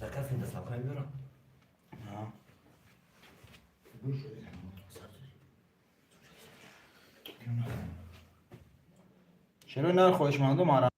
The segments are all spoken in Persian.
Zakaz mi da saklayayım diyorum. Ha. چرا نه خوشمندم آرام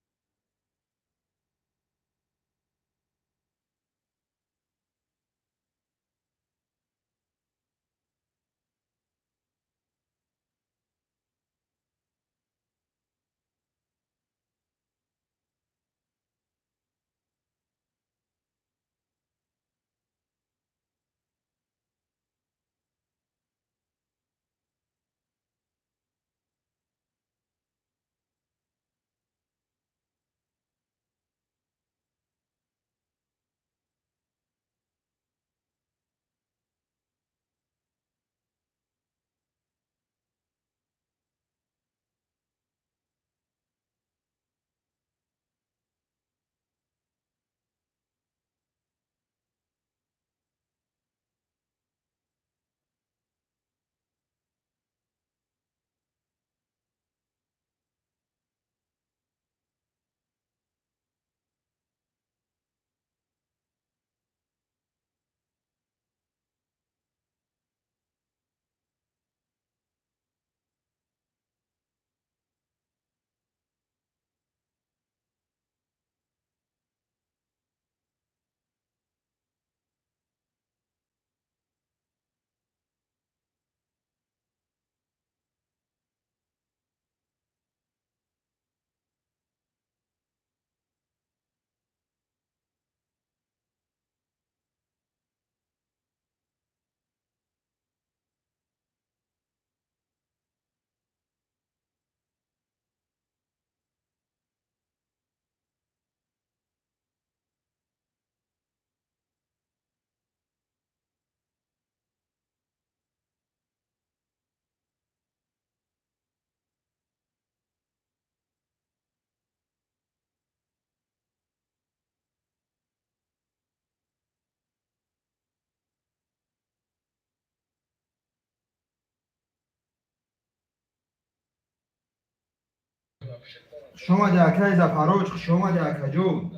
شما دیاکه زفروج شما دیاکه جو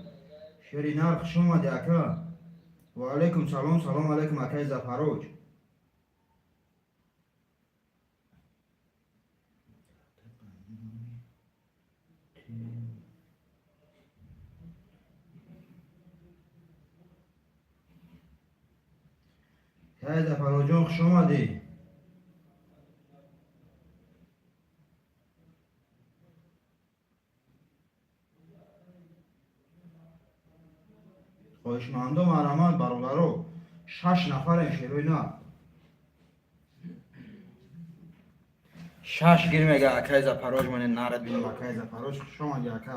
شرینار شما دیاکه و علیکم سلام سلام علیکم اکه زفروج که زفروجون شما دی خوشمندم آرامت برادرو 6 نفر شیروی نه 6 گیر میگه اکه زفروج من نارد بینم اکه زفروج شما دیاکه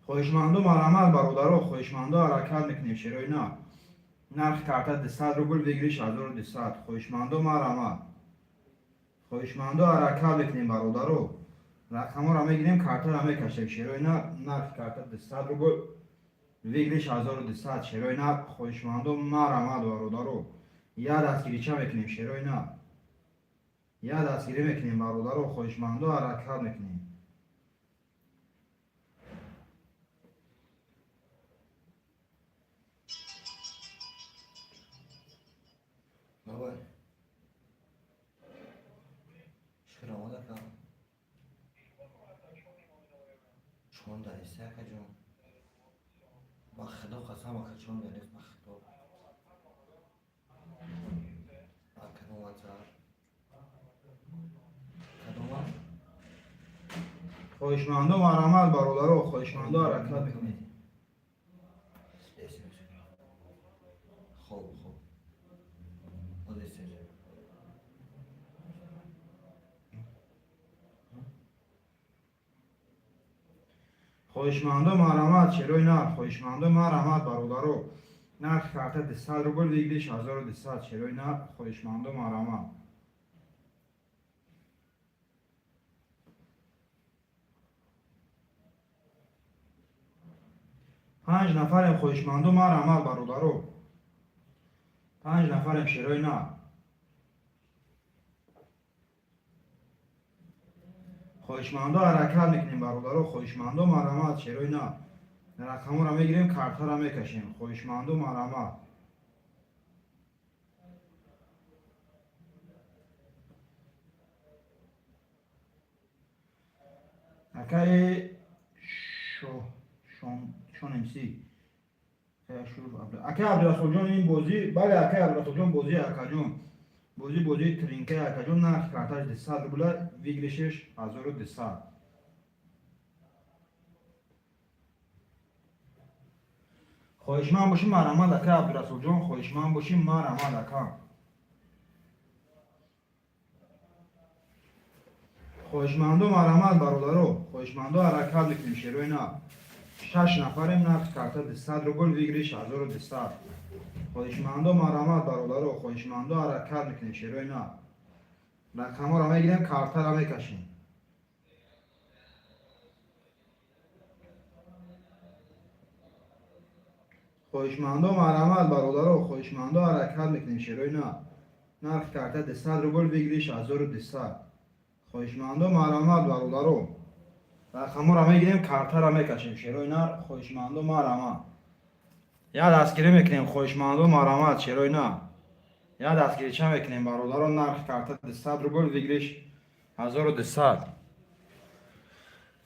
خوشمندم آرامت برادرو خوشمندم حرکت میکنیم شیروی نه نرخ کارت 200 روبل بگیریش 1200 خوشمندم آرامت خوشمندو حرکت بکنیم برادرو رقم را میگیریم کارت را میکشیم شیروی نه نرخ کارت 200 روبل ویگلیش 1200 شیروی نه خوشمندو آرامت برادرو یا دستگیری چه میکنیم شیروی نه یا دستگیری میکنیم برادرو خوشمندو حرکت میکنیم بابا شکر آماده کنم چون دانسته که جون با خدا قسم که چون دانست با خدا کدوم واتساپ کدوم خوشمندو آرامت برادرو خوشمندو حرکت میکنیم خوب خوب خودش سجه خوشمندو آرامت شیروی نه خوشمندو آرامت برادرو نرخ کارت 200 روبل ویگلیش 1200 شیروی نه خوشمندو آرامت 5 نفریم خوشمندم آرامت برادرو 5 نفریم شیروی نه خواهشمندا حرکت میکنیم برادرها. خواهشمندا مرحمت. شیروی نه رقم را میگیریم، کارت را میکشیم. خواهشمندا مرحمت. اکای شون امسی اکای عبدالرسول جان این بازی، بله اکای عبدالرسول جان بازی اکا جان بازی ترینکه اکا جان نرخ کارتاش 200 روبله ویگرشش 1200. خواهشمند باشیم مرحمت اکای عبدالرسول جان، خواهشمند باشیم مرحمت اکا. خواهشمندو مرحمت برادرو. خواهشمندو حرکت میکنیم شیروی نه 6 نفریم، نقد کارتا 200 روبل ویگریش 1200. خواهشمندو مرحمت برادرو. خواهشمندو حرکت میکنیم شیروی نه رقم ها را میگیریم، کارتا را میکشیم. خواهشمندو مرحمت برادرو. خواهشمندو حرکت میکنیم شیروی نه نرخ کارتا 200 روبل ویگریش 1200. خواهشمندو مرحمت برادرو. رقم را میگیریم، کارتا را میکشیم. شیروی نر خواهشمندو مرحمت. یا دستگیری میکنیم. خواهشمندو مرحمت. شیروی نه یا دستگیری چه میکنیم برادران. نرخ کارتا 200 روبل ویگریش 1200.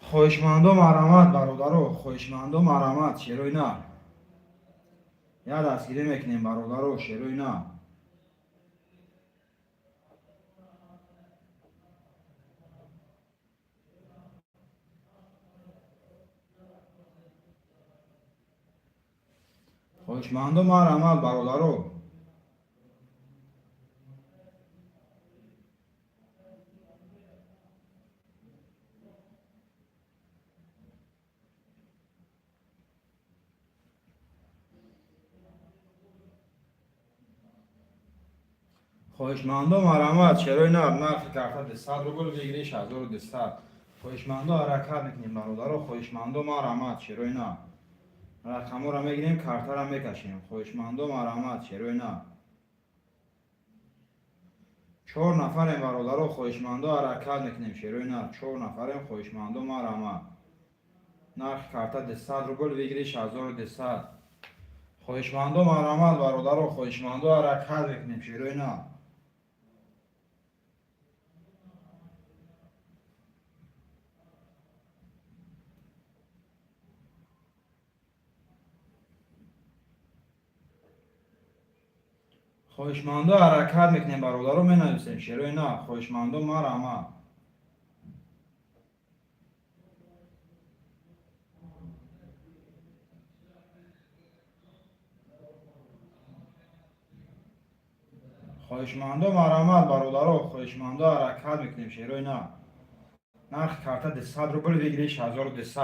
خواهشمندو مرحمت برادرو. خواهشمندو مرحمت. شیروی نه یا دستگیری میکنیم برادرو. شیروی نه خواهشمندو مرحمت برادرو. خواهشمندو مرحمت. شیروی نه نرخ کارتا 200 روبل ویگریش 1200. خواهشمندو حرکت میکنیم برادرو. خواهشمندو مرحمت. شیروی نه رقم را میگیریم، کارتا را میکشیم. خواهشمندو مرحمت. شیروی نه 4 نفریم برادرو. خواهشمندو حرکت میکنیم شیروی نه 4 نفریم. خواهشمندو مرحمت. نرخ کارتا 200 روبل ویگریش 1200. خواهشمندو مرحمت برادرو. خواهشمندو حرکت میکنیم شیروی نه خواهشمندو حرکت میکنیم برادرو. می نویسیم شیروی نه خواهشمندو مرحمت. خواهشمندو مرحمت برادرو. خواهشمندو حرکت میکنیم شیروی نه نرخ کارتا 200 روبل ویگریش 1200.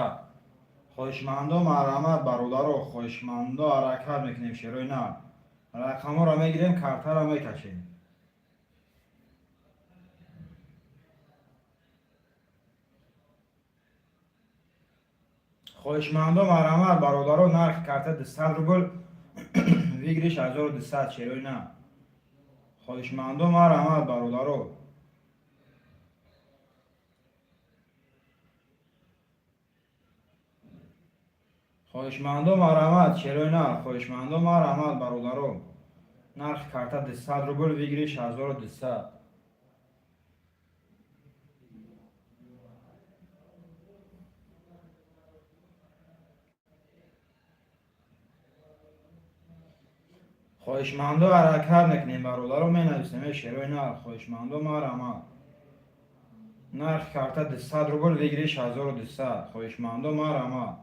خواهشمندو مرحمت برادرو. خواهشمندو حرکت میکنیم شیروی نه رقم را میگیریم، کارتا را میکشیم. خواهشمندو مرحمت برادرو. نرخ کارتا 200 روبل ویگریش 1200. شیروی نه خواهشمندو مرحمت برادرو. خواهشمندو مرحمت. شیروی نه خواهشمندو مرحمت برادرو. نرخ کارتا 200 روبل ویگریش 1200. خواهشمندو حرکت میکنیم برادرو. می نویسیم شیروی نه خواهشمندو مرحمت. نرخ کارتا 200 روبل ویگریش 1200. خواهشمندو مرحمت.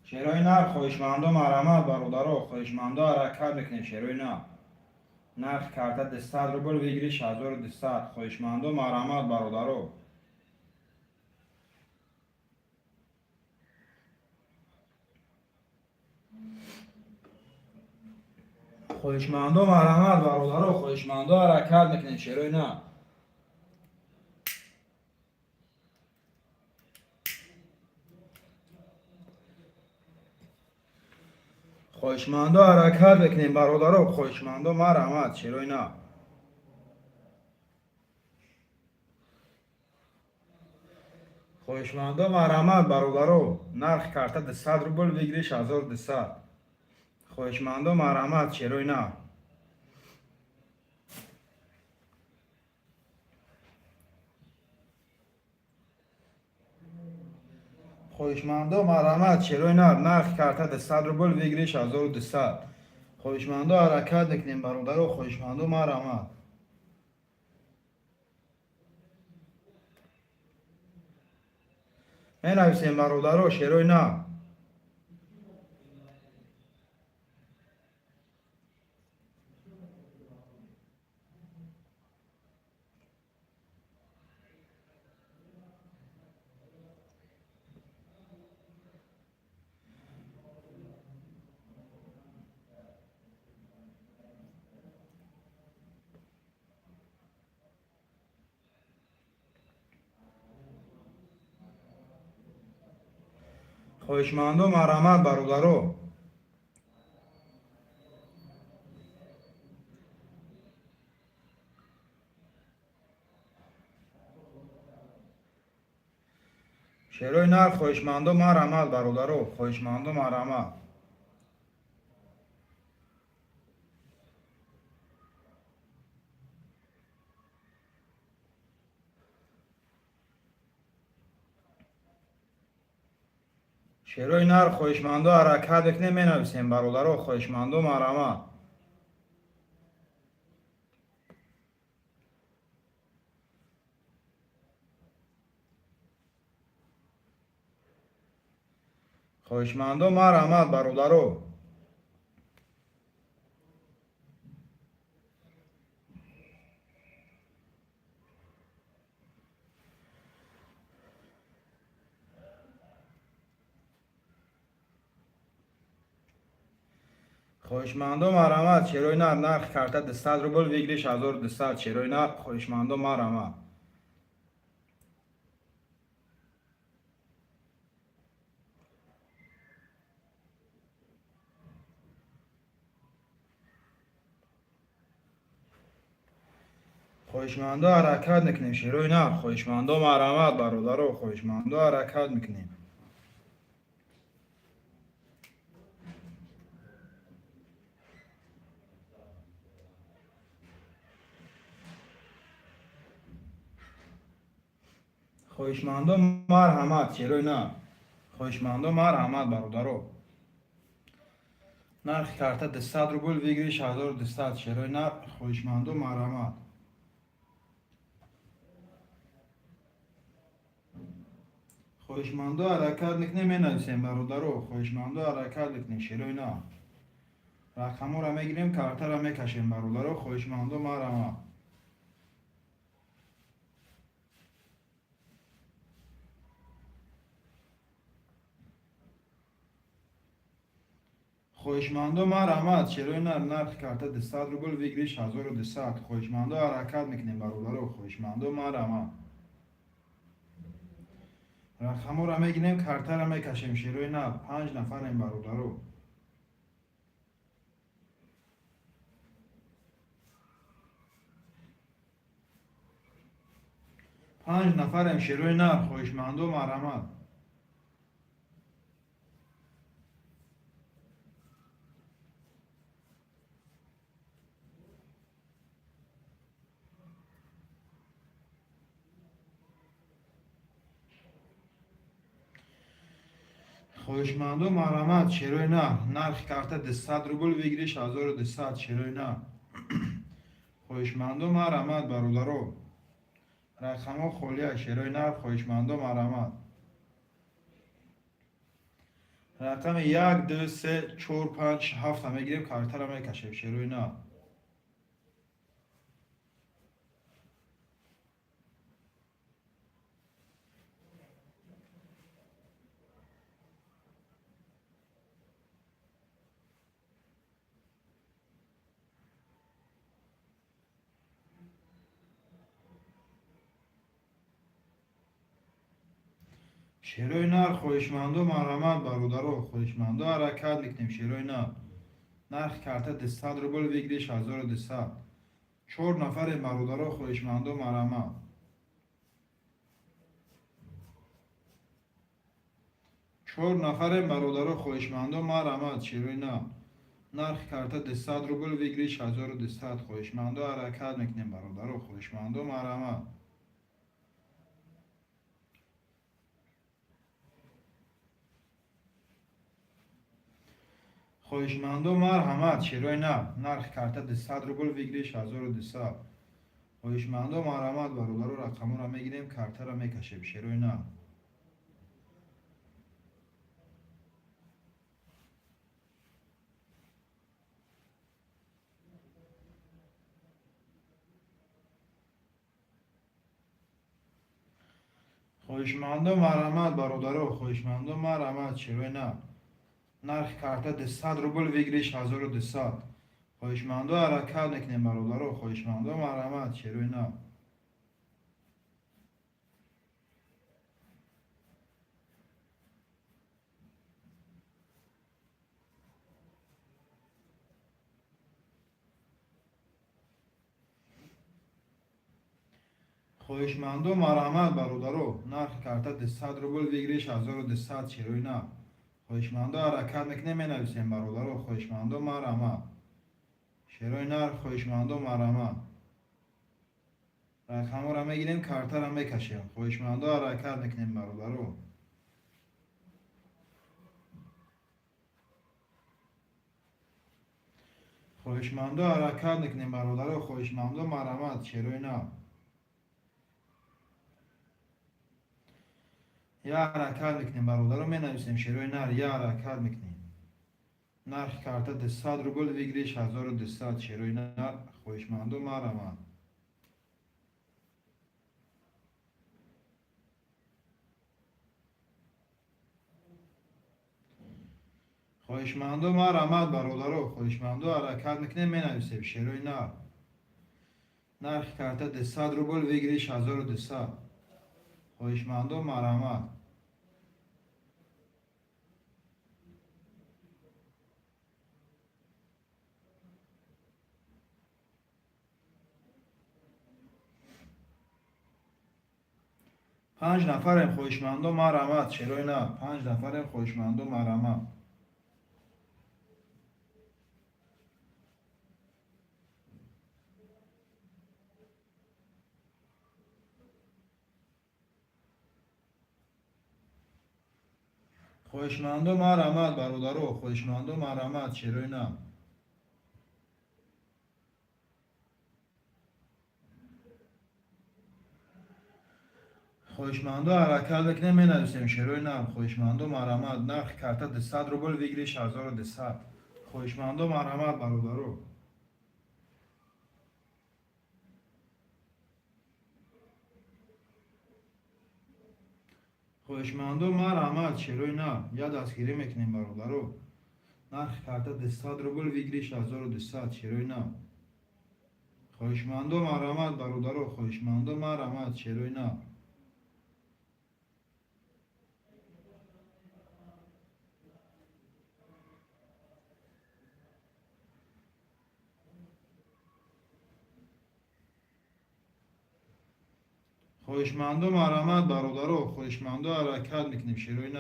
شیروی نه خواهشمندو مرحمت برادرو. خواهشمندو حرکت میکنیم شیروی نه نرخ карта 200 рубль بگیری 6200. خواهشمندم مرحمت برادرو. خواهشمندم مرحمت برادرو. خواهشمندم حرکت میکنیم چرا نه. خواهشمندم حرکت بکنیم برادرو. خواهشمندم مرحمت چرا نه. خواهشمندم مرحمت برادرو. نرخ карта 200 рубль بگیری 6200. خواهشمندم مرحمت چرا نه. خواهشمندم مرحمت چرا نه. نرخ карта 200 рубль بگیری 6200. خواهشمندم حرکت بکنیم برادرو. خواهشمندم مرحمت. من نویسیم برادرو چرا نه. خواهشمندم مرحمت برادرو. چرا نه. خواهشمندم مرحمت برادرو. خواهشمندم مرحمت. چرا نه. خواهشمندم حرکت بکنیم می نویسیم برادرو. خواهشمندم مرحمت. خواهشمندم مرحمت برادرو. خواهشمندم مرحمت چرا نه. نرخ карта 200 рубль بگیری 6200. چرا نه. خواهشمندم مرحمت. خواهشمندم حرکت میکنیم چرا نه. خواهشمندم مرحمت برادرو. خواهشمندم حرکت میکنیم. خواهشمندم مرحمت چرا نه. خواهشمندم مرحمت برادرو. نرخ карта 200 рубль بگیری 6200. چرا نه. خواهشمندم مرحمت. خواهشمندم حرکت میکنیم می نویسیم برادرو. خواهشمندم حرکت میکنیم چرا نه. رقم را میگیریم карта را میکشیم برادرو. خواهشمندم مرحمت. خواهشمندم مرحمت چرا نه. نرخ карта 200 рубль بگیری 6200. خواهشمندم حرکت میکنیم برادرو. خواهشمندم مرحمت. رقم را میگیریم карта را میکشیم چرا نه. 5 نفریم برادرو. 5 نفریم چرا نه. خواهشمندم مرحمت. خواهشمندم مرحمت چرا نه. نرخ карта 200 рубль بگیری 6200. چرا نه. خواهشمندم مرحمت برادرو. رقم خالیه چرا نه. خواهشمندم مرحمت. رقم 1 2 3 4 5 7 میگیریم карта را میکشیم چرا نه. شیروی نر خویشمندو مرحمت برادرو خویشمندو حرکت میکنیم شیروی نر نرخ کرده 200 روبل بگیریش 1200 4 نفر برادرو خویشمندو مرحمت 4 نفر برادرو خویشمندو مرحمت شیروی نر نرخ کرده 200 روبل بگیریش 1200 خویشمندو حرکت میکنیم برادرو خویشمندو مرحمت خویشمندو مرحمت شیروی نرخ کرده 200 روبل بگیریش 1200 خویشمندو مرحمت برادرو رقمو را میگیریم کارت را میکشیم شیروی خویشمندو مرحمت برادرو خویشمندو مرحمت شیروی نرخ کرده 200 روبل بگیریش 1200 خویشمندو حرکت میکنیم برادرو خویشمندو مرحمت شیروی خویشمندو مرحمت برادرو نرخ کرده 200 روبل بگیریش 1200 شیروی خویشمندو حرکت میکنیم مینویسیم برادرو خویشمندو مرحمت شیروی خویشمندو مرحمت رقمو را میگیریم کارت را میکشیم خویشمندو حرکت میکنیم برادرو خویشمندو حرکت میکنیم برادرو خویشمندو مرحمت شیروی یا حرکت میکنیم برادرو مینویسیم شیروی یا حرکت میکنیم نرخ کرده 200 روبل بگیریش 1200 شیروی خویشمندو مرحمت خویشمندو مرحمت برادرو خویشمندو حرکت میکنیم مینویسیم شیروی نرخ کرده 200 روبل بگیریش 1200 خویشمندو مرحمت پنج نفریم خویشمندو مرحمت شیروی 5 نفریم خویشمندو مرحمت خویشمندو مرحمت برادرو خویشمندو مرحمت شیروی خویشمندو حرکت میکنیم مینویسیم شیروی خویشمندو مرحمت نرخ کرده 200 روبل بگیریش 1200 خویشمندو مرحمت برادرو خویشمندو مرحمت شیروی یا دستگیری میکنیم برادرو نرخ کرده 200 روبل بگیریش 1200 شیروی خویشمندو مرحمت برادرو خویشمندو مرحمت شیروی خویشمندو مرحمت برادرو خویشمندو حرکت میکنیم شیروی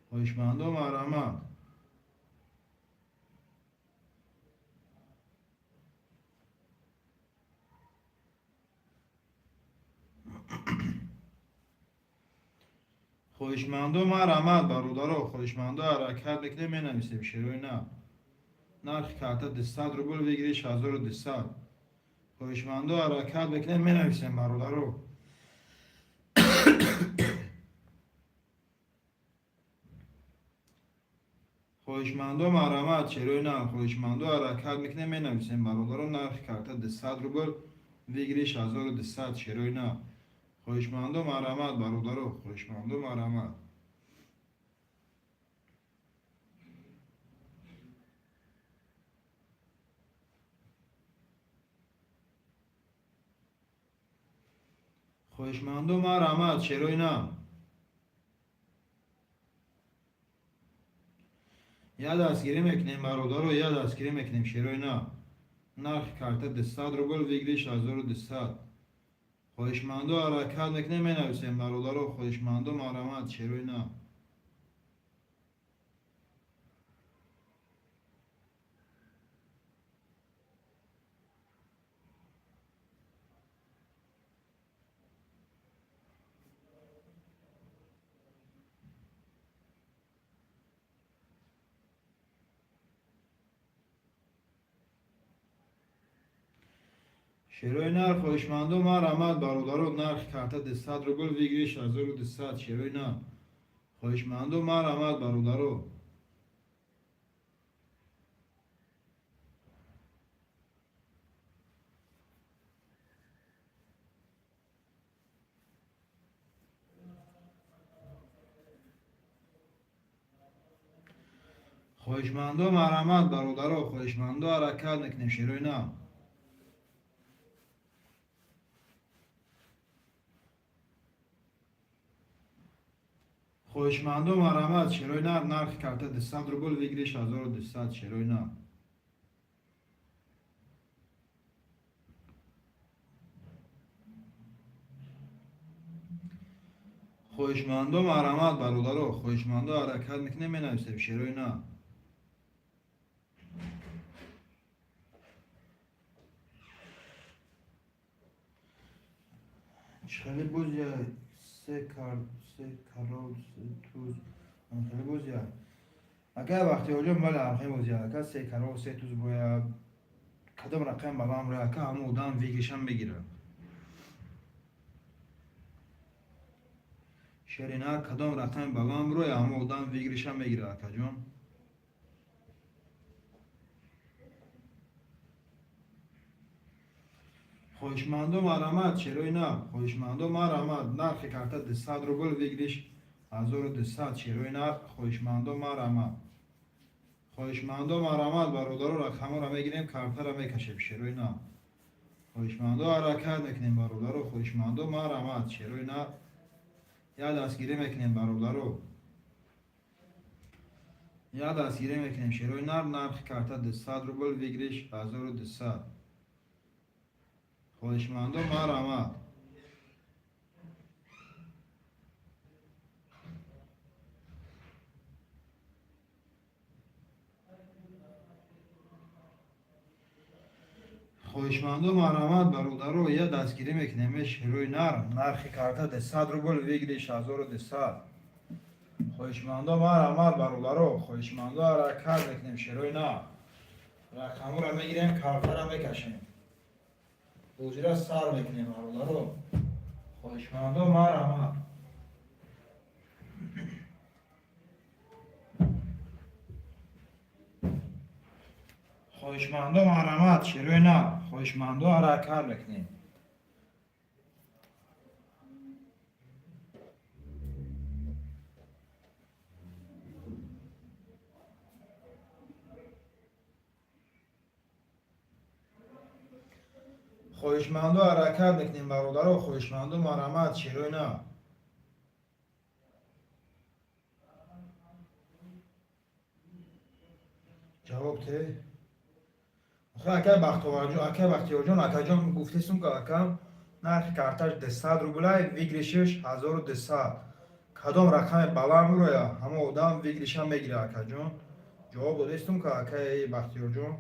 خویشمندو مرحمت خویشمندو مرحمت برادرو خویشمندو حرکت میکنیم مینویسیم شیروی نرخ کرده 200 روبل بگیریش 1200 خویشمندو حرکت میکنیم مینویسیم برادرو خویشمندو مرحمت شیروی خویشمندو حرکت میکنیم مینویسیم برادرو نرخ کرده 200 روبل بگیریش 1200 شیروی خویشمندو مرحمت برادرو خویشمندو مرحمت خویشمندو مرحمت شیروی یا دستگیری میکنیم برادر رو، یا دستگیری میکنیم شیروی نه. نرخ کارت 200 روبل ویگریش 1200. خواهشمندو حرکت میکنیم می نویسیم برادر رو. خواهشمندو مرحمت شیروی نه. شیروی نر خواهشمندو مرحمت برادر نرخ کارت 200 روبل ویگریش 1200. شیروی نه. خواهشمندو مرحمت برادر. خواهشمندو مرحمت برادر. خواهشمندو حرکت میکنیم شیروی نه. خواهشمندو مرحمت شیروی نر نرخ کارت 200 روبل ویگریش 1200. شیروی نه. خواهشمندو مرحمت برادر. خواهشمندو حرکت میکنیم می نویسیم شیروی نه. خیلی بوزیا سه کارول سه توز خیلی بوزیا اگر وقتی اونجا مال هم خیلی بوزیا اگر سه کارول سه توز باید کدام رقم بگم را که همون دام ویگیشم بگیره شرینا کدام رقم بگم روی همون دام ویگیشم بگیره اکا جون. خواهشمندو مرحمت شیروی نه. خواهشمندو مرحمت نرخ کارت 200 روبل ویگریش 1200. شیروی نه. خواهشمندو مرحمت. خواهشمندو مرحمت برادر رقم را میگیریم کارت را میکشیم شیروی نه. خواهشمندو حرکت میکنیم برادر. خواهشمندو مرحمت شیروی نه. یا دستگیری میکنیم برادر. یا دستگیری میکنیم شیروی نه. نرخ کارت 200 روبل ویگریش 1200. خواهشمندو مرحمت. خواهشمندو مرحمت برادر. یا دستگیری میکنیم شیروی نر نرخ کارت 200 روبل ویگریش 1200. خواهشمندو مرحمت برادر. خواهشمندو حرکت میکنیم شیروی نه. رقم را میگیریم کارت را میکشیم بوزی را سر میکنیم برادر. خواهشمندو مرحمت. خواهشمندو مرحمت شیروی نه. خواهشمندو حرکت میکنیم. خواهشمندو حرکت میکنیم برادر. خواهشمندو مرحمت شیروی نه. جواب ته آخه اکه بختیار جان گفتیستم که اکه نرخ کارتاش 200 روبلای ویگریشش 1200. کدام رقم بلند روی همه آدم ویگریشم میگیره اکه جان. جواب دادیستم که اکه بختیار جان.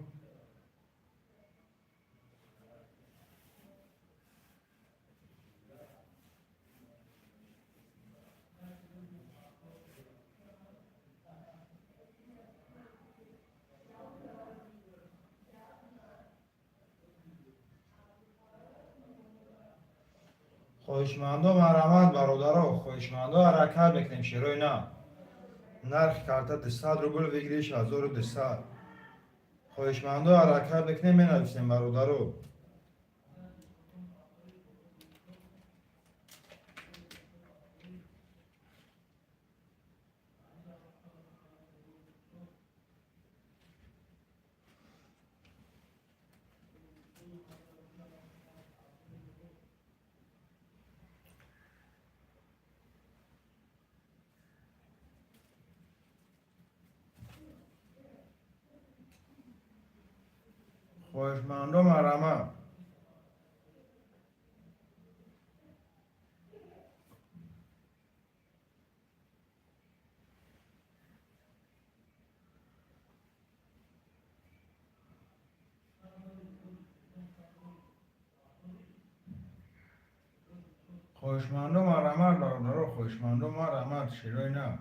خواهشمندو مرحمت برادر. خواهشمندو حرکت میکنیم شیروی نه. نرخ کارت 200 روبل ویگریش 1200. خواهشمندو حرکت میکنیم می نویسیم برادر. خواهشمندم مرمه. خواهشمندم مرمه برادر خواهشمندم مرمه شیرای نه.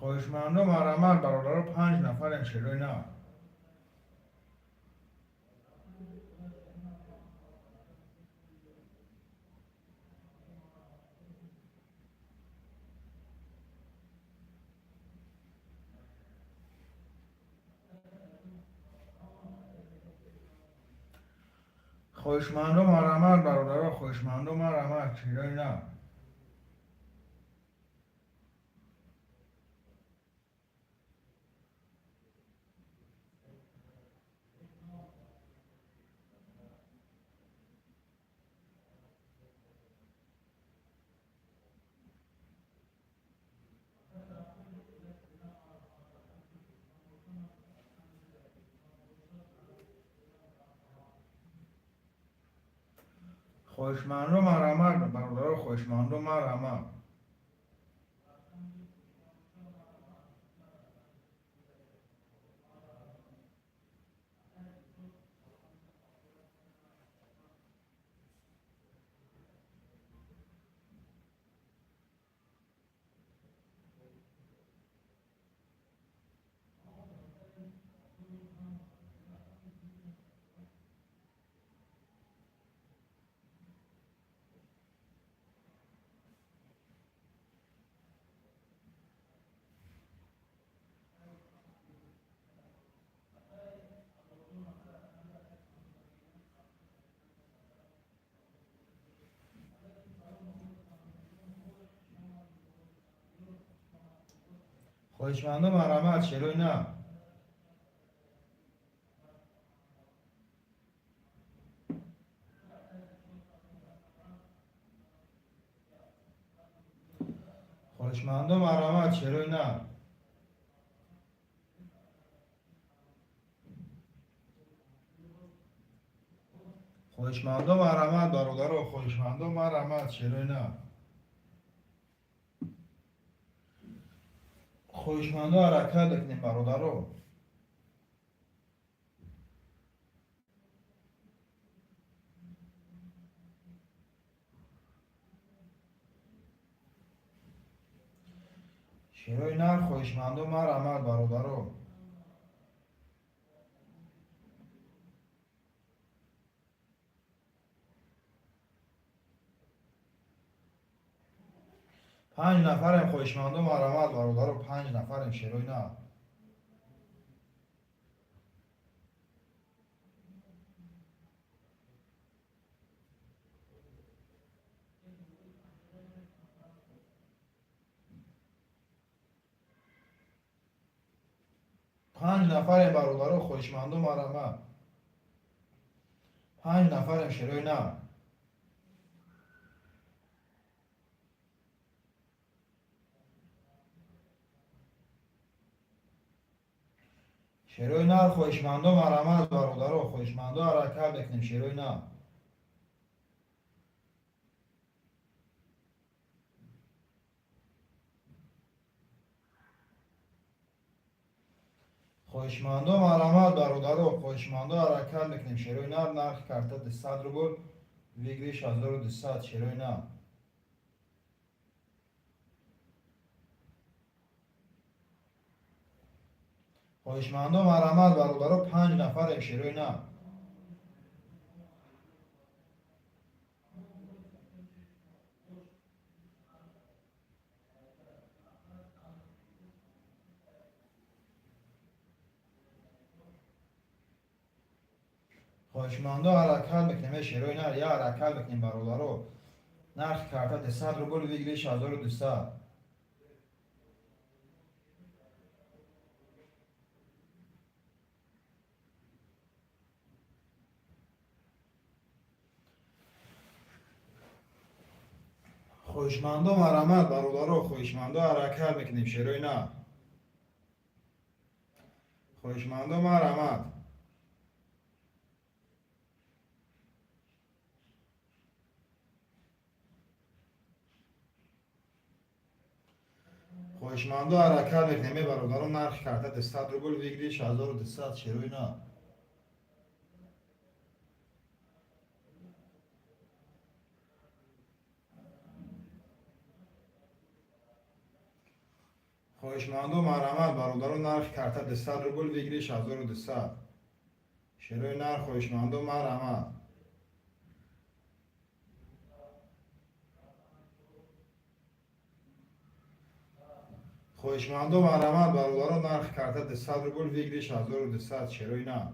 خواهشمندم مرمه برادر 5 نفرم شیرای نه. خواهشمندم مرمه برادر خواهشمندم مرمه شیرای نه. خواهشمندم مرمه برادر خواهشمندم مرمه. خواهشمندم مرمه شیرای نه. خواهشمندم مرمه شیرای نه. خواهشمندم مرمه برادر خواهشمندم مرمه شیرای نه. خواهشمندم حرکت بکنیم برادر. شیرای نه خواهشمندم مرمه برادر. 5 نفرم خواهشمندم مرمه برادر 5 نفرم شیرای نه. پنج نفرم برادر خواهشمندم مرمه. 5 نفرم شیرای نه. شیرای نه خواهشمندم مرمه برادر خواهشمندم حرکت بکنیم شیرای نه. خواهشمندم مرمه برادر خواهشمندم حرکت بکنیم شیرای نه. نرخ کارت 200 روبل ویگریش 1200 شیرای نه. خواهشمندم مرمه برادر 5 نفرم شیرای نه. خواهشمندم حرکت بکنیم شیرای نه. یا حرکت بکنیم برادر. نرخ کارت 200 روبل ویگریش 1200. خواهشمندم مرحمت برادرها، خواهشمندم حرکت میکنیم شیروی نه. خواهشمندم مرحمت. خواهشمندم حرکت میکنیم برادران، نرخ کرده 200 روبل بگیریش 1200 شیروی نه. خواهشمندم مرحمت برادران، نرخ کرده 200 روبل بگیریش 1200 شیروی نه. خواهشمندم مرحمت. خواهشمندم مرحمت برادران، نرخ کرده 200 روبل بگیریش 1200 شیروی نه.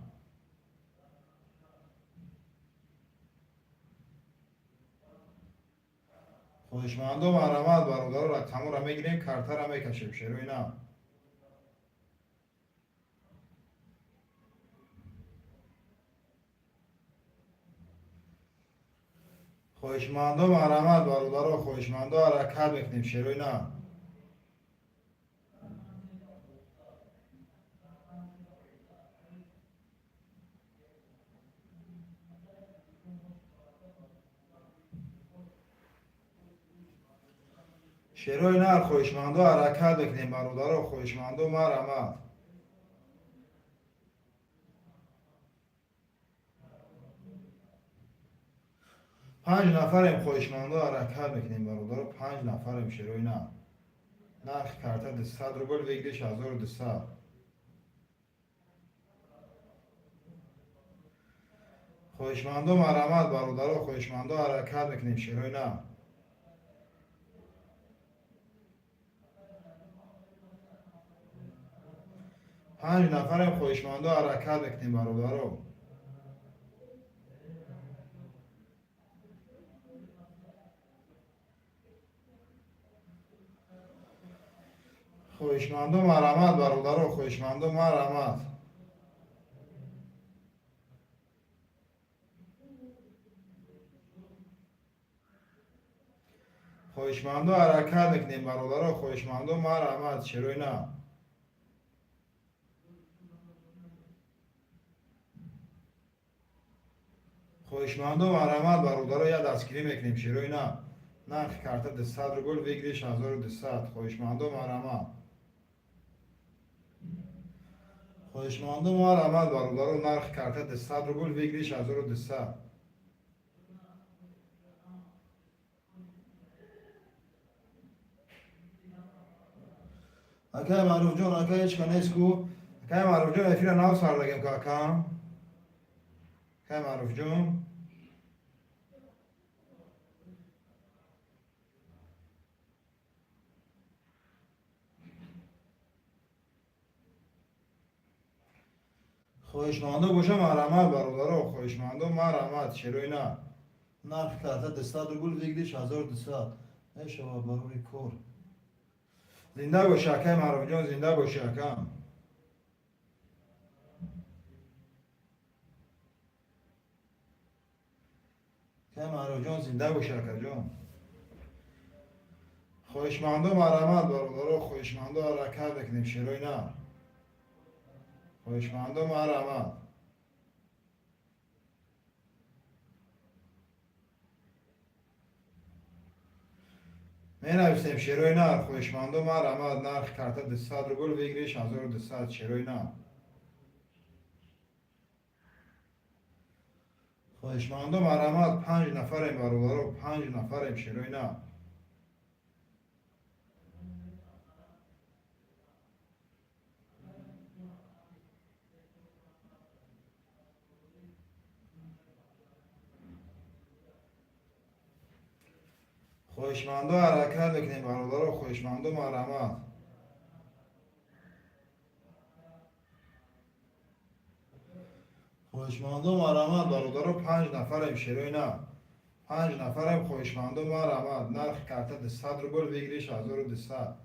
خواهشمندم مرحمت برادران، رقم را میگیریم کارت را میکشیم شیروی نه. خواهشمندم مرحمت برادران، خواهشمندم حرکت میکنیم شیروی نه. شیروی نه. خواهشمندم حرکت میکنیم برادران، خواهشمندم مرحمت. 5 نفریم خواهشمندم حرکت میکنیم برادران، 5 نفریم شیروی نه. نرخ کرده 200 روبل بگیریش 1200. خواهشمندم مرحمت برادران، خواهشمندم حرکت میکنیم شیروی نه. پنج نفریم خواهشمندم حرکت میکنیم برادران. خواهشمندم مرحمت برادران، خواهشمندم مرحمت. خواهشمندم حرکت میکنیم برادران، خواهشمندم مرحمت شیروی نه. خواهشمندم مرحمت برادران، یه دستگیری میکنیم شیروی نه. نرخ کرده 200 روبل بگیریش 1200. خواهشمندم مرحمت. خواهشمندم مرحمت برادران، نرخ کرده 200 روبل بگیریش 1200. اکای معروف جون، اکای هیچ کنیست کو. اکای معروف جون افیر ناو سر لگیم که اکام. اکای معروف جون. خواهشمندم باشه مرحمت برادران، خواهشمندم مرحمت شیروی نه. نرخ کرده 200 روبل بگیریش 1200. ای شما بروری کور. زنده باشه اکای معروف جون، زنده باشه اکام. اکای معروف جون زنده باشه اکا جون. خواهشمندم مرحمت برادران، خواهشمندم حرکت بکنیم شیروی نه. خواهشمندم مرحمت. می نویسیم شیروی نه. خواهشمندم مرحمت. نرخ کرده 200 روبل بگیریش 1200 شیروی نه. خواهشمندم مرحمت. 5 نفریم برادران، 5 نفریم شیروی نه. خواهشمندم حرکت بکنیم برادران، خواهشمندم مرحمت. خواهشمندم مرحمت برادران، 5 نفریم شیروی نه. 5 نفریم خواهشمندم مرحمت. نرخ کرده 200 روبل بگیریش 1200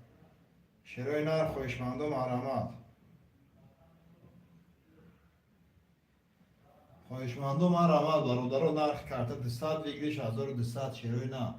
شیروی نه. خواهشمندم مرحمت. خواهشمندم مرحمت برادران، نرخ کرده 200 بگیریش 1200 شیروی نه.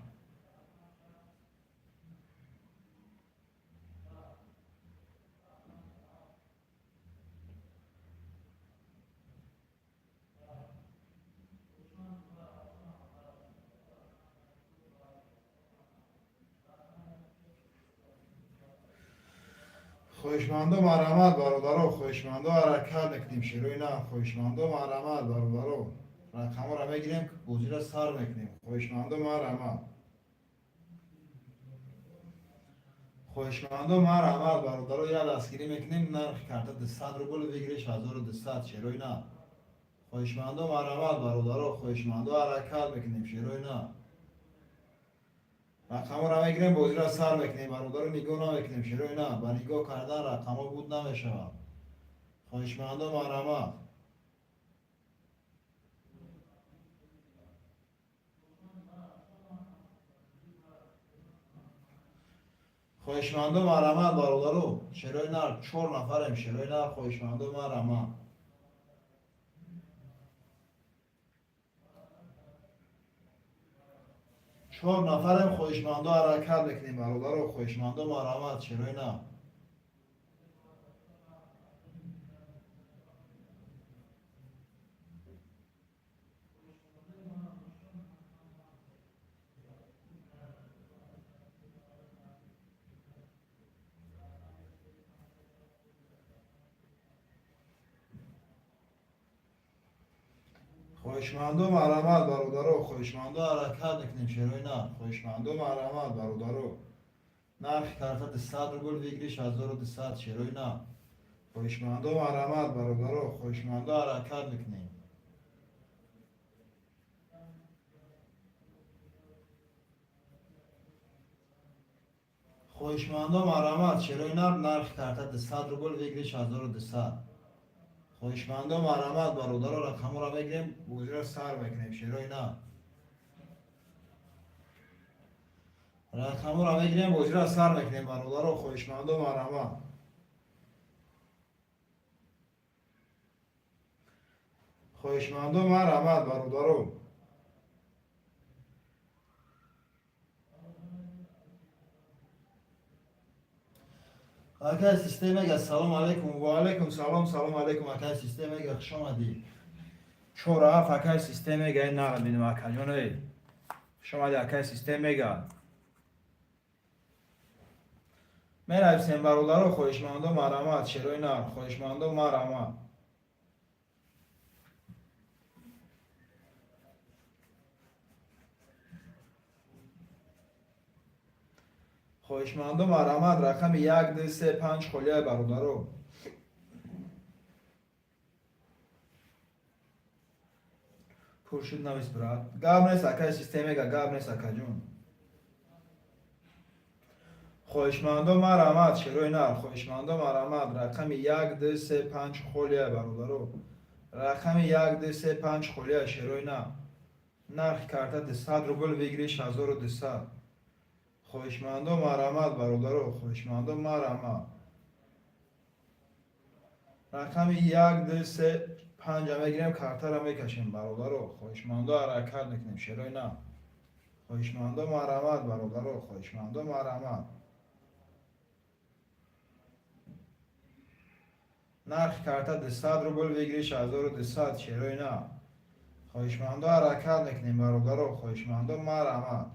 خویشمندو مرحمت برادرو، خویشمندو حرکت میکنیم شروع نه. خویشمندو مرحمت برادرو، رقم را میگیریم که بوزی را سر میکنیم. خویشمندو مرحمت، خویشمندو مرحمت برادرو، یه دستگیری میکنیم نرخ کرده 100 روبل بگیریش 1200 شروع نه. خویشمندو مرحمت برادرو، خویشمندو حرکت میکنیم شروع نه. رقم را میگیریم بازی را سر میکنیم برادرو، نگاه نمیکنیم شروع نه. با نگاه کردن رقم بود نمیشود. خویشمندو مرحمت، خویشمندو مرحمت برادرو، شروع نه. 4 نفریم شروع نه. خویشمندو مرحمت، 4 نفریم. خویشمندو حرکت میکنیم برادرو، خویشمندو مرحمت شروع نه. خویشمندو مرحمت برادرو، خویشمندو حرکت میکنیم شروع نه. خویشمندو مرحمت برادرو، نرخ کرده 100 روبل بگیریش 1200 شروع نه. خویشمندو مرحمت برادرو، خویشمندو حرکت میکنیم. خویشمندو مرحمت شروع نه. نرخ کرده 100 روبل بگیریش 1200. خویشمندو مرحمت برادرو، رقم را بگیریم بوزی را سر میکنیم شروع نه. رقم را میگیریم بوزی را سر میکنیم برادرو، خویشمندو مرحمت، خویشمندو مرحمت برادرو. اکای سیستم میگه سلام علیکم. و علیکم سلام. سلام علیکم اکای سیستم میگه خوش آمدی. چورا اف اکای سیستم میگه نه ببینم اکای جون خوش آمدی اکای سیستم میگه. من ابسم برادرو، خویشمندو مرحمت شروع نه. خویشمندو مرحمت، خویشمندو مرحمت. رقم 1 2 3 5 خلیه برادرو. پرشید نویس براد گاب نیست اکای سیستم میگه گاب نیست اکای جون. خویشمندو مرحمت شروع نه. خویشمندو مرحمت. رقم 1 2 3 5 خلیه برادرو. رقم 1 2 3 5 خلیه شروع نه. نرخ کرده 100 روبل بگیریش 1200. خویشمندو مرحمت برادرو، خویشمندو مرحمت. رقم 1 2 3 5 میگیریم کارت را میکشیم برادرو، خویشمندو حرکت میکنیم شروع نه. خویشمندو مرحمت برادرو، خویشمندو مرحمت. نرخ کارت 100 روبل بگیریش 1200 شروع نه. خویشمندو حرکت میکنیم برادرو، خویشمندو مرحمت.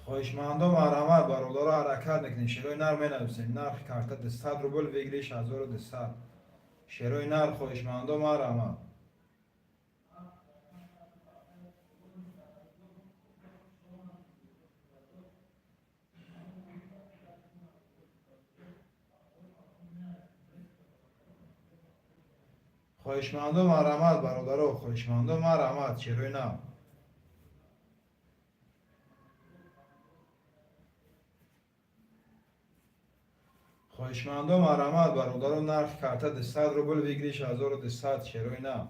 خویشمندو مرحمت برادرو، حرکت میکنیم شروع نر مینویسیم. نرخ کارت 100 روبل بگیریش 1200 شروع نر. خویشمندو مرحمت. خویشمندو مرحمت برادرو، خویشمندو مرحمت شروع نه. خویشمندو مرحمت برادرو، نرخ کارت 100 روبل بگیریش 1200 شروع نه.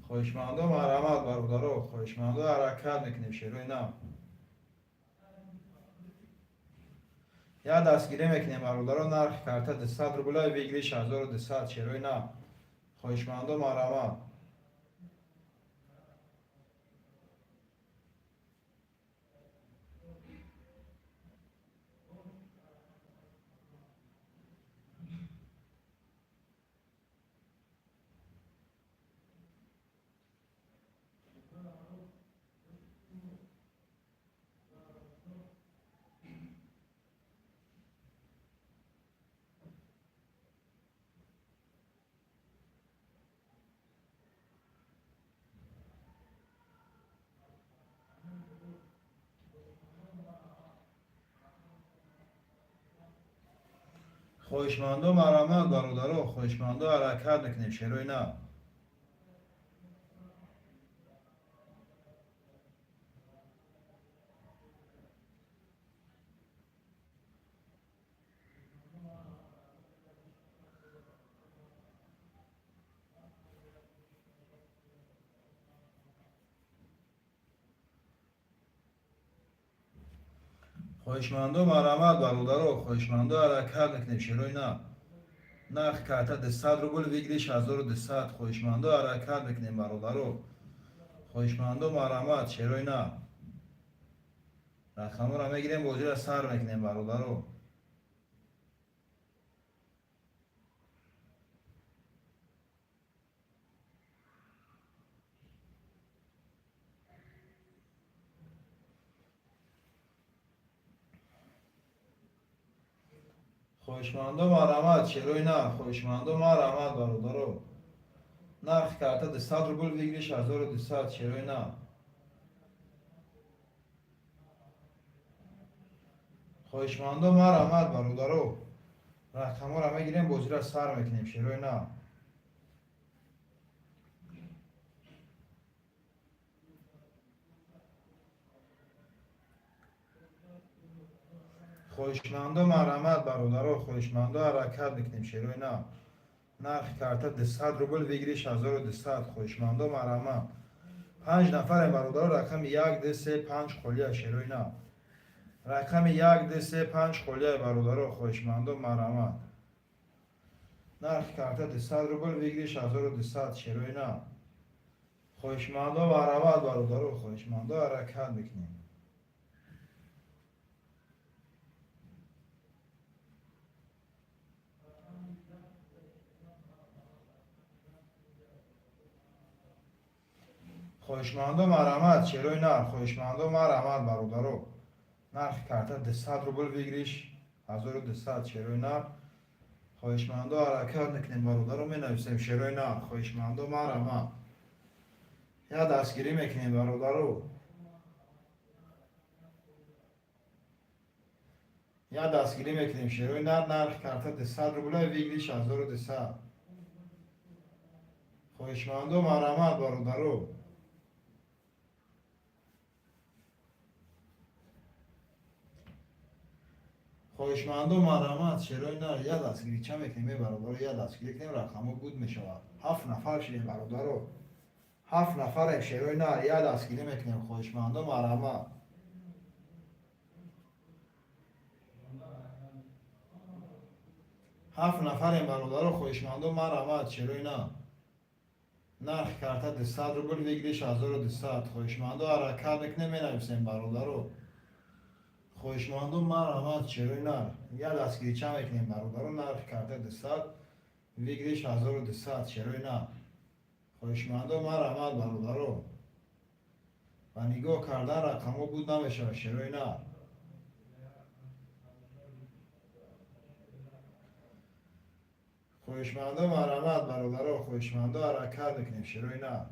خویشمندو مرحمت برادرو، خویشمندو حرکت میکنیم شروع نه. یا دستگیری میکنیم برادرو، نرخ کارت 100 روبل بگیریش 1200 شروع نه. خویشمندو مرحمت. خواهشمندم مرحمت برادرها، خواهشمندم حرکت میکنیم شروع نه. خواهشمندم مرحمت برادرها، خواهشمندم حرکت میکنیم شروع نه. نرخ карта 200 рубл вигриш 1200. خواهشمندم حرکت میکنیم برادرها، خواهشمندم مرحمت شروع نه. رقم رو میگیریم بازی را سر میکنیم برادرها. خواهشمندم مرحمت شروع نه. خواهشمندم مرحمت برادرها. نرخ карта 200 рубл вигриш 1200 شروع نه. خواهشمندم مرحمت برادرها. رقم رو میگیریم بازی را سر میکنیم شروع نه. خواهشمندم مرحمت برادرها، خواهشمندم حرکت میکنیم شروع نه. نرخ карта 200 рубл вигриш 1200. خواهشمندم مرحمت. 5 نفر برادر رقم 1 2 3 5 خلیه شروع نه. رقم 1 2 3 5 خلیه برادر خواهشمندم مرحمت. نرخ карта 200 рубл вигриш 1200 شروع نه. خواهشمندم مرحمت برادر خواهشمندم حرکت میکنیم. خواهشمندم مرحمت شروع نه. خواهشمندم مرحمت برادر. نرخ карта 200 рубл вигриш 1200 شروع نه. خواهشمندم حرکت میکنیم برادر رو می نویسیم شروع نه. خواهشمندم مرحمت. یا دستگیری میکنیم برادر رو. یا دستگیری میکنیم شروع نه. نرخ карта 200 рубля вигриш 1200. خواهشمندم مرحمت برادر رو. خواهشمندم مرحمت شروع نه. یا دستگیری چه میکنیم برادر؟ یا دستگیری کنیم رقمو بود میشود. 7 نفر شدیم برادر رو. 7 نفر شروع نه. یا دستگیری میکنیم. خواهشمندم مرحمت. 7 نفر برادر خواهشمندم مرحمت شروع نه. نرخ карта 200 рубл вигриш 1200. خواهشمندم حرکت میکنیم می نویسیم برادر رو. خواهشمندم مرحمت شروع نه. یا دستگیری چه میکنیم برادر رو. نرخ карта 200 вигриш 1200 شروع نه. خواهشمندم مرحمت برادر رو. و نگاه کردن رقمو بود نمیشه شروع نه. خواهشمندم مرحمت برادر خواهشمندم حرکت میکنیم شروع نه.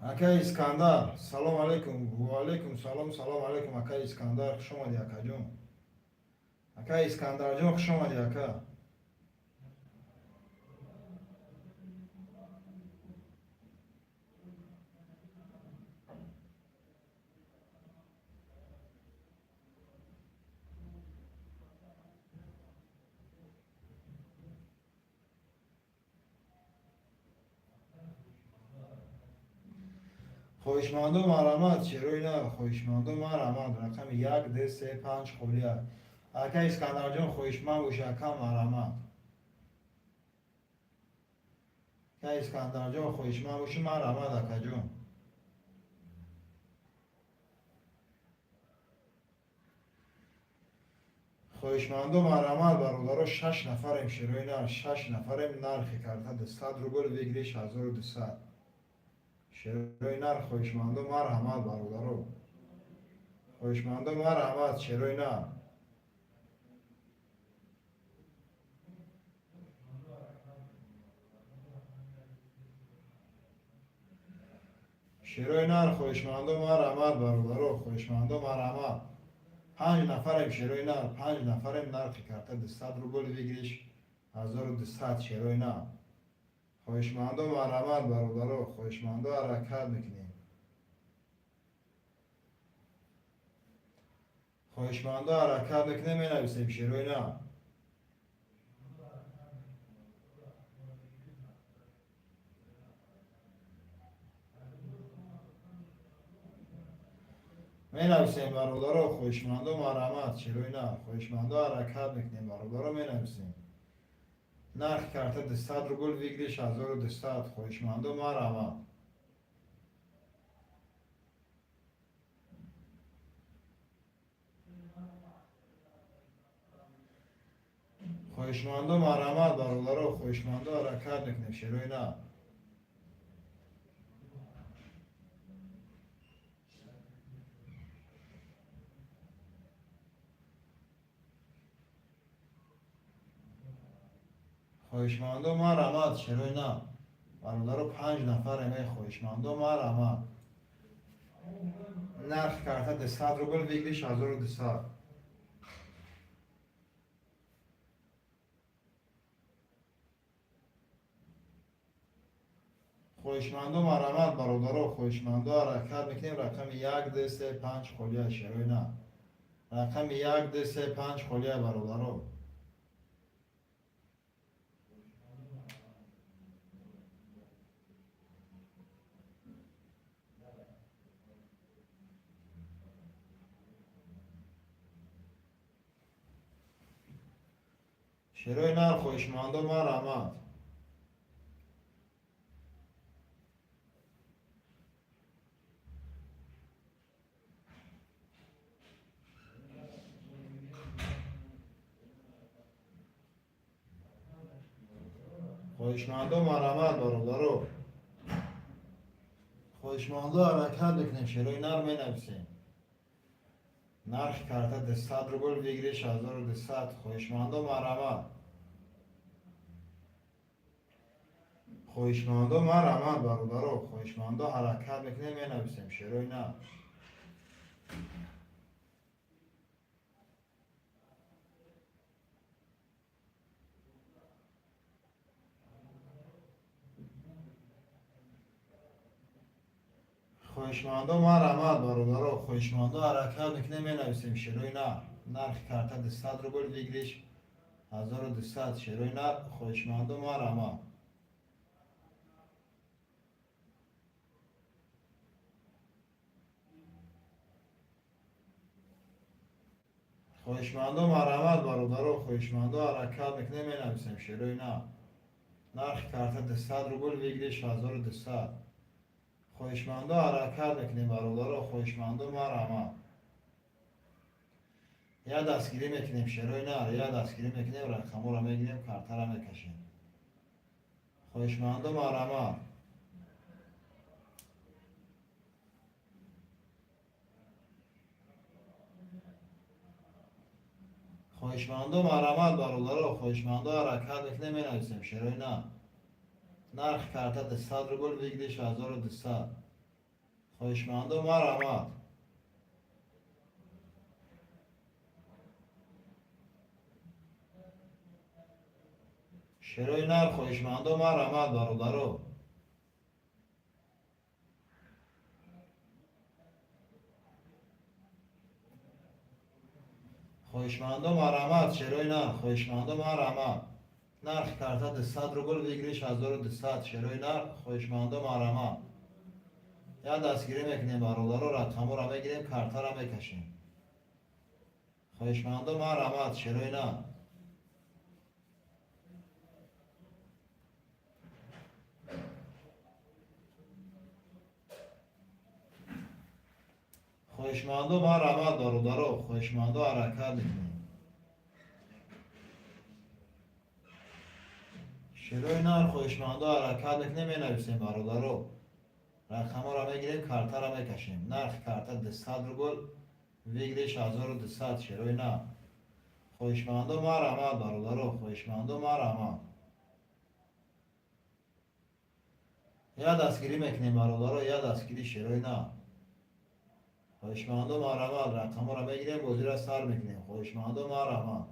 اکا اسکندر سلام علیکم. و علیکم سلام. سلام علیکم اکا اسکندر. خوش اومدی اکا جون. اکا اسکندر جون خوش اومدی اکا. خواهشمندم مرحمت شروع نه. خواهشمندم مرحمت. رقم 1 2 3 5 خلیه. اکا اسکندر جون خواهشمند باشه اکا مرحمت. اکا اسکندر جون خواهشمند باشه مرحمت اکا جون. خواهشمندم مرحمت برادر 6 نفریم شروع نه. 6 نفریم. نرخ карта 200 рубл вигриш 1200 شروع نه. خواهشمندم مرحمت برادر. خواهشمندم مرحمت شروع نه. شیروی نر خویشمندو ما رحمت برادرو خویشمندو ما رحمت 5 نفریم شیروی نر 5 نفریم نرخ کرده 200 روبل بگیریش 1200 شیروی نر خویشمندو ما رحمت برادرو خویشمندو حرکت میکنیم خویشمندو حرکت میکنیم می نویسیم شیروی نر می نویسیم برادرو خویشمندو ما رحمت شیروی نر خویشمندو حرکت میکنیم برادرو می نویسیم نرخ کرده 200 روبل بگیریش 1200 خویشمندو ما رحمت خویشمندو ما رحمت برادرو خویشمندو حرکت میکنیم شیروی نر خویشمندو ما رحمت شیروی نر برادرو 5 نفر می خویشمندو ما رحمت نرخ کرده 200 روبل بگیریش 1200 خویشمندو ما رحمت برادرو خویشمندو حرکت میکنیم رقم 1 2 3 5 خلیه شیروی نر رقم 1 2 3 5 خلیه برادرو شیروی نر خویشمندو ما رحمت خویشمندو ما رحمت برادرو خویشمندو حرکت میکنیم شیروی نر می نویسیم نرخ کرده 200 روبل بگیریش 1200 خویشمندو ما رحمت خویشمندو ما رحمت برادرو خویشمندو حرکت میکنیم می نویسیم شیروی نر خویشمندو ما رحمت برادرو خویشمندو حرکت میکنیم می نویسیم شیروی نر نرخ کرده 200 روبل بگیریش 1200 شیروی نر خویشمندو ما رحمت خویشمندو ما رحمت برادرو خویشمندو حرکت میکنیم می نویسیم شیروی نر نرخ کرده 200 روبل بگیریش 1200 خویشمندو حرکت میکنیم برادرو خویشمندو ما رحمت یا دستگیری میکنیم شیروی نر یا دستگیری میکنیم رقمو را میگیریم کارتا را میکشیم خویشمندو ما رحمت خویشمندو ما رحمت برادرو خویشمندو حرکت میکنیم می نویسیم شیروی نر نرخ کرده 200 روبل بگیریش 1200 خویشمندو ما رحمت شیروی نر خویشمندو ما رحمت برادرو خویشمندو ما رحمت شیروی نر خویشمندو ما رحمت نرخ کرده 200 روبل بگیریش 1200 شیروی نر خویشمندو ما رحمت یا دستگیری میکنیم برادرو رقمو را میگیریم کارتا را میکشیم خویشمندو ما رحمت شیروی نر خویشمندو ما رحمت برادرو خویشمندو حرکت میکنیم شیروی نر خویشمندو حرکت میکنیم می نویسیم برادرو رقمو را میگیریم کارتا را میکشیم نرخ کارتا 200 روبل بگیریش 1200 شیروی نر خویشمندو ما رحمت برادرو خویشمندو ما رحمت یا دستگیری میکنیم برادرها یا دستگیری شیروی نه. خواهشمندم آرامال رقم را میگیریم بازی را سر میکنیم. خواهشمندم آرامال.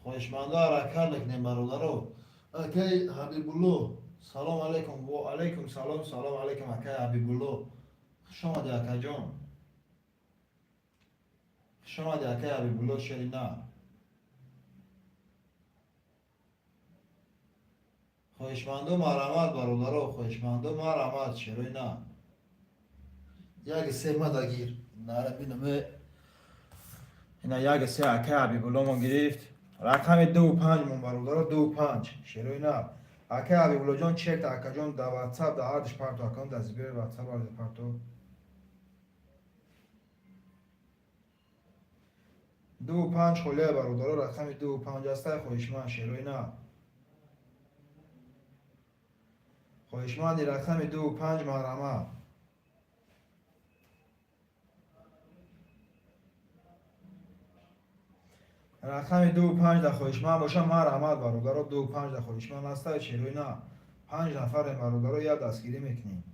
خواهشمندم حرکت میکنیم برادرها. اکی حبیب الله سلام علیکم و علیکم سلام. سلام علیکم اکی حبیب الله. خوش آمدی اکی جان. خوش آمدی اکی حبیب الله شرینا. خواهشمندم مرحمت برادرها. خواهشمندم مرحمت شروع نه. یک سه مدگیر نره بینم اینا یک سه اکی حبیب الله ما گرفت. رقم 25 من برادرها 25 شروع نه. اکی حبیب الله جان چک تا اکی جان در واتساپ در آدش پارتو اکانت از بیر واتساپ آرد پارتو 25 خلیه برادرها رقم 25 است. خواهشمند شروع نه. خواهشمندی رقم 25 مرحمت. رقم 25 در خواهشمند باشم مرحمت برادرها. 25 در خواهشمند است شروع نه. 5 نفر برادرها یا دستگیری میکنیم.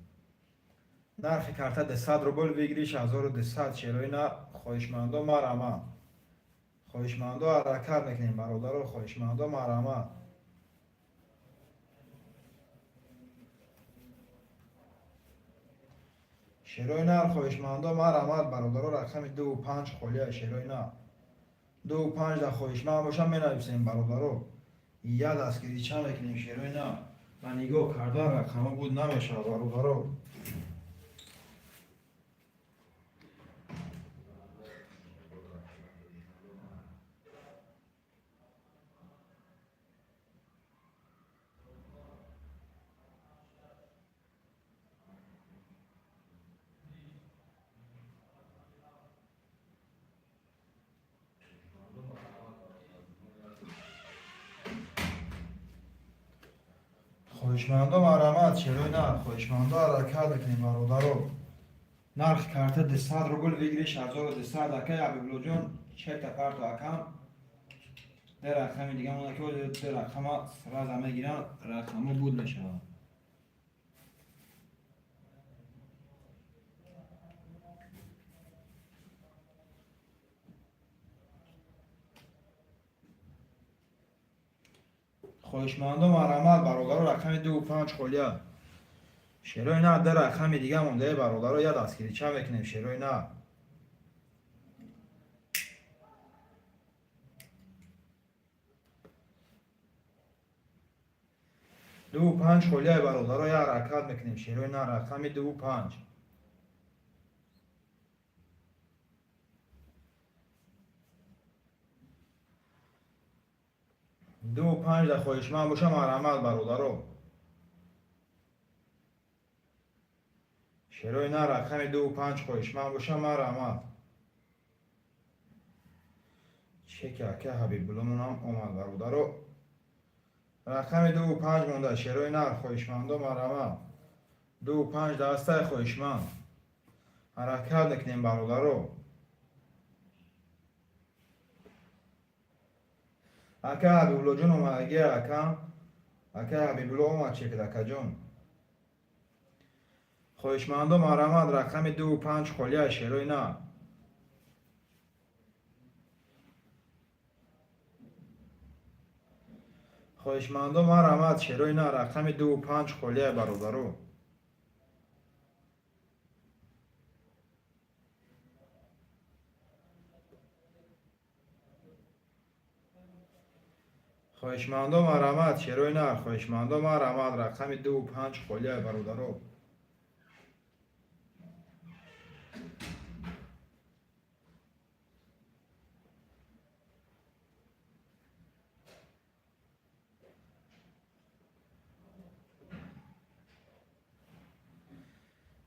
نرخ کارت 200 روبل بگیریش 1200 شروع نه. خواهشمندان مرحمت. خواهشمندان حرکت میکنیم برادرها. خواهشمندان مرحمت. شروع نه. خواهشمندان مرحمت برادرها. رقم 25 خلیه شروع نه. 25 در خواهشمند باشم می نویسیم برادرها. یا دستگیری چند میکنیم شروع نه. و نگاه کرده رقم بود نمیشه برادرها. خواهشمندان مرحمت شروع نه. خواهشمندان حرکت میکنیم برادرها. نرخ کارت 200 روبل بگیریش 1200 اکی حبیب الله جان چک تا پارتو اکم در رقم دیگه مونه که در رقم سراز میگیرن رقم بود میشه. خواهشمندان مرحمت برادرها. رقم 25 خلیه شروع نه. در رقم دیگه مونده برادرها یا دستگیری چه میکنیم شروع نه. دو پنج خلیه برادرها یا حرکت میکنیم شروع نه. رقم 25 25 در خواهشمند باشم مرحمت برادرها. شروع نه. رقم 25 خواهشمند باشم مرحمت. چک که حبیب الله منم اومد برادرها. رقم 25 مونده شروع نه. خواهشمندان مرحمت. 25 دسته خواهشمند حرکت نکنیم برادرها. اکه حبیب الله جون اومد اگه اکه حبیب الله اومد چک اکه جون. خواهشمندان مرحمت. رقم 25 خلیه شروع نه. خواهشمندان مرحمت شروع نه. رقم 25 خلیه برادرها. خواهشمندان مرحمت شروع نه. خواهشمندان مرحمت. رقم 25 خلیه برادرها.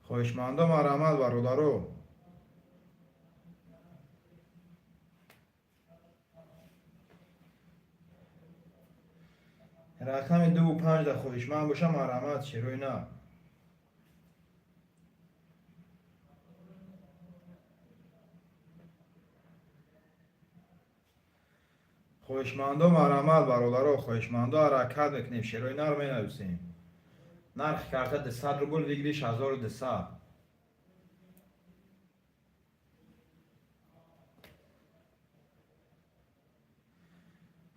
خواهشمندان مرحمت برادرها. رقم 25 در خواهشمند باشم مرحمت شروع نه. خواهشمندم مرحمت برادر خواهشمندم حرکت میکنیم شعرهای نر می نویسیم. نرخ کارت 200 روبل بگیریش 1200.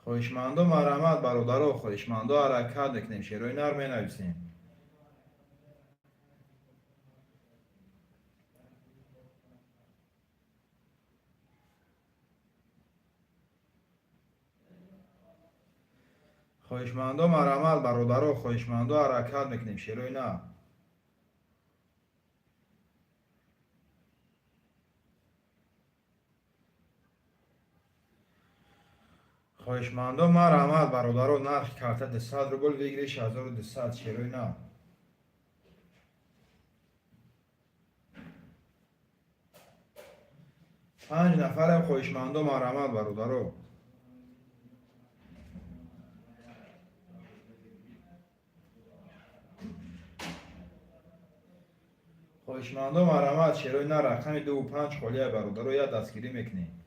خواهشمندم مرحمت برادر خواهشمندم حرکت میکنیم شعرهای نر می نویسیم. خواهشمندم مرحمت برادر خواهشمندم حرکت میکنیم شعرهای نر. خواهشمندم مرحمت برادر نرخ کارت 200 روبل بگیریش 1200 شعرهای نر. پنج نفر خواهشمندم مرحمت برادر. خواهشمندم مرحمت شعرهای نر رقم 2 و 5 خالیه برادر رو یا دستگیری میکنیم.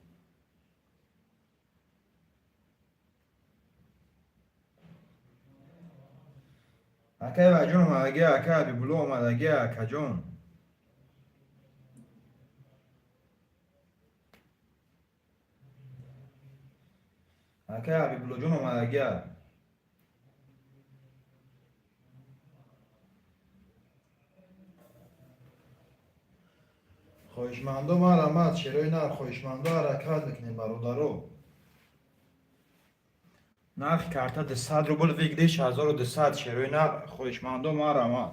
اکه و جون اومدگی اکه بی بلو اومدگی اکه جون. اکه بی بلو جون اومدگی. خواهشمندم مرحمت شعرهای نر خواهشمندم حرکت میکنیم برادرو. نرخ کارت 200 روبل بگیریش 1200 شعرهای نر خواهشمندم مرحمت.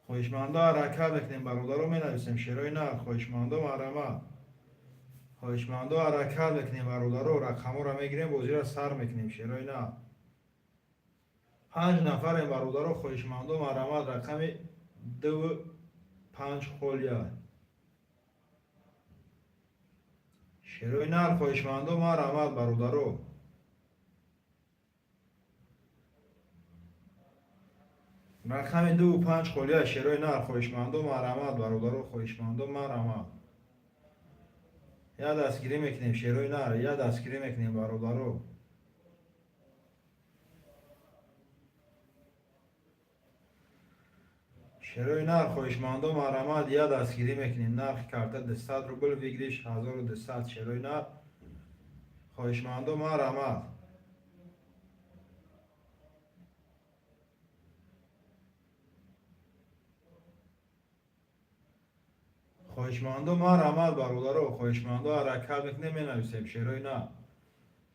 خواهشمندم حرکت میکنیم برادرو می نویسیم شعرهای نر خواهشمندم مرحمت. خواهشمندم حرکت میکنیم برادرو رقم رو میگیریم بازی را سر میکنیم شعرهای نر. 5 نفر این برادرو خواهشمندم مرحمت رقم 2 و 5 خالیه. شعرهای نر خواهشمندم مرحمت برادرو. رقم 2 و 5 خالیه شعرهای نر خواهشمندم مرحمت برادرو خواهشمندم مرحمت. یا دستگیری میکنیم شعرهای نر یا دستگیری میکنیم برادرو. شعرهای نر خواهشمندم مرحمت یا دستگیری میکنیم. نرخ کارت 200 روبل بگیریش 1200 شعرهای نر خواهشمندم مرحمت. خواهشمندم مرحمت برادرو خواهشمندم حرکت میکنیم می نویسیم شعرهای نر.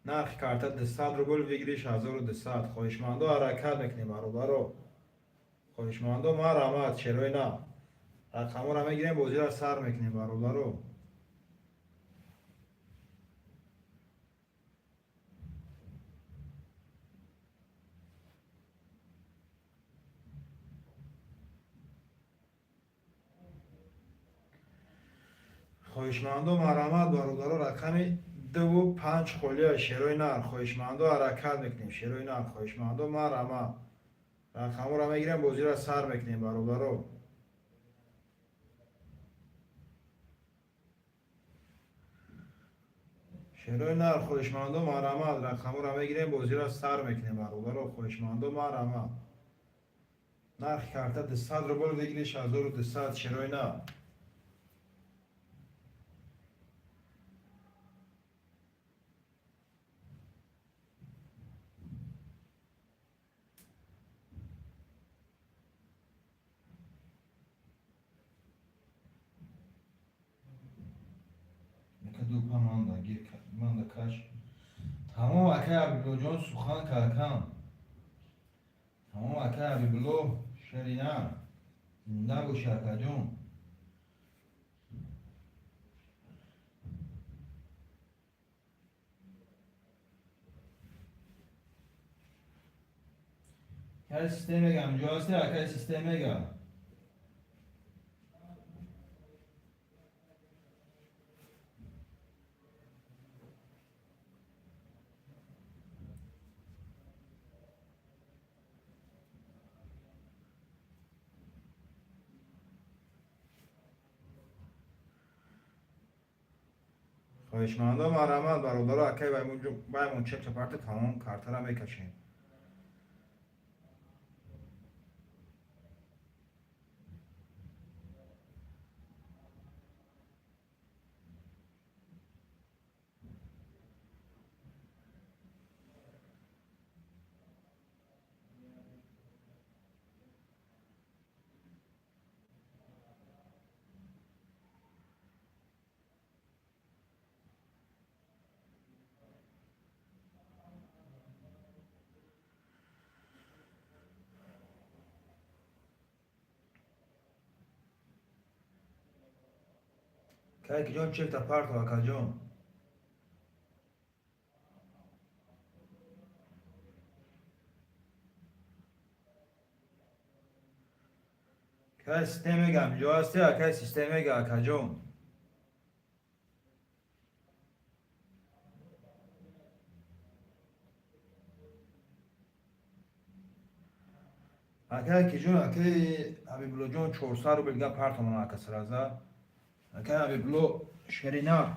نرخ کارت 200 روبل بگیریش 1200 خواهشمندم حرکت میکنیم برادرو. خواهشمندم مرحمت شعرهای نر رقم رو میگیریم بازی را سر میکنیم برادرو. خواهشمندم مرحمت برادرو رقم 2 و 5 خالیه شعرهای نر خواهشمندم حرکت میکنیم شعرهای نر خواهشمندم مرحمت. رقم رو میگیریم بازی را سر میکنیم برادرو. شعرهای نر خواهشمندم مرحمت رقم رو میگیریم بازی را سر میکنیم برادرو خواهشمندم مرحمت. نرخ کارت 200 روبل بگیریش 1200 شعرهای نر. دو پا مانده گیر مانده کش. تمام اکه عبیبلو جان سخن کلکم. تمام اکه عبیبلو شرینم زنده گو شرکه جان. که سیستم میگم جا هستی اکه سیستم میگم. خواهشمندم مرحمت برادر اکی بایمون چک پارت تمام کارت را میکشیم. که جان چک تا پارت و جان که سیستم میگم جا هستی که سیستم میگه جان که جون که حبیبلو جان 400 رو بلگه پارت من کسر ازه که حبیبلو شرینا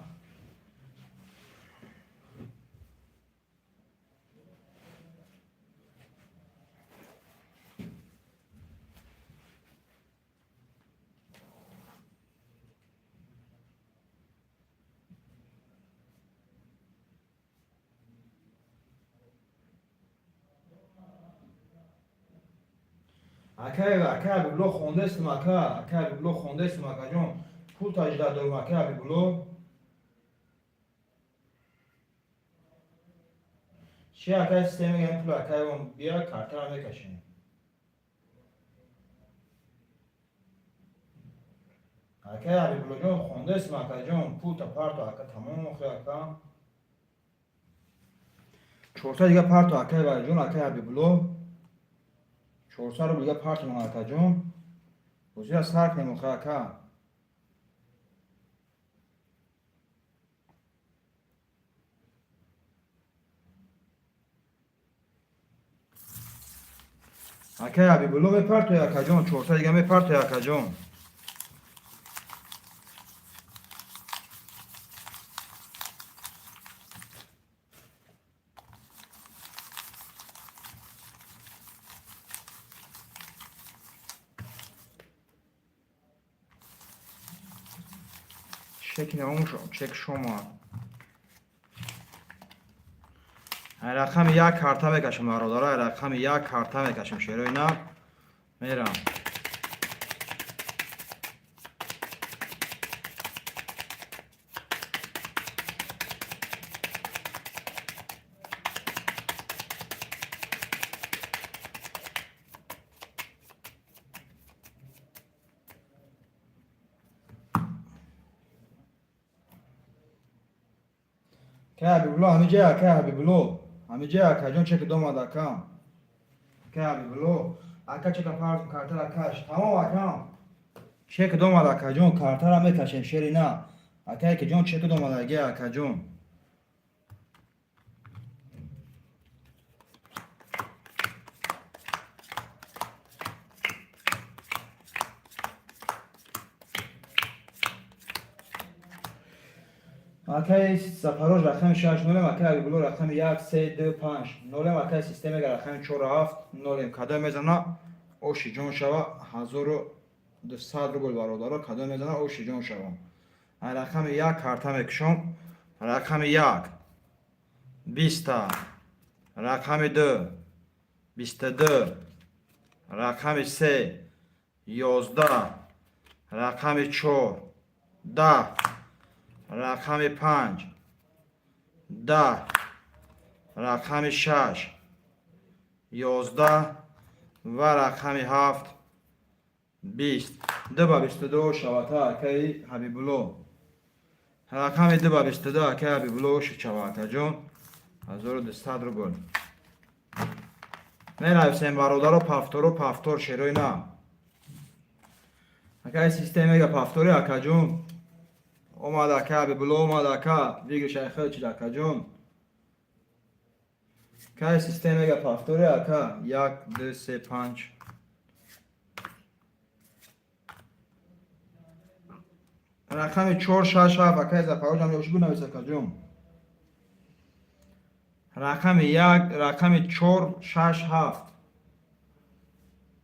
اکه بلو خونده است اکه بلو خونده است جون پول تاجده دارم اکه بلو چی اکه سیستم میگم پول اکه بیا کارت را میکشیم اکه بلو جون خونده است جون پول تا پارت اکه تمام اخی اکه 400 دیگه پارت اکه جون اکه بلو 400 رو دیگه پارت من اکه جون بزی از سرک نموخه اکه اکه بلو می پارت اکه جون 400 دیگه می پارت اکه جون چک نمون چک شما رقم یک کارت میکشم برادر رقم یک کارت میکشم شیرو اینا میرم که بلو همه جا که بلو همه جا که جون چک دوم دکم که بلو اکا چک پارت کارت را کش تمام اکم چک دوم دکه جون کارت را میکشیم شیری نه اکا که جون چک دوم دکه اکا جون اکای سفروش رقم 6 نولم اکای بلو رقم 1 3 2 5 نولم اکای سیستم رقم 4 7 نولم کدا میزنه اوشی جون شوا 1200 روبل برادر کدا میزنه اوشی جون شوا رقم 1 کارت میکشم رقم 1 20 رقم 2 22 رقم 3 11 رقم 4 10 رقم 5 10 رقم 6 11 و رقم 7 20 2 با 22 شواتا اکی حبیبلو رقم 2 با 22 اکی حبیبلو شواتا جون 1200 روبل می نویسیم برادر و پفتور شیروی نه اکی سیستم میگه پفتوری اکی جون اومد که بلو اومد که دیگه شیخه چی دکه جون که سیستم میگه پفتوری که 1 2 3 5 7 رقم 467 اکای زپاوجم یوش بنویسه کجوم. رقم 1 رقم 467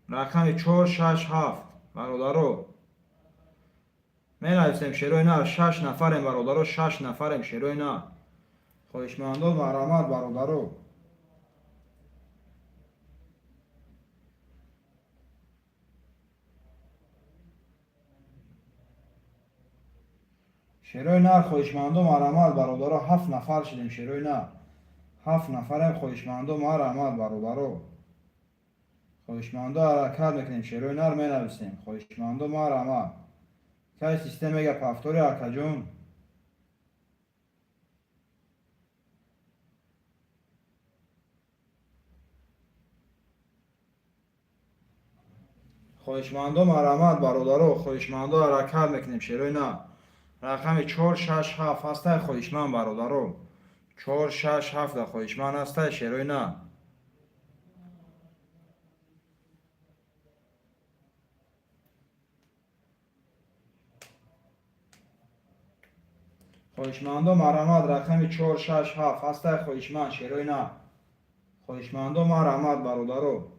رقم 467 برادرو می نویسیم شروع نه 6 نفریم برادرو 6 نفریم شروع نه خوشمندو مرحمت برادرو شروع نه خوشمندو مرحمت برادرو 7 نفر شدیم شروع نه 7 نفریم خوشمندو مرحمت برادرو خوشمندو حرکت میکنیم شروع نر می نویسیم خوشمندو مرحمت که سیستم میگه پفتوری اکا جون خوشمندو مرحمت برادرو خوشمندو حرکت میکنیم شروع نه رقم 467 هسته خوشمند برادرو 467 خوشمند هسته شروع نه خوشمندو مرحمت رقم 467 هسته خوشمند شروع نه خوشمندو مرحمت برادرو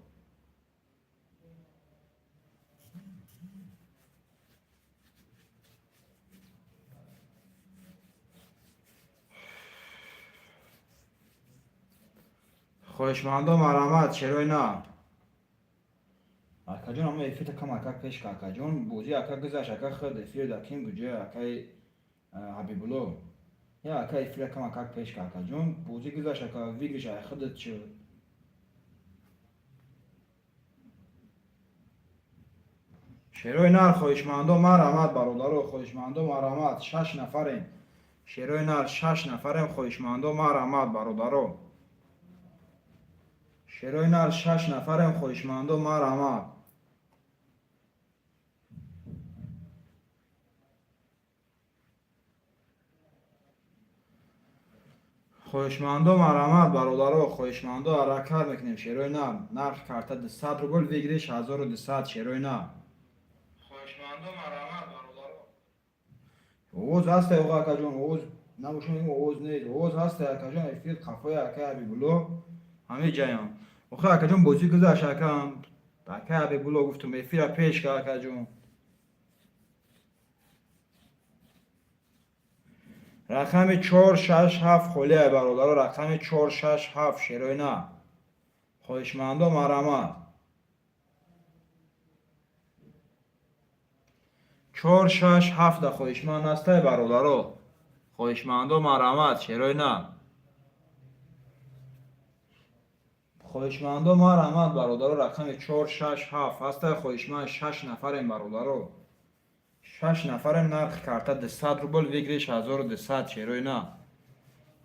خوشمندو مرحمت شروع نه اکا جون همه ایفیت کم اکا پیش که اکا جون بوزی اکا گذاشت اکا خود ایفیر دکیم گجه اکای حبیبولو یا اکا ایفیر کم اکا پیش که اکا جون بوزی گذاشت اکا ویگریش ای خودت شد شروع نر خوشمندو مرحمت برادرو خوشمندو مرحمت 6 نفریم شروع نر 6 نفریم خوشمندو مرحمت برادرو شروع نر 6 نفریم خوشمندو مرحمت خوشمندو مرحمت برادرو خوشمندو حرکت میکنیم شروع نر نرخ کارت 200 روبل ویگریش 1200 شروع نر خوشمندو مرحمت برادرو اوز هسته اوغا اکا جون اوز نموشون این اوز نیست اوز هسته اکا جون افید خفای اکا حبیبولو همه جایان اوخه اکا جون بوزی گذاشت اکا اکا حبیبولو گفتم افید پیش که اکا جون رقم 467 خلیه برادرو رقم 467 شروع نه خوشمندو مرحمت 467 خوشمند هسته برادرو خوشمندو مرحمت شروع نه خوشمندو مرحمت برادرو رقم 467 هسته خوشمند 6 نفریم برادرو 6 نفریم نرخ کارت 200 روبل ویگریش 1200 شروع نه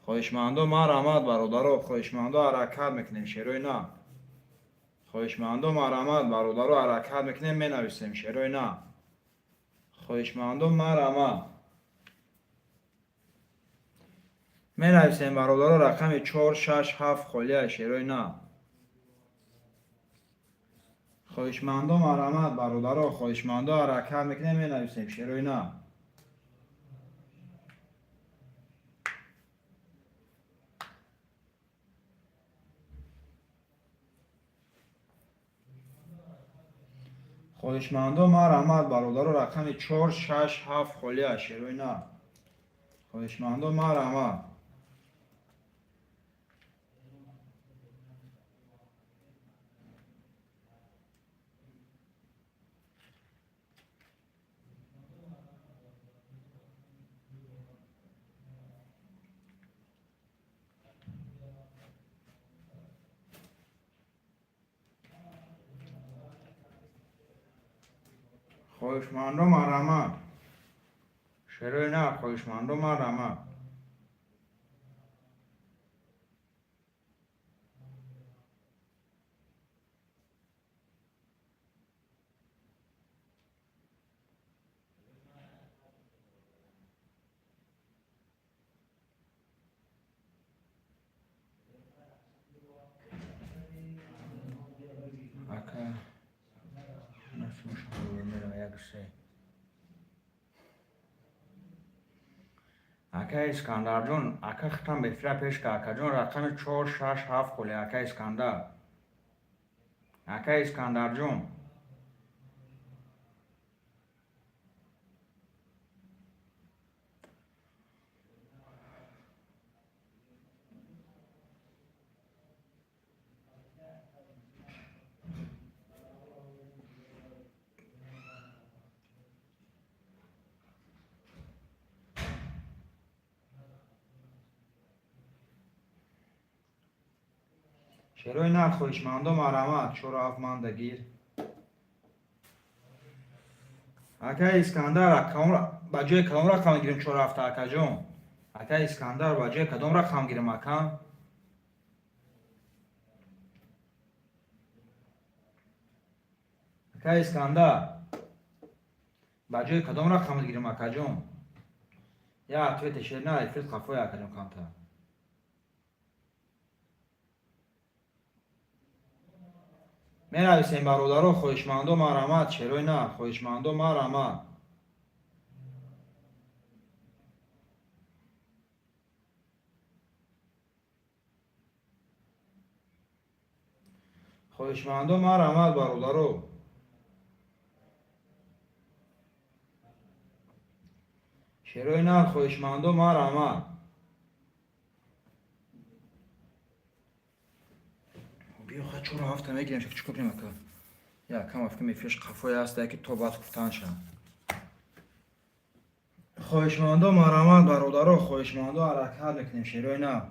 خوشمندو مرحمت برادرو خوشمندو حرکت میکنیم شروع نه خوشمندو مرحمت برادرو حرکت میکنیم می نویسیم شروع نه خوشمندو مرحمت می نویسیم برادرو رقم 467 خلیه شروع نه خوشمندو مرحمت برادرو خوشمندو حرکت میکنیم می نویسیم شروع نه خوشمندو مرحمت برادرو رقم 467 خلیه شروع نه خوشمندو مرحمت خوشمندو مرحمت شروع نه خوشمندو مرحمت اکا نسمش رو میرم یک شه اکا اسکندر جون اکا ختم بفره پیش که اکا جون رقم 4 6 7 خوله اکا اسکندر. اکا اسکندر جون شروع نر خویشمندم آرامد 4 7 مانده گیر. اکا اسکندر با جای کدام رقم گیریم 4 7 اکا جون؟ اکا اسکندر با جای کدام رقم گیریم اکا؟ اکا اسکندر با جای کدام رقم گیریم اکا جون؟ یا توی تشیر نه افرید خفای اکا جون کانتا. می نویسیم برادرها خویشمندم آرامد چروی نه خویشمندم آرامد. خویشمندم آرامد برادرها. چروی نه خویشمندم آرامد. بیا خواهد 4 7 میگیریم شک چکو کنیم اکا. یا کم افکر میفیش قفای هست که تو باید گفتن شد. خویشمندم آرامد برادرها خویشمندم حرکت میکنیم شروع نه.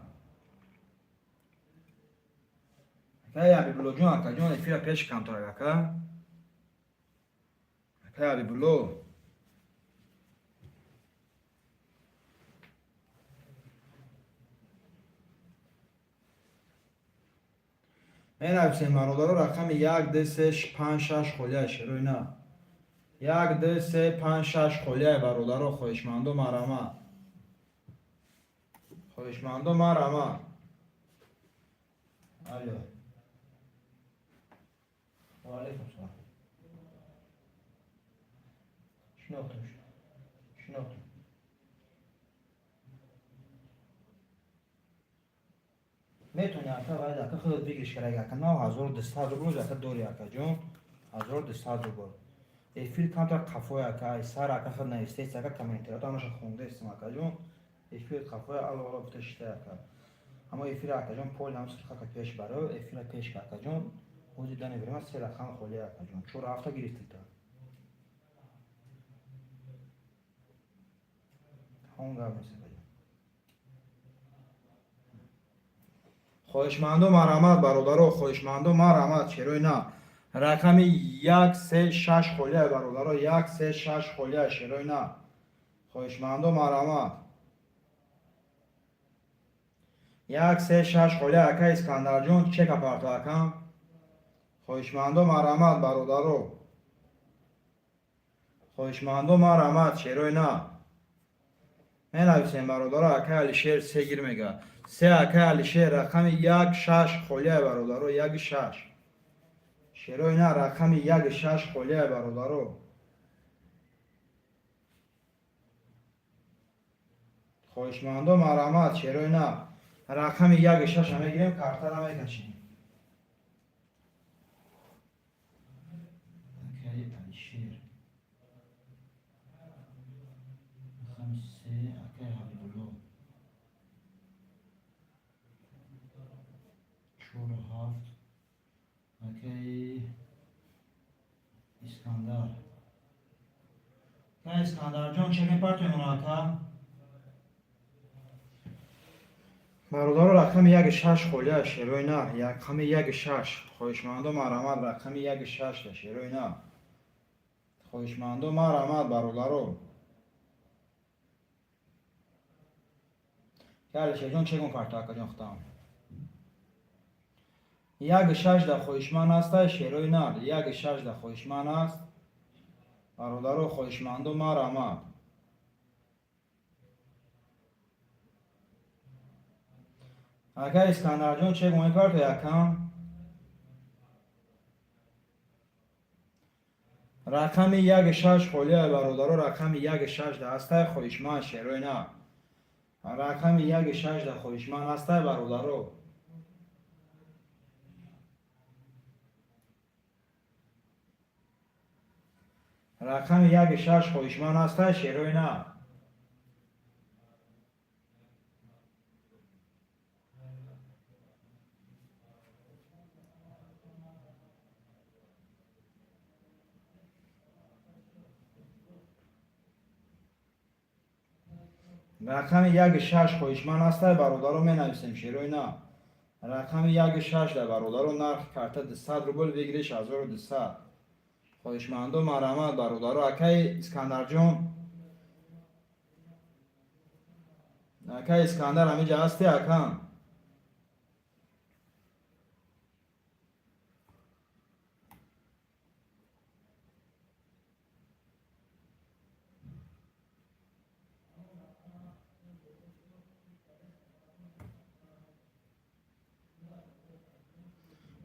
اکا یا بلو جون اکا جون افیر پیش کم تر اکا. اکا یا بلو. می نویسیم برادرها رقم 1 2 3 5 6 خوله شروع نه. 1 2 3 5 6 خوله برادرها خویشمندم آرامد. خویشمندم آرامد. الو. و علیکم السلام. شنو میتونی اکا باید اکا خودت بگیرش کرده اکا نه 1200 روبل اکا دوری اکا جون 1200 روبل افیر کم تا قفوی اکا سر اکا خود نویسته است اکا کامنترات همش خونده استم اکا جون افیر قفوی علاوه بتشته اکا اما افیر اکا جون پول هم سرخه که پیش برو افیر پیش اکا جون وجود دانه بریم از 3 رقم خولی اکا جون 4 هفته گرفتی تا همون گام نیست خویشمندم آرامد برادرها خویشمندم آرامد چروی نه رقم 1 3 6 خوله برادرها 1 3 6 خوله شروع نه خویشمندم آرامد 1 3 6 خوله اکا اسکندر جون چک اپارتو اکا خویشمندم آرامد برادرها خویشمندم آرامد شروع نه می نویسیم برادرها اکا علیشیر 3 گیر میگه 3 اکا علیشیر رقم 1 6 خوله برادرها 1 6 شروع نه رقم 1 6 خوله برادرها خویشمندم آرامد شروع نه رقم 1 6 هم میگیریم کارتر هم میکشیم اکای علیشیر رقم 3 اکای حبیبالله 4 7 اکای اسکندر اکای اسکندر جان چه میپرتوی اکا برادر رقم 1 6 خوله شروع نه رقم 1 6 خویشمندم آرامد رقم 1 6 شروع نه خویشمندم آرامد برادرها علیشیر جون چه میپرتو اکا جون ختم 1 6 در خویشمند است شروع نه 1 6 در خویشمند است برادرها خویشمندم آرامد اکا اسکندر جون چه میپرتو اکا رقم 1 6 خوله برادرها رقم 1 6 در است خویشمند شروع نه رقم 1-6 در خویشمند است برادرو. رقم 1-6 خویشمند است شیروی نه. رقم 1-6 خویشمند است برادرو می نویسیم شیروی نه. رقم 1-6 در برادرو نرخ کرده 200 روبل بگیریش 1200. خویشمندو مرحمت برادرو. اکای اسکندر جون، اکای اسکندر همیجا هستی اکام؟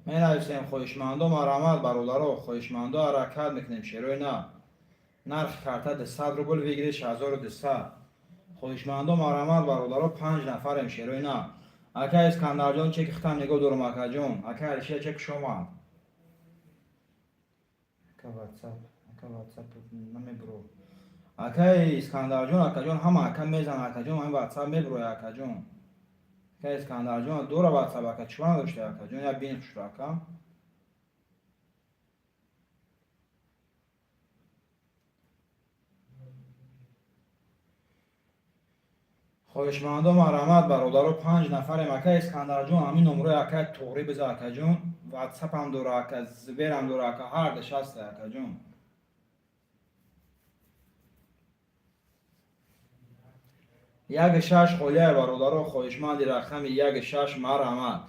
می نویسیم خویشمندو مرحمت برادرو. خویشمندو حرکت میکنیم شیروی نه. نرخ کرده 200 روبل بگیریش 1200. خویشمندو مرحمت برادرو. 5 نفریم شیروی نه. اکای اسکندر جون چک ختم نگو دورم اکا جون. اکای علیشه چک شما. اکا واتساپ نمیبرو. اکای اسکندر جون اکا جون همه اکا میزن اکا جون. همه واتساپ میبروی اکا جون. اکای اسکندر جون دور واتساپ اکا چون نداشته اکا جون. یا بین شد اکا. خویشمندو مرحمت برادرو. 5 نفریم اکای اسکندر جون. همین نمره اکای توری بذار اکا جون. واتساپ هم دور اکا، زبیر هم دور اکا، هر دش هست اکا جون. 1-6 خولیه برادرو. خویشمندی رقم 1-6 مرحمت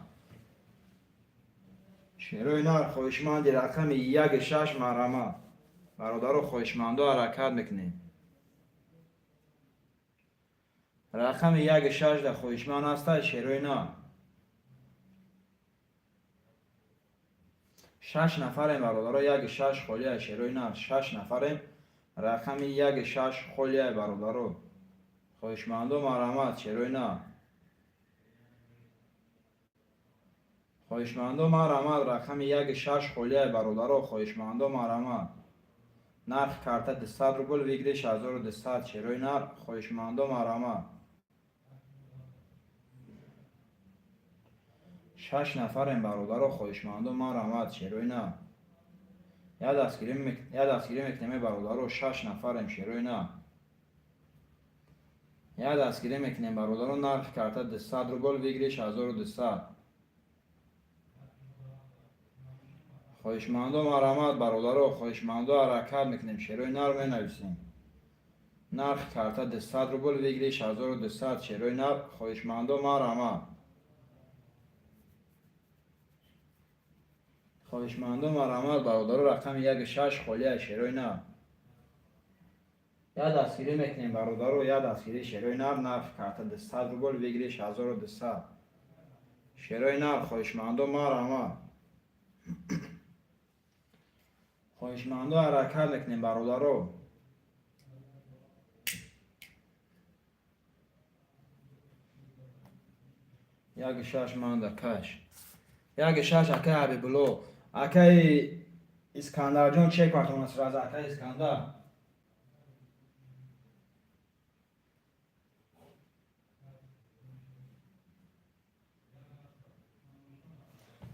شیروی نار. خویشمندی رقم 1-6 مرحمت برادرو. خویشمندو حرکت میکنیم. رقم 1-6 در خویشمند است شیروی نه. 6 نفریم برادرو. 1-6 خولیه شیروی نه. 6 نفریم. رقم 1-6 خولیه برادرو. خویشمندو مرحمت شیروی نه. خویشمندو مرحمت رقم 1-6 خولیه برادرو. خویشمندو مرحمت. نرخ کرده 200 روبل بگیریش 1200 شیروی نر. خویشمندو مرحمت. 6 نفریم برادرو. خویشمندو مرحمت شیروی نه. یا دستگیری میکنیم برادرو. 6 نفریم شیروی نه. یا دستگیری میکنیم برادرو. نرخ کرده 200 روبل بگیریش 1200. خویشمندو مرحمت برادرو. خویشمندو حرکت میکنیم شیروی نر می نویسیم. نرخ کرده 200 روبل بگیریش 1200 شیروی نر. خویشمندو مرحمت. خویشمندو مرحمت برادرو. رقم 1-6 خولیه شیروی نر. یا دستگیری میکنیم برادرو. یا دستگیری شیروی نر. نرخ کرده 200 روبل بگیریش 1200 شیروی نر. خویشمندو مرحمت. خویشمندو حرکت میکنیم برادرو. یک 6 مانده کش. 1-6 اکای حبیبلو. اکای اسکندر جون چک کارتون است راز اکای اسکندر.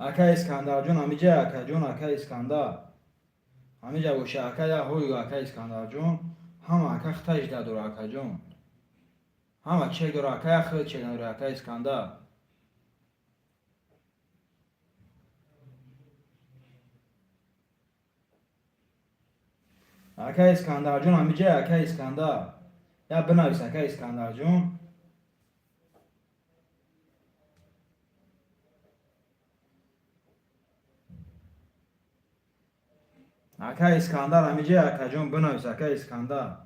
اکای اسکندر جون همیجا اکا جون. اکای اسکندر همیجا باشه اکای هوی اکای اسکندر جون. همه اکا خطایش دادور اکا جون. همه چک دور اکای خود چک دور اکای اسکندر. اکای اسکندر جون همیجا اکای اسکندر. یا بنویس اکای اسکندر جون. اکای اسکندر همیجا اکا جون. بنویس اکای اسکندر.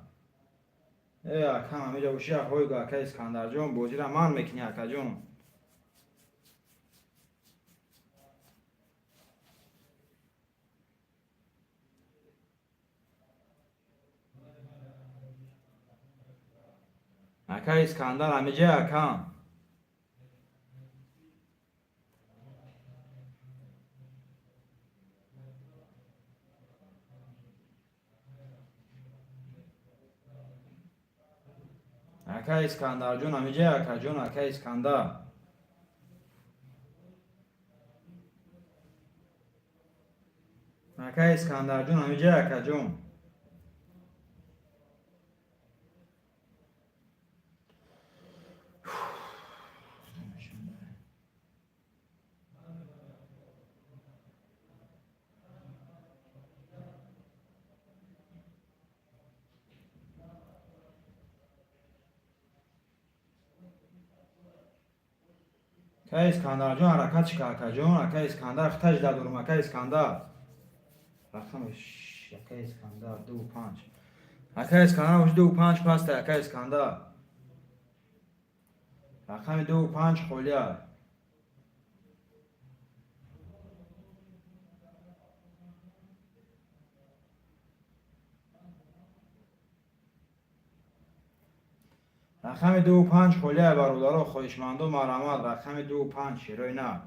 ای اکا همیجا باشه هوی اکای اسکندر جون. بوزی را من میکنی اکا جون. اکا اسکندر همه جای اکام. اکا اسکندر جون همه جای اکا جون اکا اسکندر. اکا اسکندر جون همه جای اکا جون. اکا اسکندر جون حرکت چکا اکا جون اکا اسکندر خطش در دورم اکا اسکندر. رقمش اکا اسکندر 2-5. اکا اسکندر وش 2-5 پسته اکا اسکندر. رقم 2-5 خولیا. رقم 2-5 خولیا برادرها خویشمند و مرحمت. رقم 2-5 شیرای نه.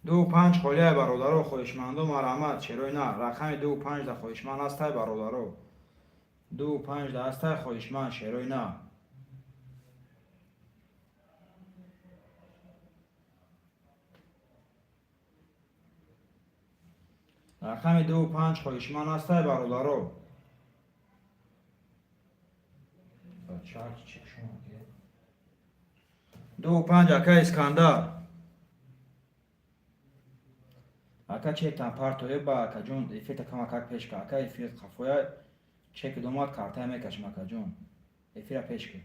دو پنج خالیه برادرو خویشمند و مرحمت چرای نه. رقم 2-5 در خویشمند هسته برادرو. 2-5 در هسته خویشمند شیرای نه. رقم 2-5 خویشمند هسته برادرو. چارج چک شما که 2-5 اکا اسکندر. اکا چک تن پارتوی با اکا جون افیت کم اکا پیش که اکا افیت خفویا چک دومات کارتای میکشم اکا جون افیت پیش که.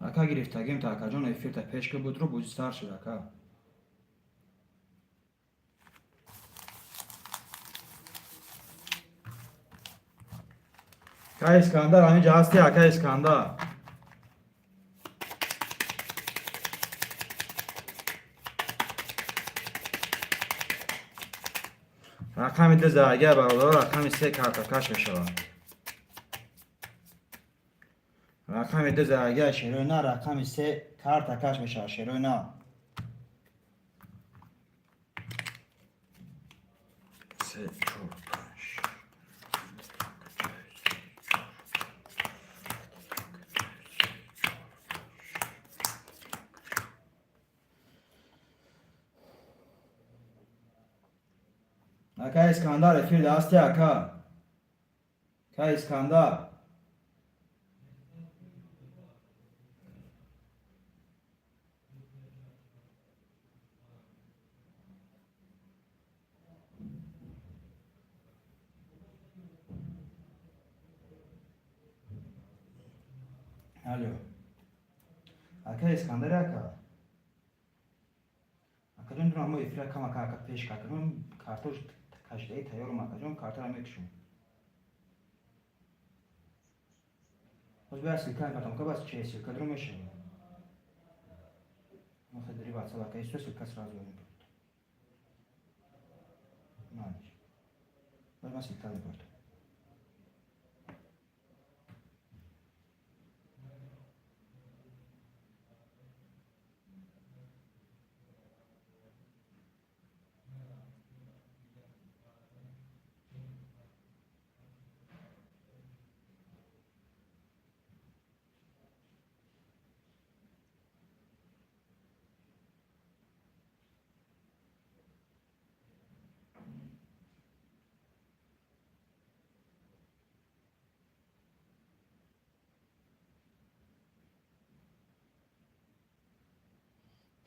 اکا گرفتگیم تا اکا جون افیت پیش که بود رو بوزی سر شد اکا. اکا اسکندر همین جا هستی اکا اسکندر. رقم 2 زرگه برادر رقم 3 کارتکش بشود. رقم 2 زرگه شیروی نه. رقم 3 کارتکش بشود شیروی نه. 3 4 5 اکا اسکندر افیر دستی اکا. اکا اسکندر الو اکا اسکندر اکا. اکا جون دونم افیر کم اکا پیش که جون کارتوش کشته تیارم اکا جون کارتر هم میکشون. باز بیا سلکه کتم که باز چه سلکه درو میشه. ما خدری باید سبا که ایستو سلکه سراز باییم بود. نانش باز ما سلکه بود.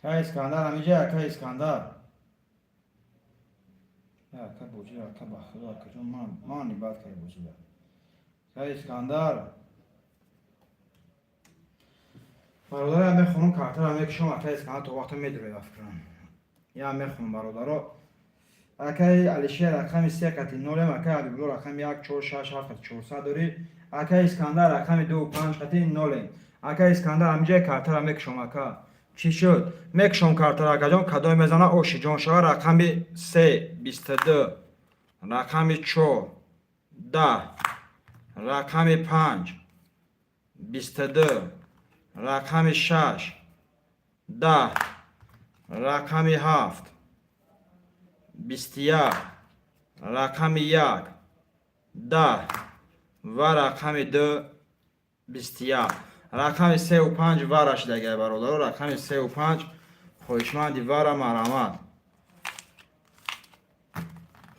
اکا اسکندر همه جا اکا اسکندر. اکا بوجی اکا بخدا اکا جون مانی باد که بوجی اکا اسکندر. برادر هم میخونم کارتر هم میکشم اکای اسکان تو وقت میدروی افکران یا میخونم برادر اکای علیشه رقم 3 قطعی 0 اکای حبیبلو رقم 1 4 6 7 400 داری اکای اسکندر رقم 2 5 قطعی 0 اکای اسکندر همینجا کارتر هم میکشم اکا چی شد میکشم کارتر اکا جان کدای میزنه اوشی جان شما رقم 3 22 رقم 4 10 رقم 5 22 رقم 6 10 رقم 7 21 رقم 1 10 و رقم 2 21 رقم 3 و 5 ورش دیگه برادر رقم 3 و 5 خویشمندی ور مرحمت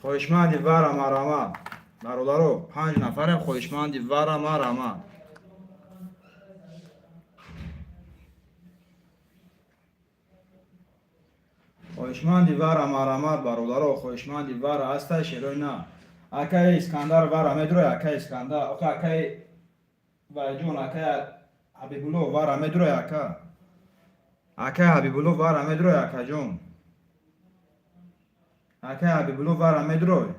خویشمندی ور مرحمت برادر 5 نفر خویشمندی ور مرحمت خویشمندی ور مرحمت برادر خویشمندی ور هسته شیروی نه اکای اسکندر ور میدروی اکای اسکندر اکای جون اکای حبیبولو ور میدروی اکای حبیبولو ور میدروی اکا جون اکای حبیبولو ور میدروی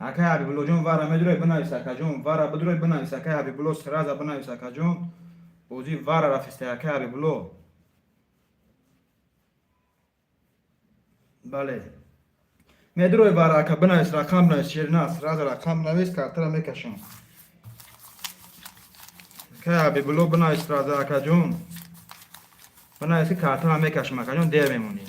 اکای حبیبولو جون ور میدروی بنویس اکا جون ور بدروی بنویس اکای حبیبولو سراز بنویس اکا جون بوزی ور رفسته اکای حبیبولو بله میدروی ور اکا بنویس رقم بنویس شیرنا سراز رقم بنویس کارتر میکشم اکای حبیبولو بنویس سراز اکا جون بنویسی کارتر میکشم اکا جون دیر میمونی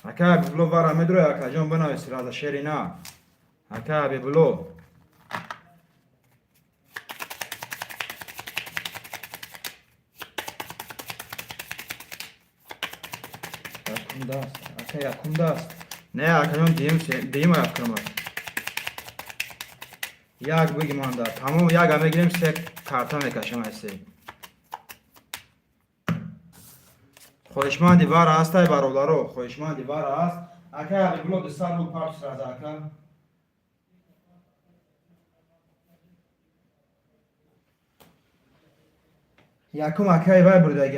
اکای حبیبولو ور میدروی اکا جون بنویس سراز شیرنا اکای حبیبولو یکم دست اکا یکم دست نه اکا جون دیم افکرم یک بگی مانده تمام یک همه گیریم 3 کارتا میکشم هستی خویشمندی ور هسته برادرو خویشمندی ور هست اکای حبیبولو دستار رو پارت سراز اکا یکم اکای وای بردگی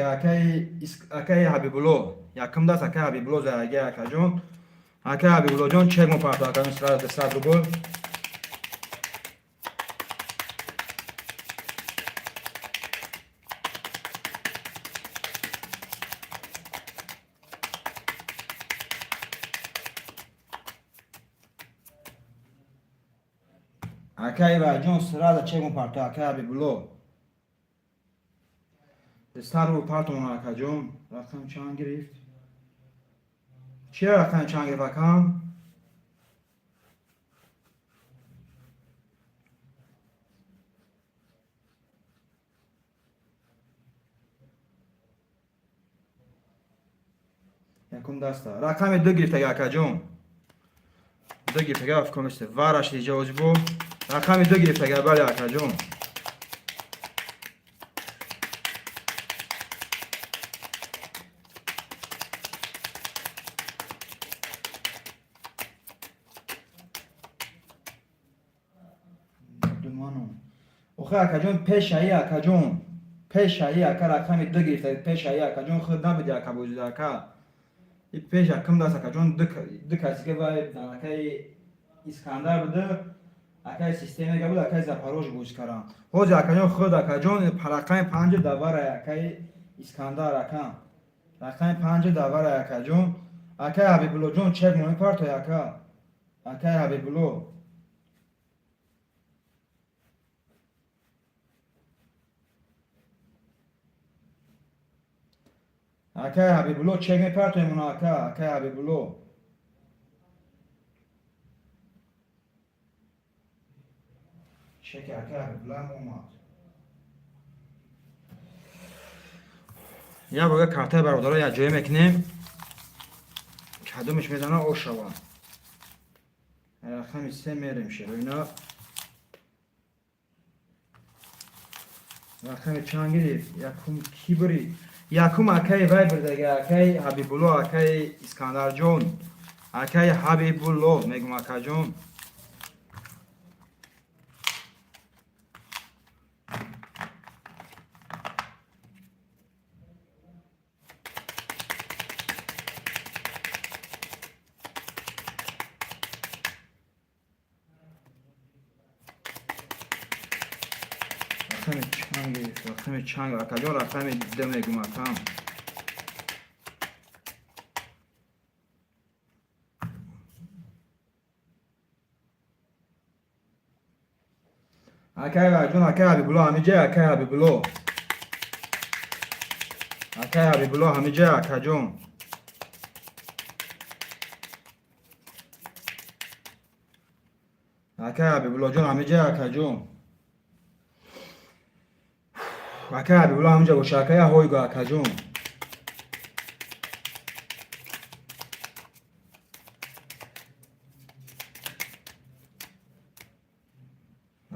اکای حبیبولو یکم دست اکای حبیبولو زرگی اکا جون اکای حبیبولو جون چک مو پارت اکا سراز دستار رو گل اکای وای جون سراز چک مو پارت اکای حبیبولو دستار رو پارت اون اکا جون رقم چند گرفت چی رقم چند گرفت اکام یکم دسته رقم 2 گرفت اکا جون 2 گرفت اکا افکرم است ورش دیجا بو رقم 2 گرفت اکا بله اکا جون اوخه اکا جون پیش ای اکا جون پیش ای اکا رقم 2 گرفت پیش ای اکا جون خود نبودی اکا بوجود اکا این پیش کم دست اکا جون دو کسی که باید اکای اسکندر بوده اکای سیستمی که بود اکای زپاروژ بوش کردن حوز اکا جون خود اکا جون رقم 5 دوار اکای اسکندر اکا رقم 5 دوار اکا جون اکای حبیبولو جون چک مونی پارتو اکا اکای حبیبولو اکای حبیبولو چک میپرتو ایمون اکای حبیبولو چک اکای حبیبولو هم اومد یا بگه کارتای برادرها یا جایی میکنیم کدومش میزنه او شوان رقم 3 میریم شیر اینا رقم چند گرفت؟ یکم کی بری؟ یکم اکای وای بردگه اکای حبیبالله اکای اسکندر جون اکای حبیبالله میگم اکا جون. رقم چند گرفت؟ رقم چند اکا جون رقم ده میگم اکام. اکای وای جون اکای حبیبالله همیجه اکای حبیبالله اکای حبیبالله همیجه اکا جون. اکای حبیبالله جون همیجه اکا جون. اکای حبیبالله همیجه باشه اکای هویگو اکا جون.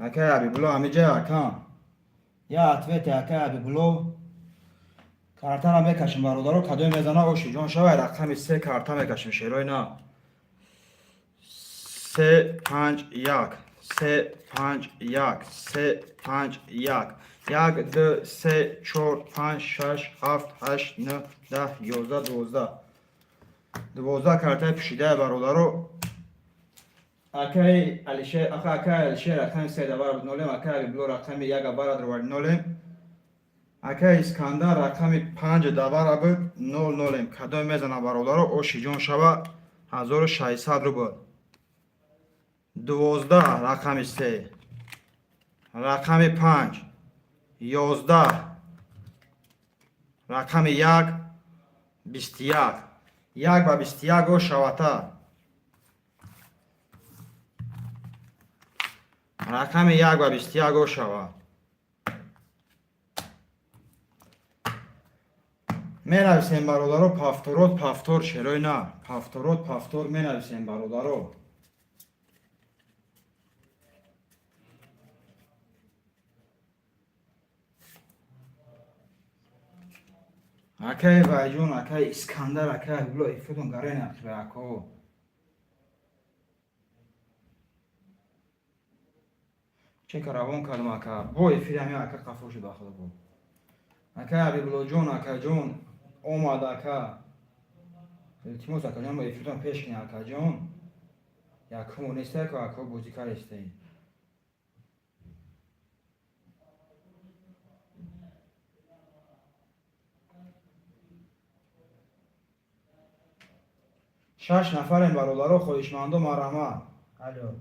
اکای حبیبالله همیجه اکا. یا اتویت اکای حبیبالله کارتا را میکشیم برادرو کدوی میزنه اوشی جون شوی رقم 3 کارتا میکشیم شیرای نه 3 5 1 3 5 1 3 5 1 1 2 3 4 5 6 7 8 9 10 11 12 کارتا پشیده برادرو اکای علیشه اکای علیشه رقم 3 دبار نولم اکای بلو رقم 1 برادر ور نولم اکای اسکندر رقم 5 دبار بود 0 نولم کدوم میزنه برادرو اوشی جون شوه 1600 روبل. 12 رقم 3 رقم 5 11 رقم 1 21 1 و 21 او شوته رقم 1 و 21 او شوه می نویسیم برادرو پافتورود پافتور شروع نه پافتورود پافتور می نویسیم برادرو. اکای وایجون اکای اسکندر اکای بلو ایفودون گرین اکبه اکو چه کراون کلم اکا بو ایفید همی اکا قفوش داخل بو اکای عبی بلو جون اکا جون اومد اکا التماس اکا جون با ایفودون پیش کنی اکا جون یا کمونیسته که اکا بوزیکار استه شش نفر این برادرو خودشمندو مرحمت الو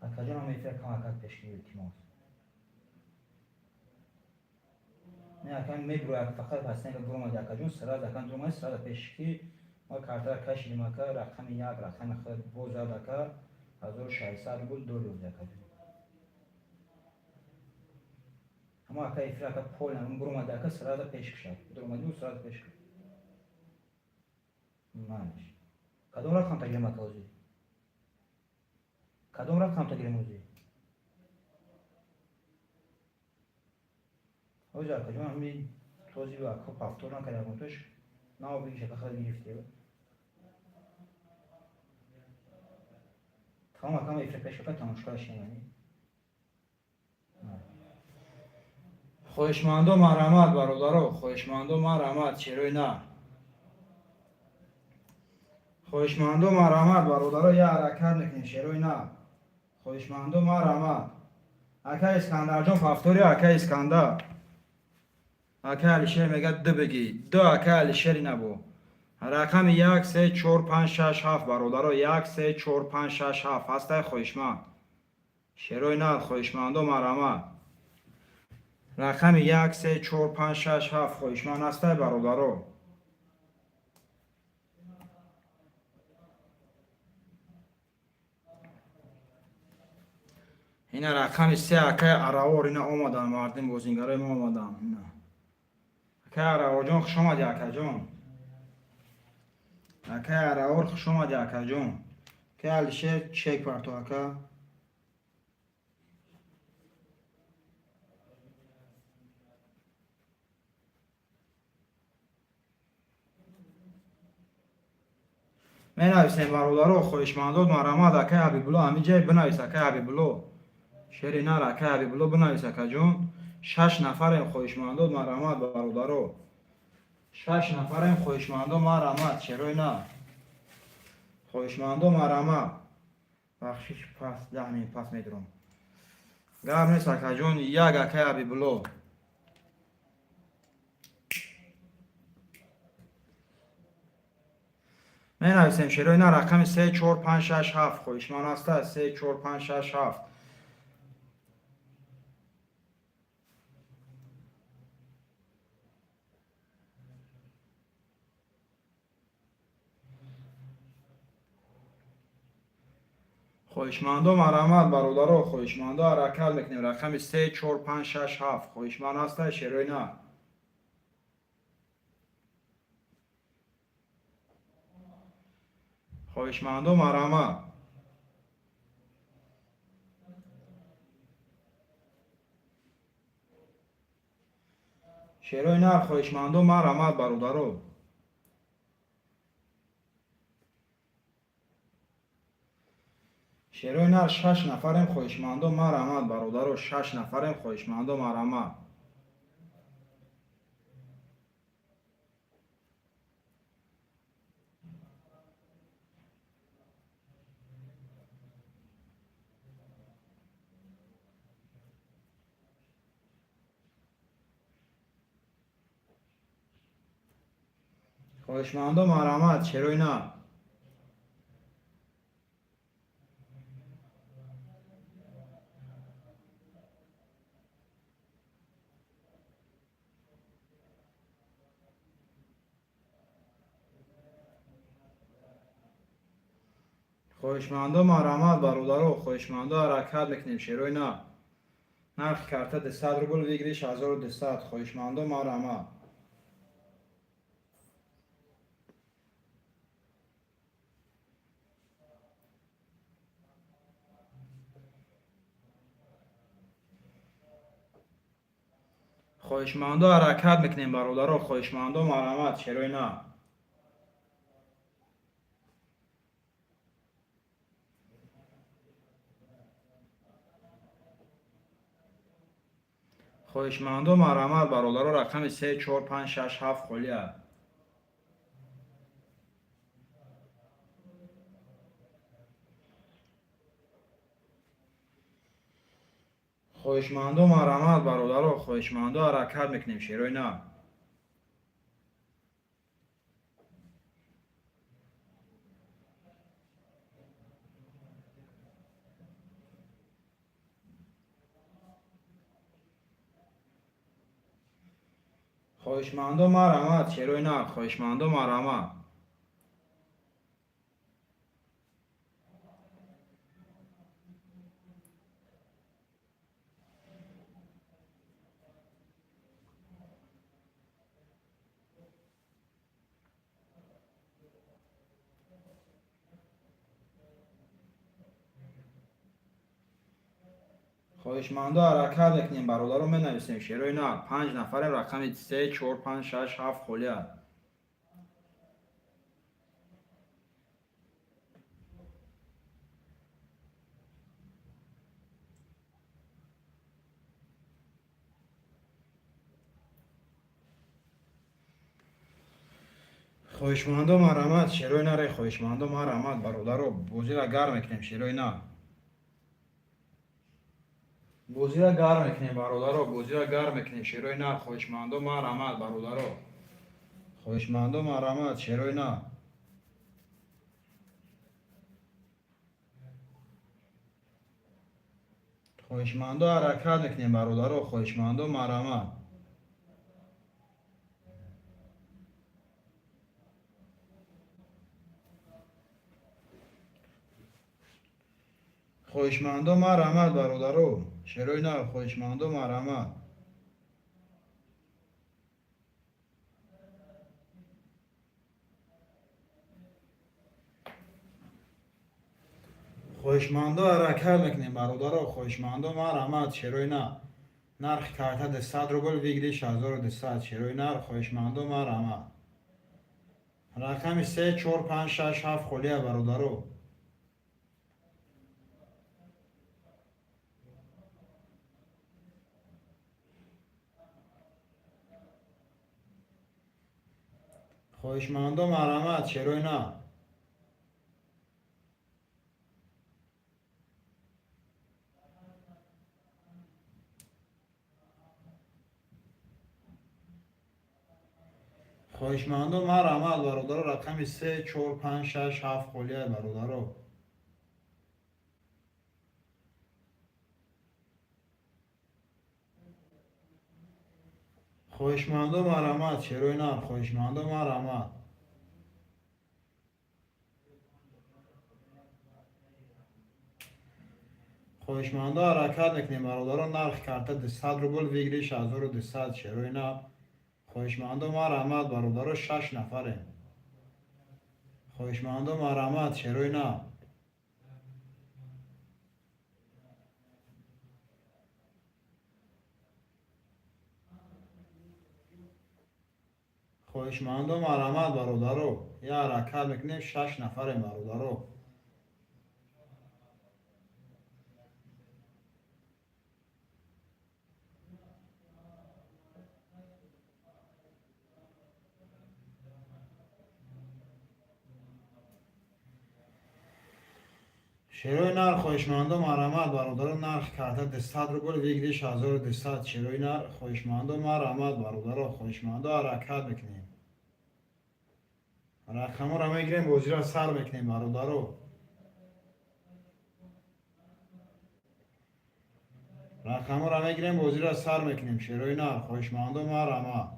اکا جون هم ایفید کم اکا پیش کنی التماس نه اکا میبرو اکا فقط بستن که گروه مده اکا جون سراز اکا جون سراز پیش کی ما کارتا کشیدیم اکا رقم 1 رقم خود بوزد اکا 1600 بود 2 روز اکا جون اما اکا ایفید اکا پول نمون گروه مده اکا سراز پیش کشد گروه مده و سراز پیش کشد مانش کدوم رقم تگیرم اکا اوزی کدوم رقم تگیرم اوزی اوزی اکا جون همین توزی و اکا پافتور نکرده اکا توش ناو بگیش اکا خیلی گرفته تمام اکا ما ایفید پیش اکا تماشکارش نمانی خوشمندو مرحمت برادرو خوشمندو مرحمت چیروی نه خوشمندو مرحمت برادرو یه حرکت نکنی شیروی نه خوشمندو مرحمت اکا اسکندر جون پافتوری اکا اسکندر اکا علیشیر میگه 2 بگی 2 اکا علیشیری نبو رقم 1 3 4 5 6 7 برادرو 1 3 4 5 6 7 هسته خوشمند شیروی نه خوشمندو مرحمت رقم 1 3 4 5 6 7 خوشمند هسته برادرو اینا رقم 3 اکای اراور اینا اومدن مردم بوزینگرای ما اومدن اینا اکای اراور جون خوش اومدی اکا جون اکای اراور خوش اومدی اکا جون که علیشه چک بر تو اکا менависем бародаро хоҳишмандон марамад акай ҳабибулло ҳамин ҷай бинавис акай ҳабибулло шери нар акай ҳабибулло бинавис акаҷон 6 нафарем хоҳишмандон марамад бародаро 6 нафарем хоҳишмандон марамад шерои на хоҳишмандон марамад бахшиш пас 10 минут пас медурам гап нест акаҷон як акай ҳабибулло менависем шерои на рақами 34567 хоҳишманд аста 34567 хоҳишмандон марамад бародаро хоҳишмандо ҳаракат мекунем рақами 34567 хоҳишманд аста шерои на хоҳишмандо марамад шерои нар хоҳишмандо марамад бародаро шерои нар 6 нафарем хоҳишмандон марамад бародаро 6 нафарем хоҳишмандон марамад хоҳишмандон марамад шерои на хоҳишмандо марамад бародаро хоҳишмандо ҳаракат мекунем шерои на нархи карта 200 рубл вигриш 1200 хоҳишмандо марамад хоҳишмандо ҳаракат мекунем бародаро хоҳишмандо марамад шерои на хоҳишмандо марамад бародаро рақами 34567 холия хоҳишмандо марамад бародаро хоҳишмандо ҳаракат мекунем шерои на хоҳишмандо марамад шерои на хоҳишмандо марамад хоҳишмандо ҳаракат мекунем бародаро менависем шерои на 5 нафарем рақами 34567 холия хоҳишмандо марамад шерои наре хоҳишмандо марамад бародаро бозира гарм мекунем шерои на бозира гарм мекунем бародаро бозира гарм мекунем шерои на хоҳишмандо марамад бародаро хоҳишмандо марамад шерои на хоҳишмандо ҳаракат мекунем бародаро хоҳишмандо марамад хоҳишмандо марамад бародаро шерои на хоҳишмандо марамад хоҳишмандо ҳаракат мекунем бародаро хоҳишмандо марамад шерои на нархи карта 200 рубл вигриш 1200 шерои нар хоҳишмандо марамад رقم 3 4 5 6 7 خلیه برادرو. خواهشمندم مرحمت چرا نه. خواهشمندم مرحمت برادرو. رقم 3 4 5 6 7 خلیه برادرو. خواهشمندم مرحمت چرا نه. خواهشمندم مرحمت. خواهشمنده حرکت میکنیم برادران. نرخ کرده 200 روبل ویگریش 1200 چرا نه. خواهشمنده مرحمت برادران. 6 نفریم. خواهشمنده مرحمت چرا نه. خواهشمنده مرحمت برادرو. یه حرکت میکنیم 6 نفریم برادرو. شروع نر خواهشمندم مرحمت برادران. نرخ کرده 200 روبل ویگریش 1200 شروع نر خواهشمندم مرحمت برادران. خواهشمنده حرکت میکنیم. رقم را میگیریم بازی را سر میکنیم برادرو. رقم را میگیریم بازی را سر میکنیم شروع نر خواهشمندم مرحمت.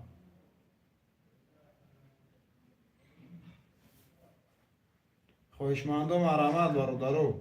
خواهشمندم مرحمت برادرو.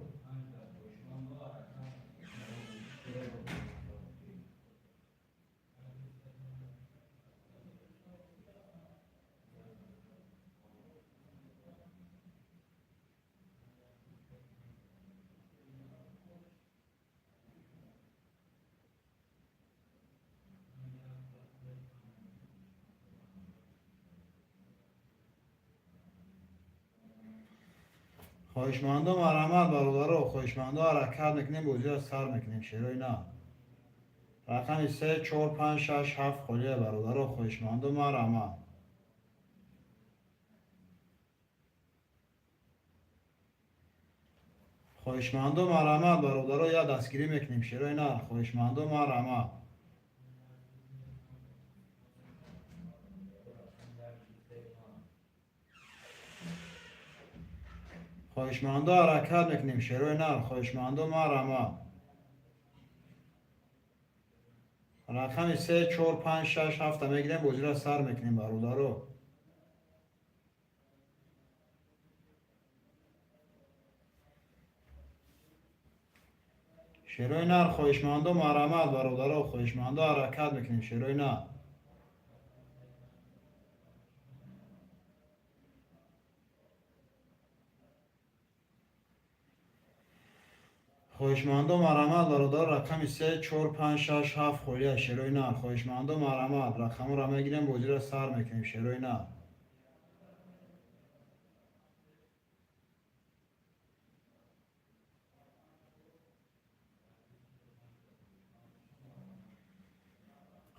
خواهشمندم مرحمت برادرو. خواهشمنده حرکت میکنیم بازی را سر میکنیم شروع نه. رقم 3 4 5 6 7 خلیه برادرو. خواهشمندم مرحمت. خواهشمندم مرحمت برادرو. یا دستگیری میکنیم شروع نه. خواهشمندم مرحمت. خواهشمنده حرکت میکنیم شروع نه. خواهشمندم مرحمت. رقم 3 4 5 6 7 میگیریم بازی را سر میکنیم برادرو. شروع نر خواهشمندم مرحمت برادرو. خواهشمنده حرکت میکنیم شروع نه. خواهشمندم مرحمت برادر. رقم 3 4 5 6 7 خلیه شروع نه. خواهشمندم مرحمت. رقم را میگیریم بازی را سر میکنیم شروع نه.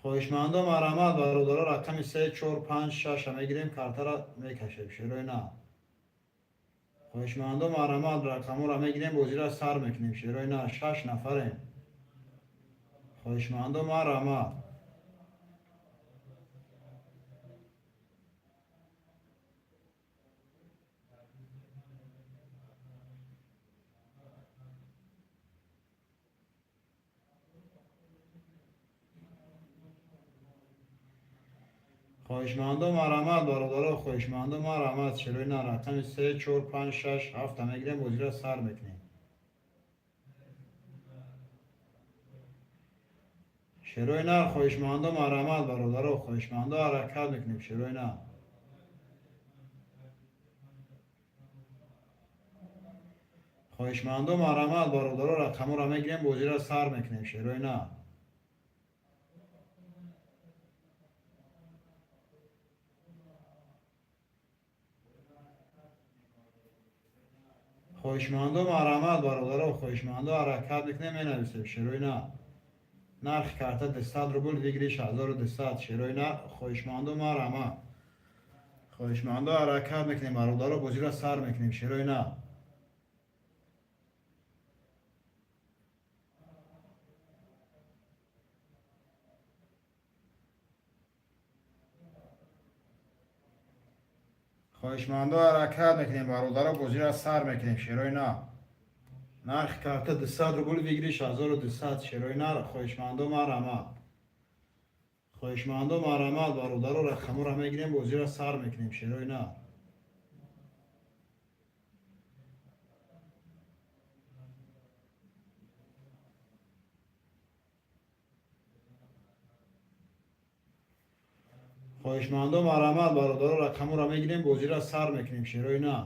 خواهشمندم مرحمت برادر. رقم 3 4 5 6 میگیریم کارت را میکشیم شروع نه. خواهشمندم مرحمت. رقم را میگیریم بازی را سر میکنیم شروع نه. 6 نفریم. خواهشمندم مرحمت. خواهشمندم مرحمت برادر. خواهشمندم مرحمت شروع نه. رقم 3 4 5 6 7 میگیریم بازی را سر میکنیم شروع نه. خواهشمندم مرحمت برادر. خواهشمنده حرکت میکنیم شروع نه. خواهشمندم مرحمت برادر. رقم را میگیریم بازی را سر میکنیم شروع نه. خواهشمندم مرحمت برادر خواهشمندم حرکت میکنه می نویسه شروع نه نرخ کارت 200 روبل ویگریش 1200 شروع نه خواهشمندم مرحمت خواهشمندم حرکت میکنیم برادر بازی را سر میکنیم شروع نه خواهشمندم حرکت میکنیم برادر بازی را سر میکنیم شروع نه نرخ کارت 200 روبل ویگریش 1200 شروع نه خواهشمندم مرحمت خواهشمندم مرحمت برادر رقم را میگیریم بازی را سر میکنیم شروع نه خواهشمندم مرحمت برادر رقم را میگیریم بازی را سر میکنیم شروع نه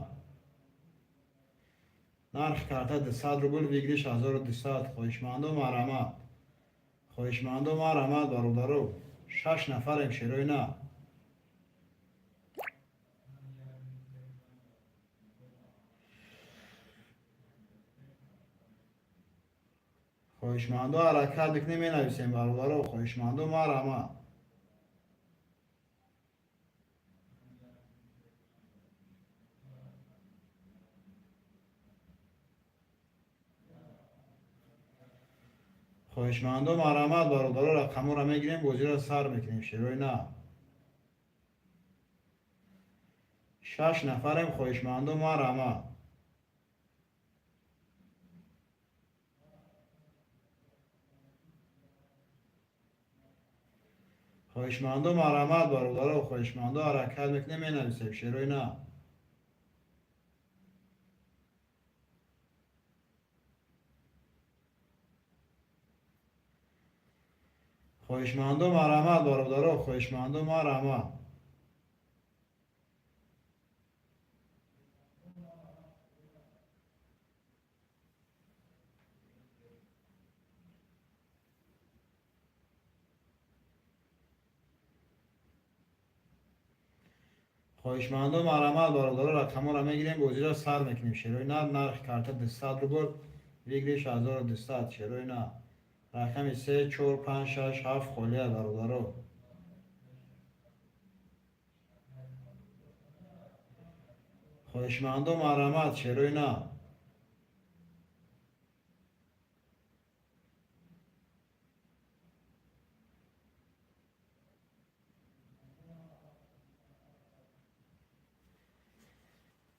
نرخ کارت 200 روبل ویگریش 1200 خواهشمندم مرحمت خواهشمندم مرحمت برادر 6 نفریم شروع نه خواهشمندم حرکت میکنیم می نویسیم برادر خواهشمندم مرحمت خواهشمندم مرحمت برادر رقم را میگیریم بازی را سر میکنیم شروع نه 6 نفریم خواهشمندم مرحمت خواهشمندم مرحمت برادر خواهشمندم حرکت میکنیم می نویسیم شروع نه خواهشمندم مرحمت برادر خواهشمندم مرحمت خواهشمندم مرحمت برادر رقم را میگیریم بازی را سر میکنیم شروع نه نرخ کارت 200 روبل ویگریش 1200 شروع نه رقم 3 4 5 6 7 خالیه برادر خواهشمندم مرحمت شروع نه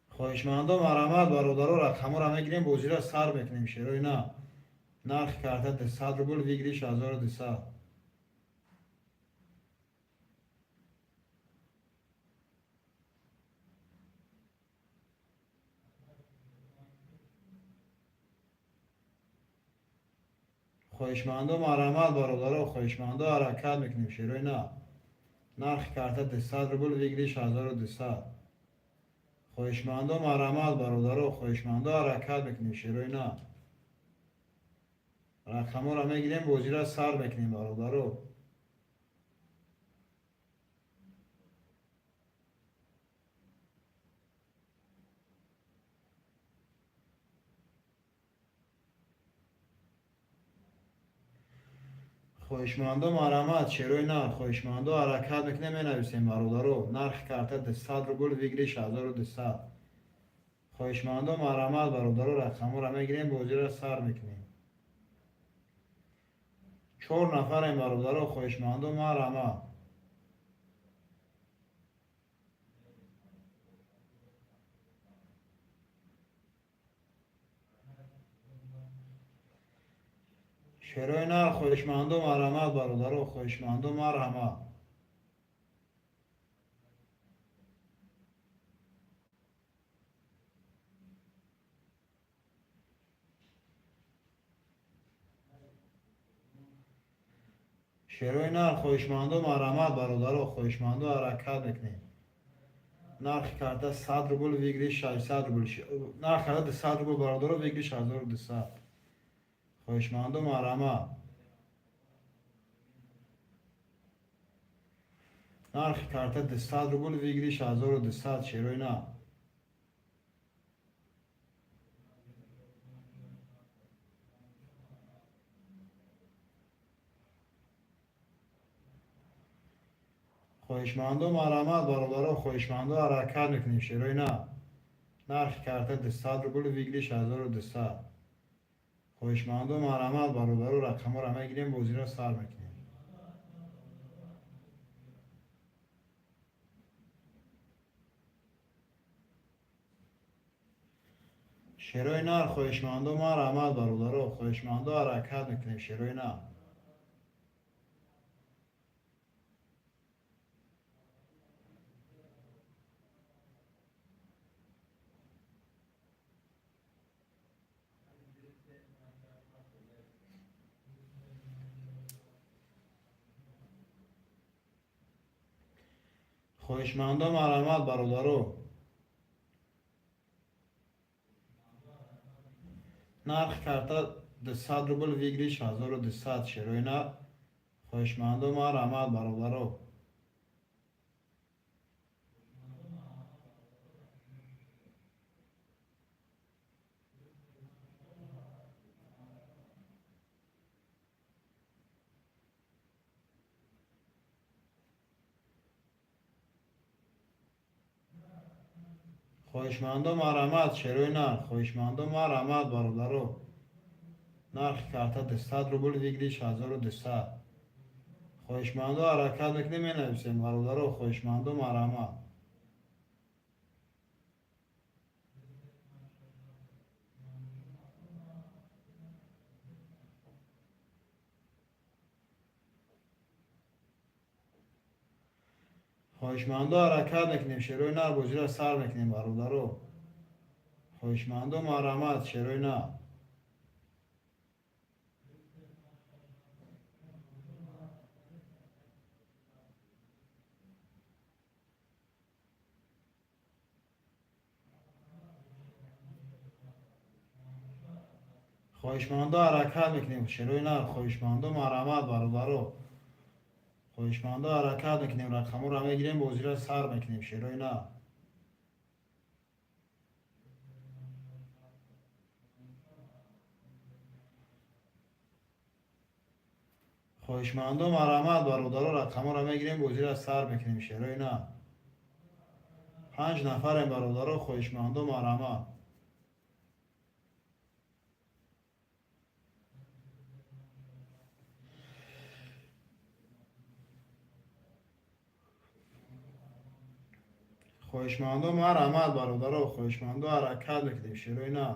خواهشمندم مرحمت برادر رقم را میگیریم بازی را سر میکنیم شروع نه نرخ کارت 200 روبل ویگریش 1200 خواهشمندم مرحمت برادر خواهشمندم حرکت میکنیم شروع نه نرخ کارت 200 روبل ویگریش 1200 خواهشمندم مرحمت برادر خواهشمندم حرکت میکنیم شروع نه رقم را میگیریم بازی را سر میکنیم برادر خواهشمندم مرحمت شروع نه خواهشمندم حرکت میکنیم می نویسیم برادر نرخ کارت 200 روبل ویگریش 1200 خواهشمندم مرحمت برادر رقم را میگیریم بازی را سر میکنیم 4 نفریم برادر خواهشمندم مرحمت شروع نه خواهشمندم مرحمت برادر خواهشمندم مرحمت شروع نه خواهشمندم مرحمت برادر خواهشمندم حرکت میکنیم نرخ کارت 100 روبل ویگریش 600 روبل نرخ کارت 200 روبل برادر ویگریش 1200 خواهشمندم مرحمت نرخ کارت 200 روبل ویگریش 1200 شروع نه خواهشمندم آرامد برادر خواهشمندم حرکت میکنیم شروع نه نرخ کارت 200 روبل ویگلیش 1200 خواهشمندم آرامد برادر رقم رو همه گیریم بازی را سر میکنیم شروع نه خواهشمندم آرامد برادر خواهشمندم حرکت میکنیم شروع نه خواهشمندم آرامد برادر نرخ کارت 200 روبل ویگلیش 1200 شروع نه خواهشمندم آرامد برادر خواهشمندم آرامد شروع نه خواهشمندم آرامد برادر نرخ کارت 200 روبل ویگلیش 1200 خواهشمندم حرکت میکنیم می نویسیم برادر خواهشمندم آرامد خواهشمندم حرکت میکنیم شروع نه بازی را سر میکنیم برادر خواهشمندم آرامد شروع نه خواهشمندم حرکت میکنیم شروع نه خواهشمندم آرامد برادر خواهشمندم حرکت میکنیم رقم رو همه گیریم بازی را سر میکنیم شروع نه خواهشمندم آرامد برادر رقم رو همه گیریم بازی را سر میکنیم شروع نه 5 نفریم برادر خواهشمندم آرامد خواهشمندم آرامد برادر خواهشمندم حرکت میکنیم شروع نه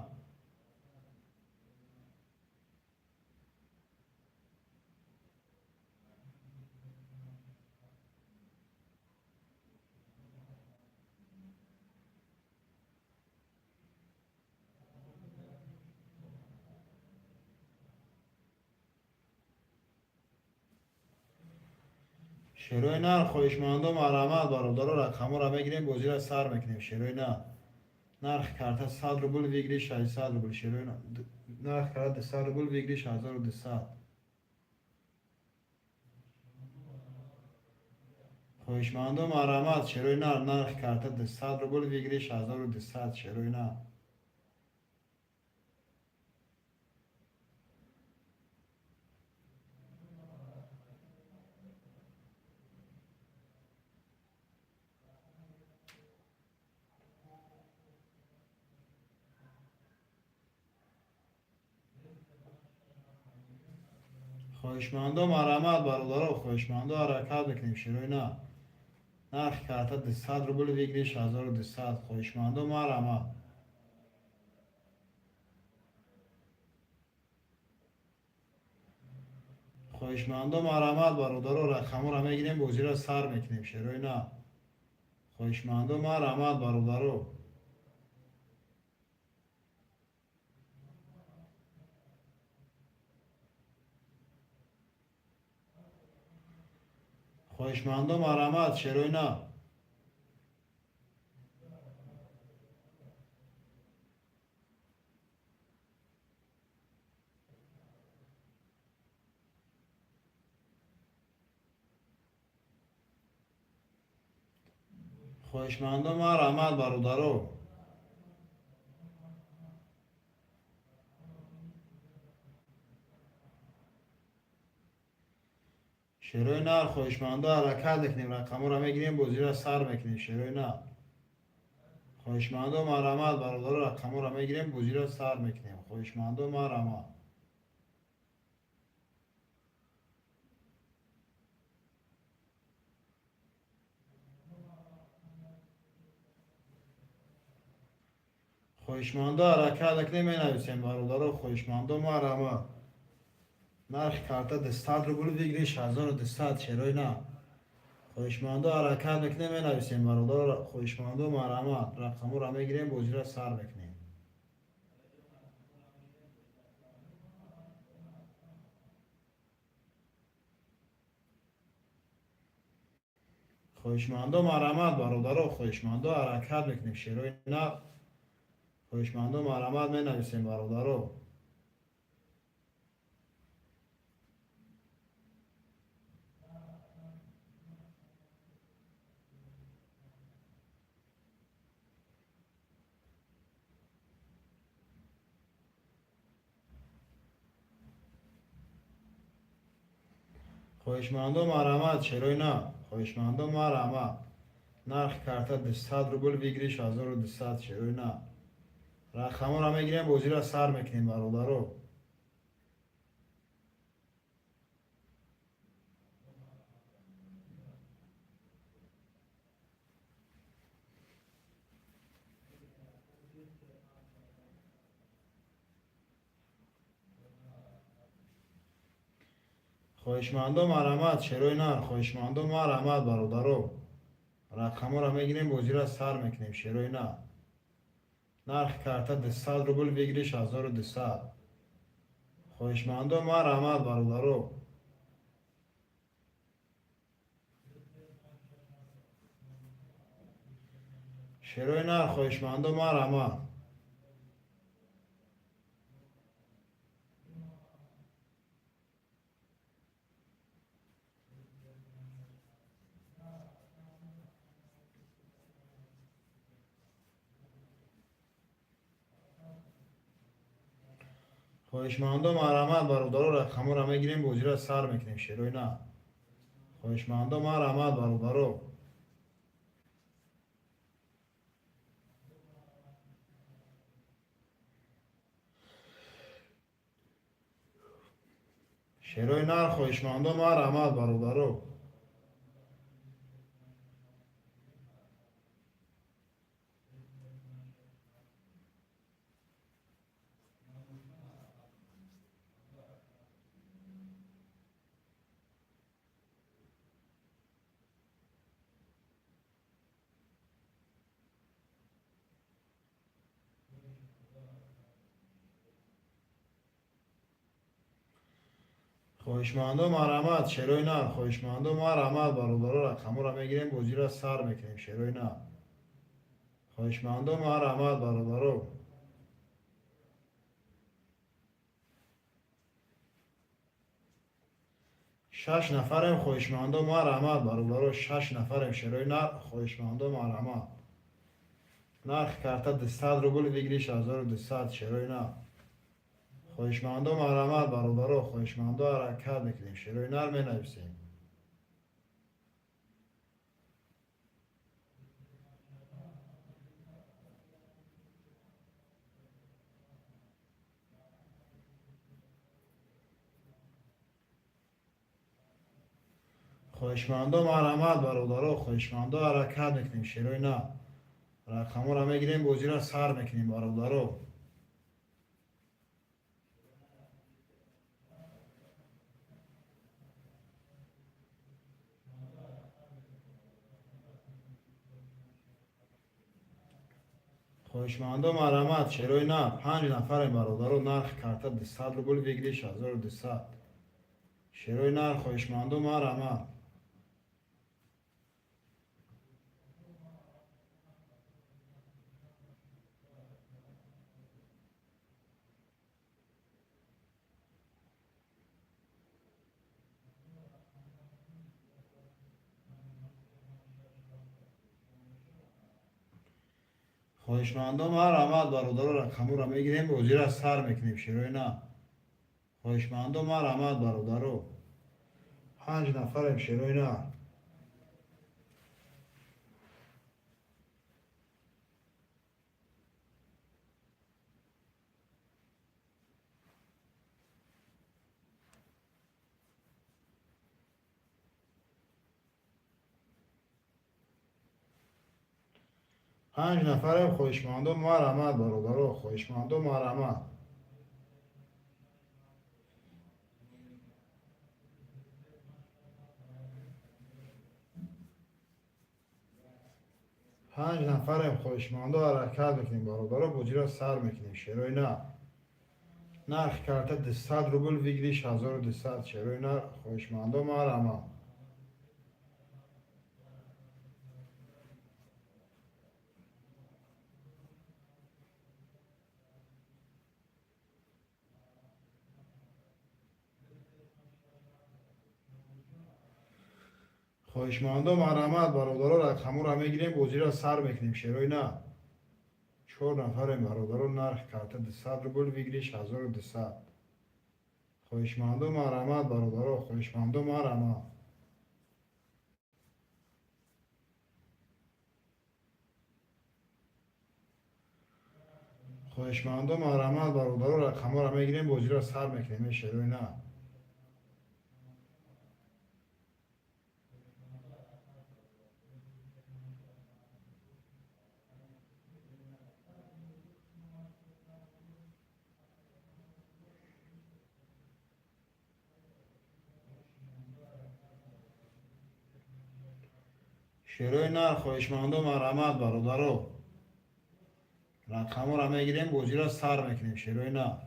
شروع نه خواهشمندم آرامد برادر رقم رو همه گیریم بازی را سر میکنیم شروع نه نرخ کارت 100 روبل ویگلی 600 روبل شروع نه نرخ کارت 200 روبل ویگلی 1200 خواهشمندم آرامد شروع نه نرخ کارت 200 روبل ویگلی 1200 شروع نه خواهشمندم آرامد برادر خواهشمندم حرکت میکنیم شروع نه نرخ کارت 200 روبل ویگلی 1200 خواهشمندم آرامد خواهشمندم آرامد برادر رقم رو همه گیریم بازی را سر میکنیم شروع نه خواهشمندم آرامد برادر خواهشمندم آرامد شروع نه خواهشمندم آرامد برادر شیروی نر خواهشمندا حرکت میکنیم رقم را میگیریم بازی را سر میکنیم شیروی نر خواهشمندا مرحمت برادر رقم را میگیریم بازی را سر میکنیم خواهشمندا مرحمت خواهشمندا حرکت میکنیم می نویسیم برادر خواهشمندا مرحمت نرخ کارت دستات رو بلو بگیری 1200 شیروی نر خواهشمندا حرکت میکنیم می نویسیم برادر خواهشمندا مرحمت رقم را میگیریم بازی را سر میکنیم خواهشمندا مرحمت برادر خواهشمندا حرکت میکنیم شیروی نر خواهشمندا مرحمت می نویسیم برادر خواهشمندا مرحمت شیروی نر خواهشمندا مرحمت نرخ کارت 200 روبل بگیری 1200 شیروی نر رقم را میگیریم بازی را سر میکنیم برادر خواهشمندا مرحمت شیروی نر خواهشمندا مرحمت برادر رقم را میگیریم بازی را سر میکنیم شیروی نر نرخ کارت 200 روبل بگیری 1200 خواهشمندا مرحمت برادر شیروی نر خواهشمندا مرحمت خواهشمندا مرحمت برادر رقم را میگیریم بازی را سر میکنیم شیروی نر خواهشمندا مرحمت برادر شیروی نر خواهشمندا مرحمت برادر خواهشمندا مرحمت شیروی نر خواهشمندا مرحمت برادر رقم را میگیریم بازی را سر میکنیم شیروی نر خواهشمندا مرحمت برادر 6 نفریم خواهشمندا مرحمت برادر 6 نفریم شیروی نر خواهشمندا مرحمت نرخ کارت 200 روبل بگیری 1200 شیروی نر خواهشمندا مرحمت برادر خواهشمندا حرکت میکنیم شیروی نر می نویسیم خواهشمندا مرحمت برادر خواهشمندا حرکت میکنیم شیروی نر رقم را میگیریم بازی را سر میکنیم برادر خواهشمندا مرحمت شیروی نر 5 نفریم برادر نرخ کارت 200 روبل بگیری 1200 شیروی نر خواهشمندا مرحمت خواهشمندا مرحمت برادر رقم را میگیریم بازی را سر میکنیم شیروی نر خواهشمندا مرحمت برادر 5 نفریم شیروی نه. پنج نفریم خویشمندو مرحمت برادرها خویشمندو مرحمت. پنج نفریم خویشمندو حرکت میکنیم برادرها بوجی را سر میکنیم شیروی نه. نرخ کرده 200 روبل ویگریش 1200 شیروی نه خویشمندو مرحمت. خویشمندو مرحمت برادرها رقمو را میگیریم بوجی را سر میکنیم شیروی نه. 4 نفریم برادرها نرخ کرده 200 روبل ویگریش 1200 خویشمندو مرحمت برادرها خویشمندو مرحمت. خویشمندو مرحمت برادرها رقمو را میگیریم بوجی را سر میکنیم شیروی نه. شیروی نه خویشمندو مرحمت برادرها رقمو را میگیریم بوجی را سر میکنیم شیروی نه.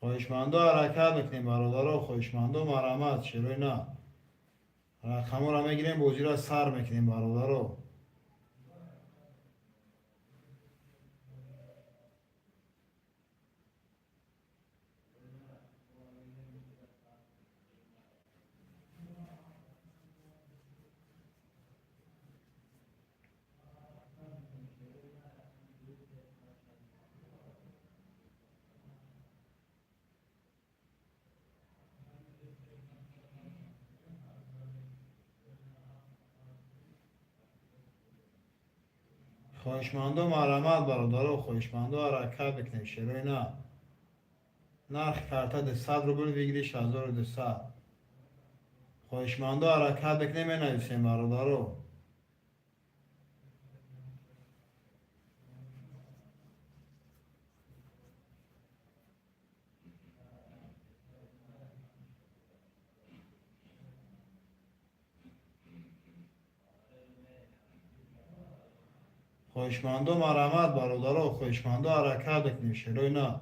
خویشمندو حرکت میکنیم برادرها خویشمندو مرحمت شیروی نه. رقمو را میگیریم بوجی را سر میکنیم برادرها. خویشمندو مرحمت برادرها خویشمندو حرکت میکنیم شیروی نه. نرخ کرده 200 روبل ویگریش 1200 خویشمندو حرکت میکنیم نویسیم برادرها. خویشمندو مرحمت برادرها خویشمندو حرکت میکنیم شیروی نه.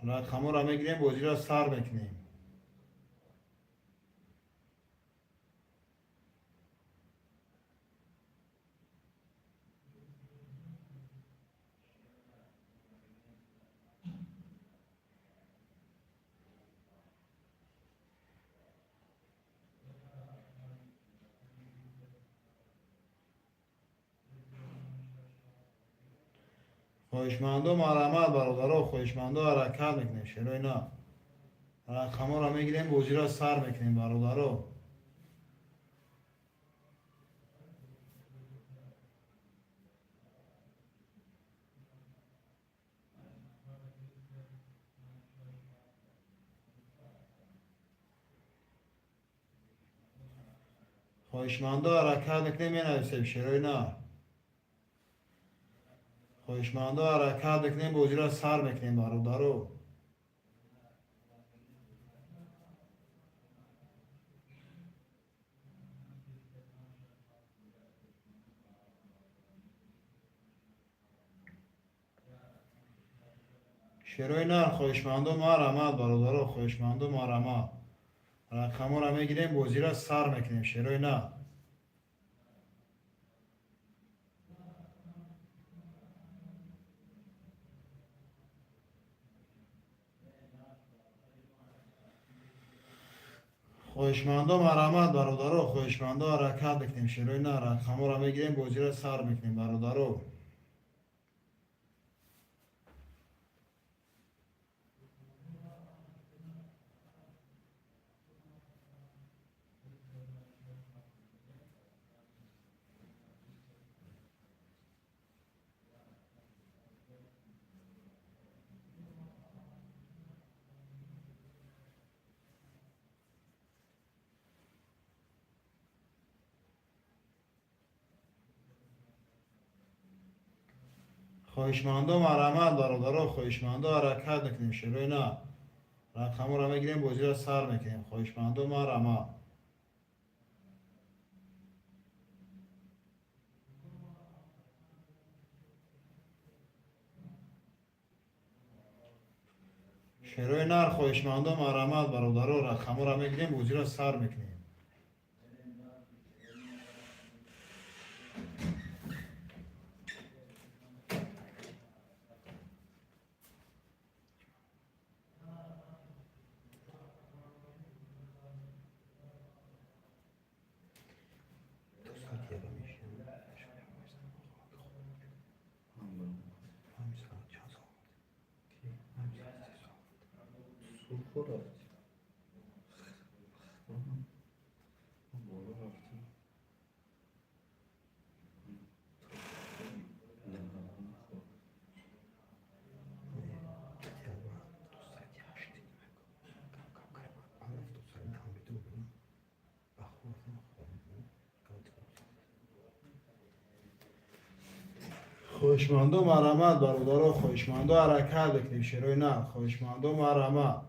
رقمو را میگیریم بوجی را سر میکنیم. خویشمندو مرحمت برادرها خویشمندو حرکت میکنیم شیروی نه. رقمو را میگیریم بوجی را سر میکنیم برادرها. خویشمندو حرکت میکنیم نویسیم شیروی نه. خویشمندو حرکت میکنیم بوجی را سر میکنیم برادرها. شیروی نه خویشمندو مرحمت برادرها خویشمندو مرحمت. رقم را میگیریم بازی را سر میکنیم شروع نه. خویشمندو مرحمت برادرو، خویشمندو حرکت بکنیم شروع نه. رقم را میگیریم بازی را سر میکنیم برادرو. خویشمندو مرحمت برادرو، خویشمندو حرکت بکنیم شروع نه. رقم را میگیریم بازی را سر میکنیم. خویشمندو مرحمت. شروع نر خویشمندو مرحمت برادرو، رقم را میگیریم بازی را سر میکنیم. سرخور رفتی بالا رفتی خویشمندو مرحمت برادرو، خویشمندو حرکت بکنیم شروع نه. خویشمندو مرحمت.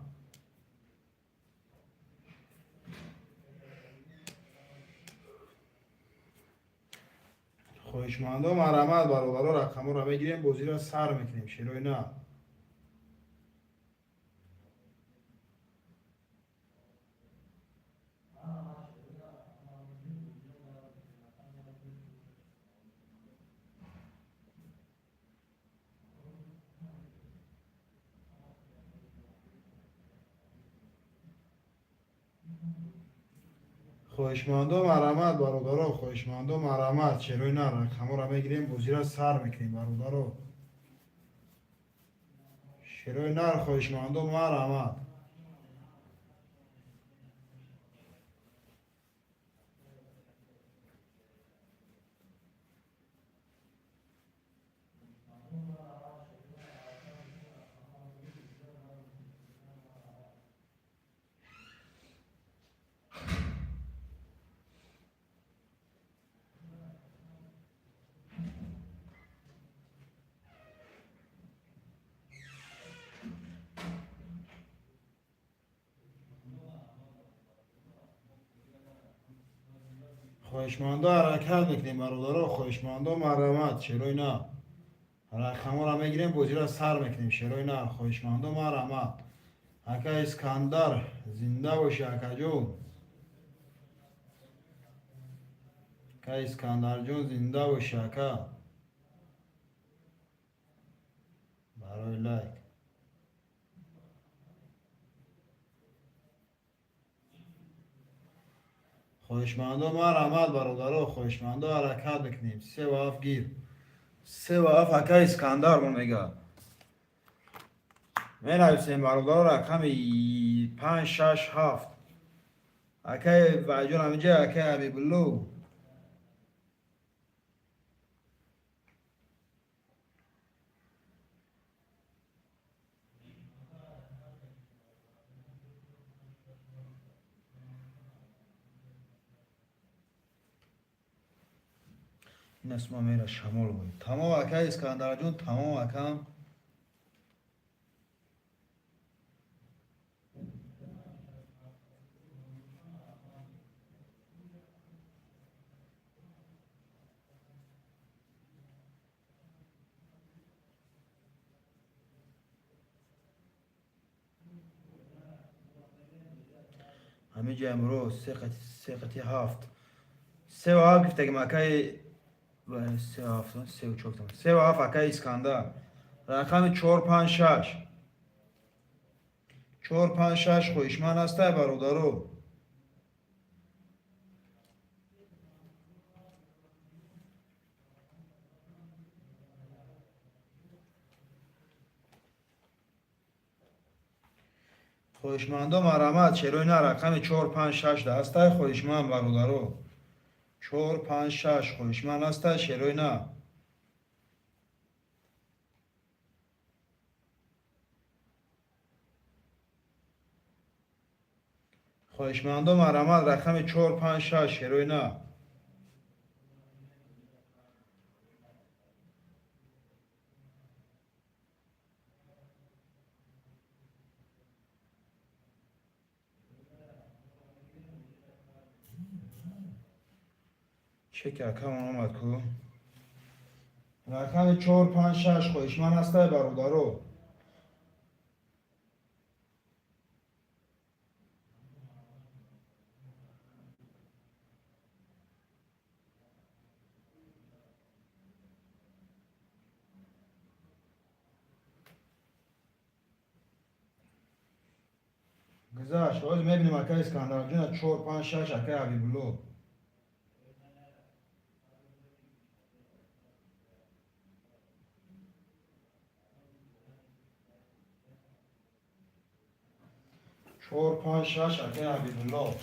خویشمندو مرحمت برادرو، رقم را میگیریم بازی را سر میکنیم شروع نه. خویشمندو مرحمت برادرو، خویشمندو مرحمت شروع نه. رقم را میگیریم بازی را سر میکنیم برادرو. شروع نر خویشمندو مرحمت. خویشمندو حرکت میکنیم برادرو، خویشمندو مرحمت شروع نه. رقم را میگیریم بازی را سر میکنیم شروع نه. خویشمندو مرحمت. اکا اسکندر زنده باشی اکا جون. اکا اسکندر جون زنده باشی اکا. برای لایک. خویشمندو مرحمت برادرو، خویشمندو حرکت بکنیم. 3 و 7 گیر. 3 و 7 اکا اسکندر من میگه. می نویسیم برادر رقم 5 6 7 اکای وجون همینجا اکای حبیبالله. این اسما میره شمال بود. تمام اکای اسکندر جون، تمام اکام. همینجا امروز سه قطعه هفت سه و هفت گفتگیم اکای سه و هفت سه و چهار سه و هفت اکای اسکندر رقم 456 456 خویشمن است برادرو خویشمندو مرمت چروی نه رقم 456 دسته خویشمن برادرو 456 خویشمن است چروی نه خویشمندو مرمت رقم 456 چروی نه چه که اکم آمد کو رقم 456 خویشمن است برادرو گذشت باید میبینیم اکای اسکندر جون 456 اکای حبیبولو چهار پنج شش اکای حبیبالله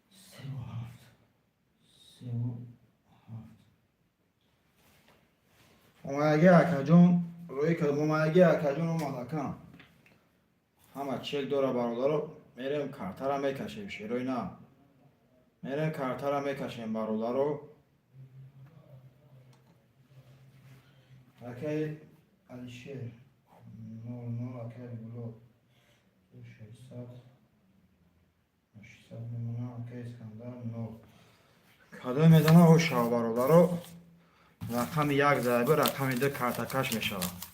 سه و هفت سه و اومدگی اکجون روی که اومدگی اکجون اومد کن همه چک داره برادر میریم کارتر هم میکشیم شیروی نه میریم کارتر هم میکشیم برادر رو اکی علیشیر 00 اکی بلو 600 800 میمونه اکی اسکندر 0 کده میدنه او شا برادر رو رقم یک ضربه رقم دو کارتکش میشود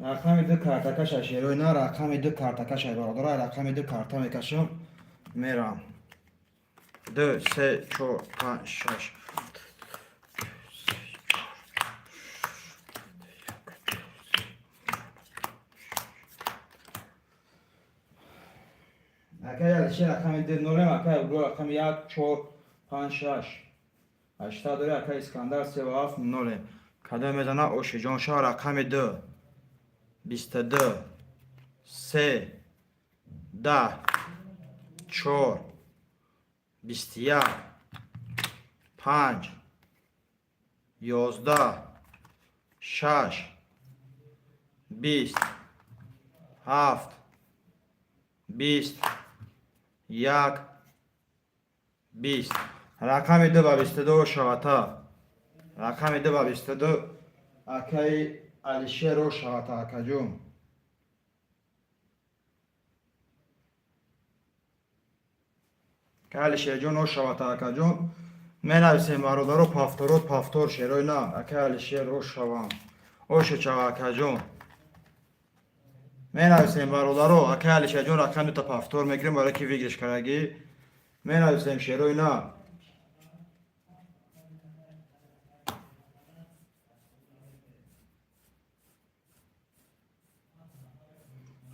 رقم دو کارتکش شیروی نه رقم دو کارتکش برادر رقم دو کارتا میکشم میرم 2 3 4 5 6 اکای علیشه رقم دو نولم اکای برو رقم 1 4 5 6 80 داره اکای اسکندر 3 و 7 نولم کده میزنه اوشی جان شاه رقم 2 22 3 10 4 21 5 11 6 20 7 20 1 20 رقم 2 و 22 شوتا رقم 2 و 22 اکای علیشه رو شوتا اکجون که علیشه جون رو شوتا اکجون می نویسیم برادر رو پافتورود پافتور شیروی نه اکای علیشه رو شوام اوشو چوا اکجون می نویسیم برادر رو اکای علیشه جون رقم تا پافتور میگیریم برای که ویگش کرگی می نویسیم شیروی نه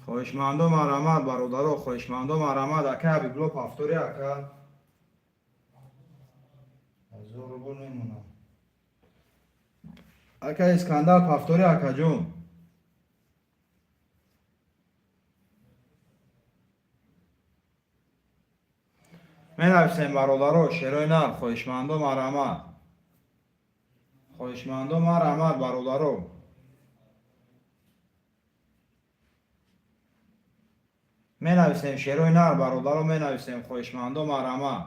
خواهشمندم مرحمت برادر خواهشمندم مرحمت اکه بیبلو پافتوری اکه 1000 روبل میمونه اکه اسکندر پافتوری اکه جون می نویسیم برادر شیرای نر خواهشمندم مرحمت خواهشمندم مرحمت برادر می نویسیم شیرای نر برادر می نویسیم خواهشمندم مرحمت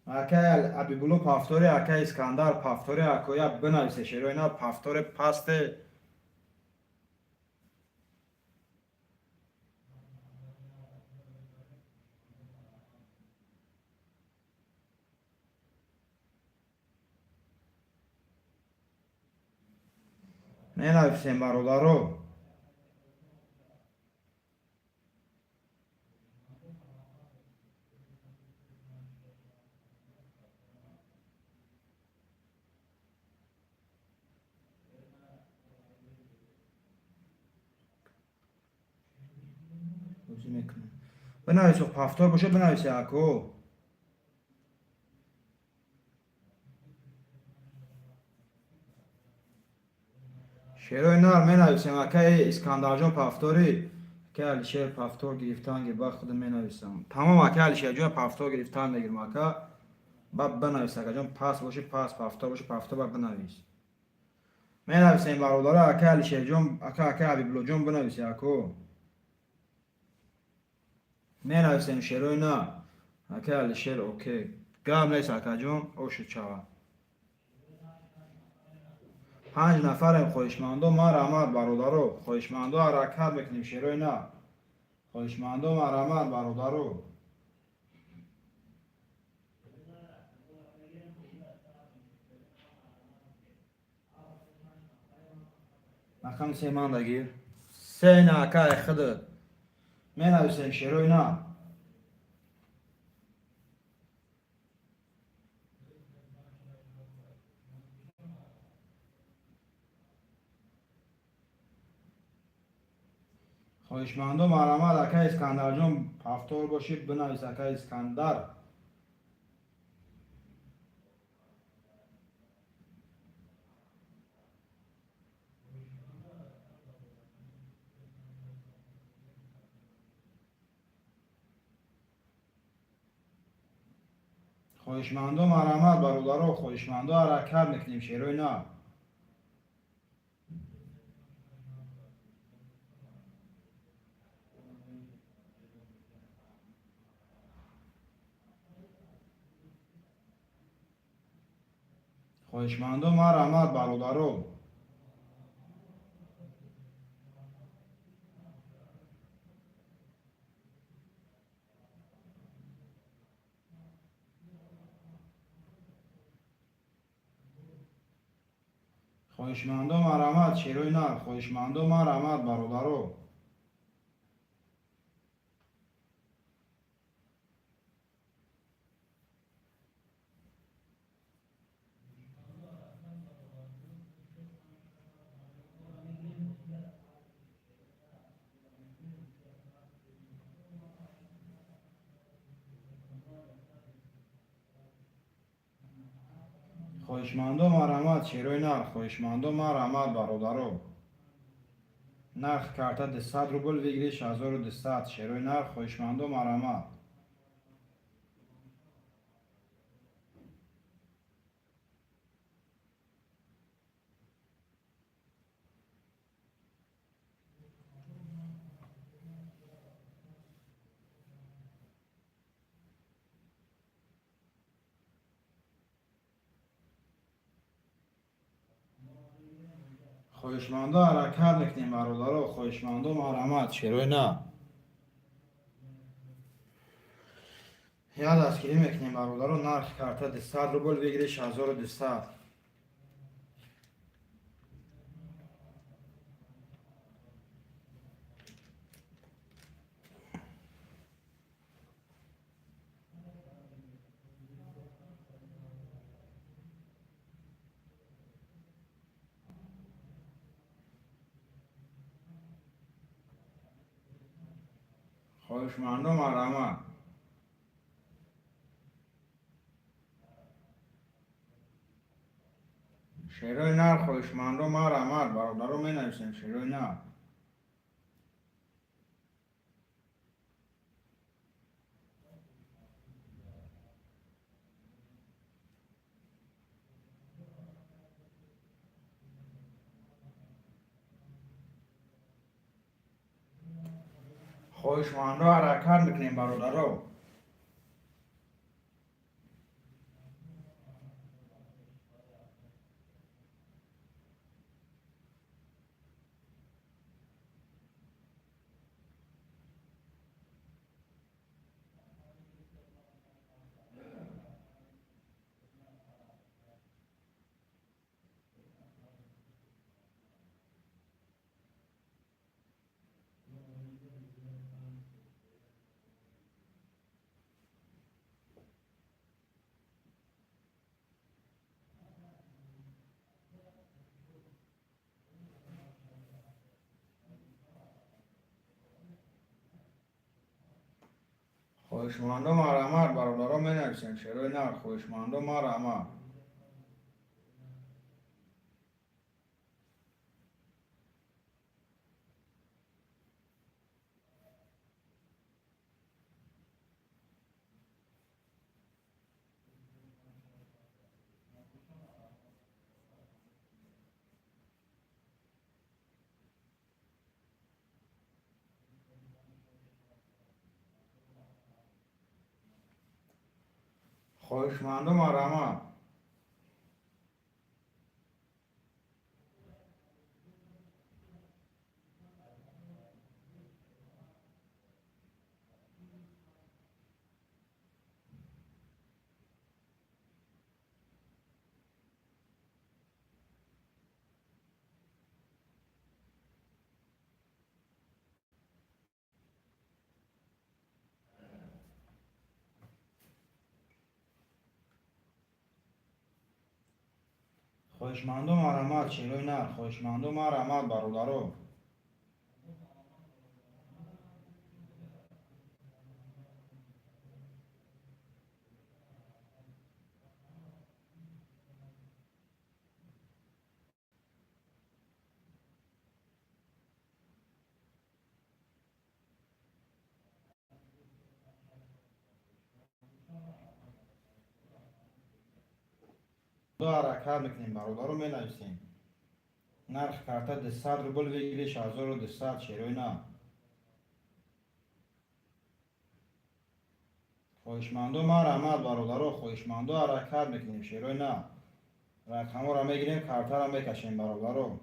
اکه ابیبلو پافتوری اکه اسکندر پافتوری اکویا بنویسه شیرای نر پافتور پست می نویسیم برادر بنویسه پافتور باشه بنویسه اکو شیرای نر می نویسیم اکه اسکندر جان پافتوری اکه علیشیر پافتور گرفتن گیر با خودم می نویسم تمام اکه علیشیر جان پافتور گرفتن میگیرم اکه با بنویس اکه جان پاس باشه پاس پافتور باشه پافتور با بنویس می نویسیم برادر اکه علیشیر جان اکه حبیبلو جان بنویسه اکو می نویسیم شیرای نر اکه علیشیر اوکی گام نیست اکه جان اوشو چاوا 5 نفریم خواهشمندم مرحمت برادر خواهشمندم حرکت بکنیم شیرای نه خواهشمندم مرحمت برادر رقم 3 من بگیر 3 نکه خودت می نویسیم شیرای نه خواهشمندم مرحمت اکه اسکندر جان پافتور باشید بنویس اکه اسکندر خواهشمندم مرحمت برادر خواهشمندم حرکت میکنیم شیرای نه خواهشمندم مرحمت برادر خواهشمندم مرحمت شیرای نه خواهشمندم مرحمت برادر خواهشمندم مرحمت شیرای نر خواهشمندم مرحمت برادر نرخ کارتا 200 روبل بگیریش 1200 شیرای نر خواهشمندم مرحمت خواهشمندم حرکت میکنیم برادر خواهشمندم مرحمت شیرای نه یاد دستگیری میکنیم برادر نرخ کارتا 200 روبل بگیریش 1200 خواهشمند و مرحمت. شعرهای نر خواهشمند و مرحمت برادران می نویسیم. شعرهای نر. خواهشمند و حرکت میکنیم برادران. خواهشمند و مرحمت برادران می نویسیم. شعرهای نر خواهشمند و مرحمت. خواهشمند و مرحمت. خواهشمند و مرحمت. شعرهای نر خواهشمند و مرحمت برادران. دو حرکت میکنیم برادران می نویسیم. نرخ کارتا 200 روبل بگیری 6200. شعرهای نر. خواهشمند و مرحمت برادران. خواهشمند و حرکت میکنیم. شعرهای نر. رقم ها را میگیریم کارتا را میکشیم برادران.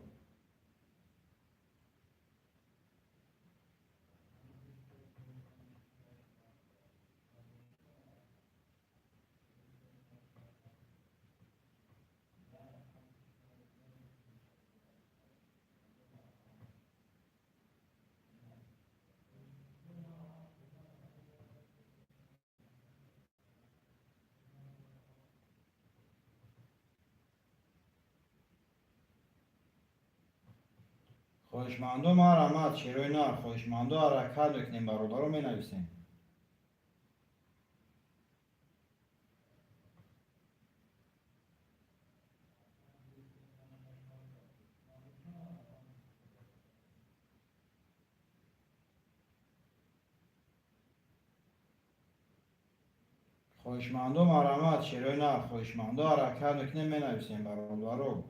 خواهشمند و مرحمت. شعرهای نر خواهشمند و حرکت میکنیم برادران می نویسیم. خواهشمند و مرحمت. شعرهای نر خواهشمند و حرکت میکنیم می نویسیم برادران.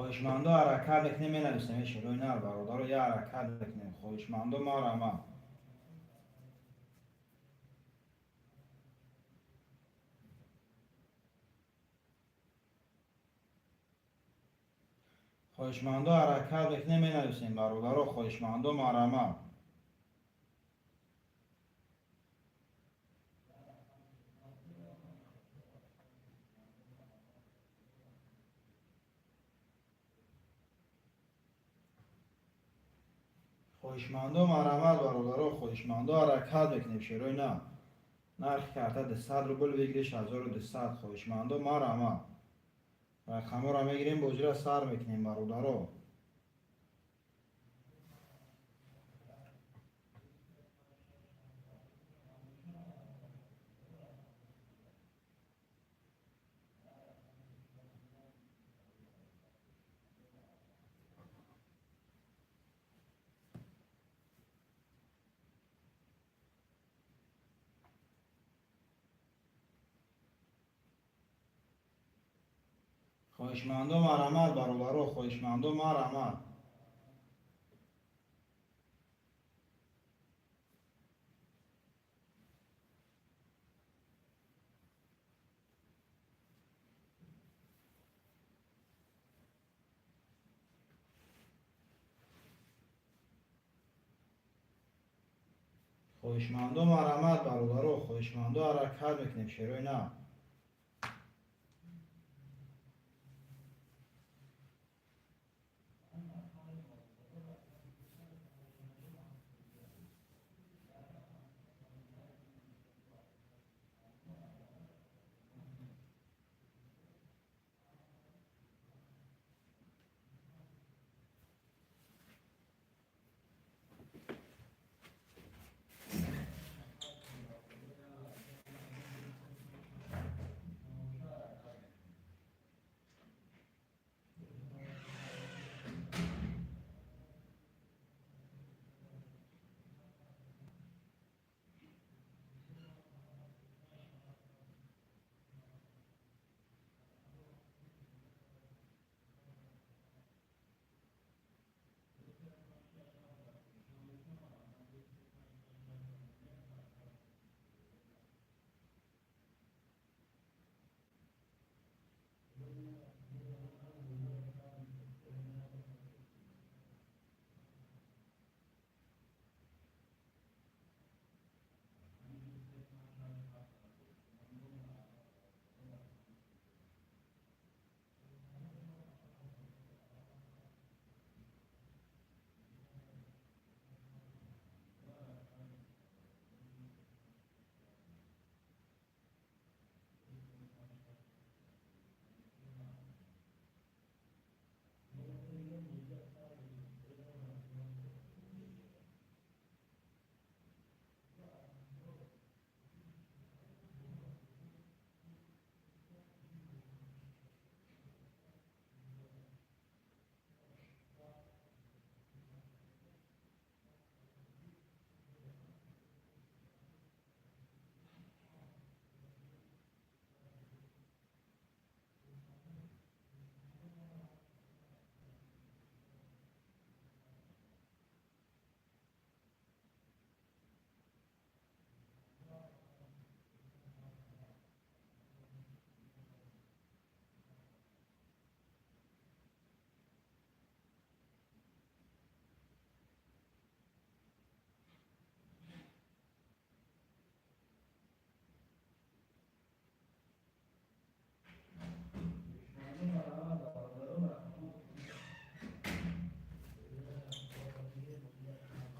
خواهشمند و حرکت میکنیم می نویسیم. شعرهای نر برادران یه حرکت میکنیم. خواهشمند و مرحمت. خواهشمند و حرکت میکنیم می نویسیم برادران. خواهشمند و مرحمت. خواهشمندم مرحمت برادرها، خواهشمندم حرکت میکنیم شروع نه. نرخ کارت 200 روبل بگیریش 1200. خواهشمندم مرحمت رقم را میگیریم بازی را سر میکنیم برادرها. خواهشمندم مرحمت برادرها، خواهشمندم مرحمت. خواهشمندم مرحمت برادرها، خواهشمندم حرکت میکنیم شروع نه.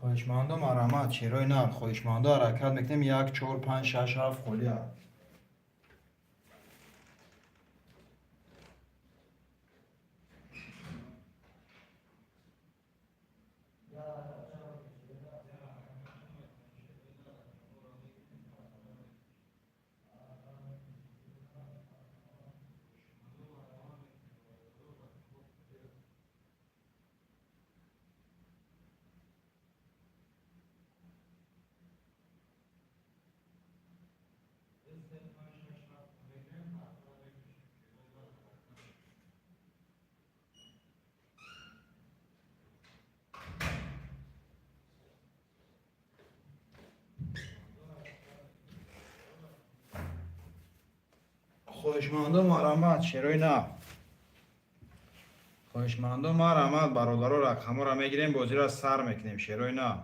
خواهشمندم مرحمت شروع نه. خواهشمندم حرکت میکنیم 1 4 5 6 7 خلیه. خواهشمندم مرحمت شروع نه. خواهشمندم مرحمت برادرها رقم را میگیریم بازی را سر میکنیم شروع نه.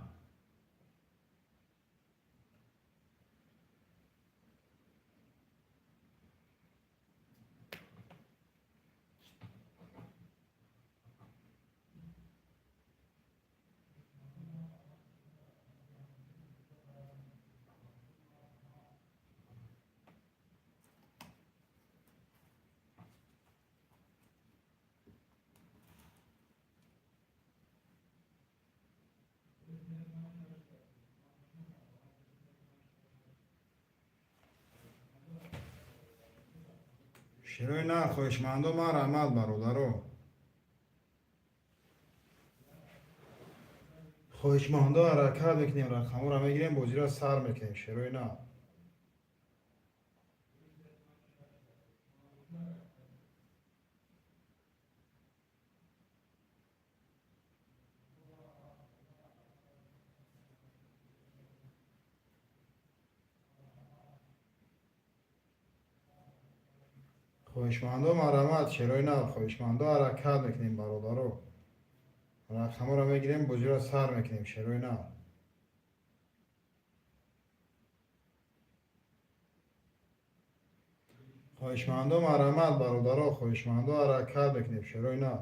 شیروی نه خویشمندو ما رحمت برادرو. خویشمندو حرکت میکنیم رقم را میگیریم بازی را سر میکنیم شیروی نه. خویشمندو مرمت شیروی نه خویشمندو حرکت میکنیم برادرو. رقم را میگیریم بازی را سر میکنیم شیروی نه. خویشمندو مرمت برادرو خویشمندو حرکت میکنیم شیروی نه.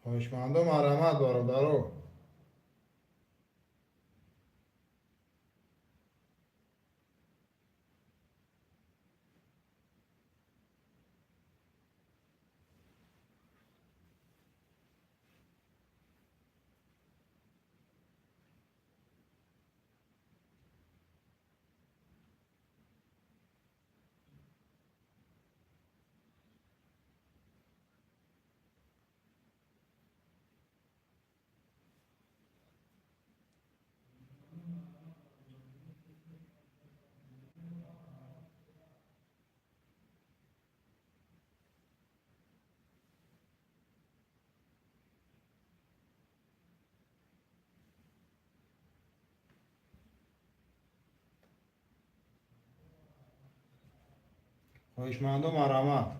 خویشمندو مرمت برادرو. خویشمندو مرمت.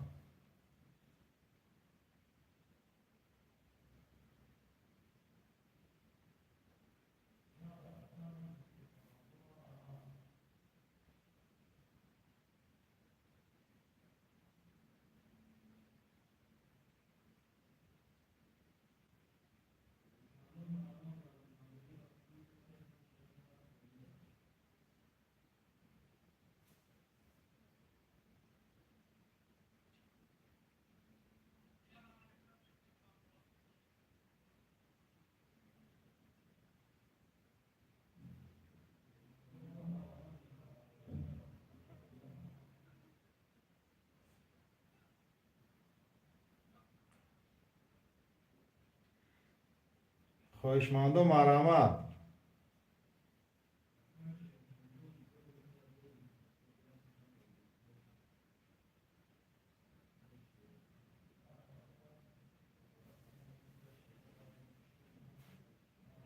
خویشمندو مرمت.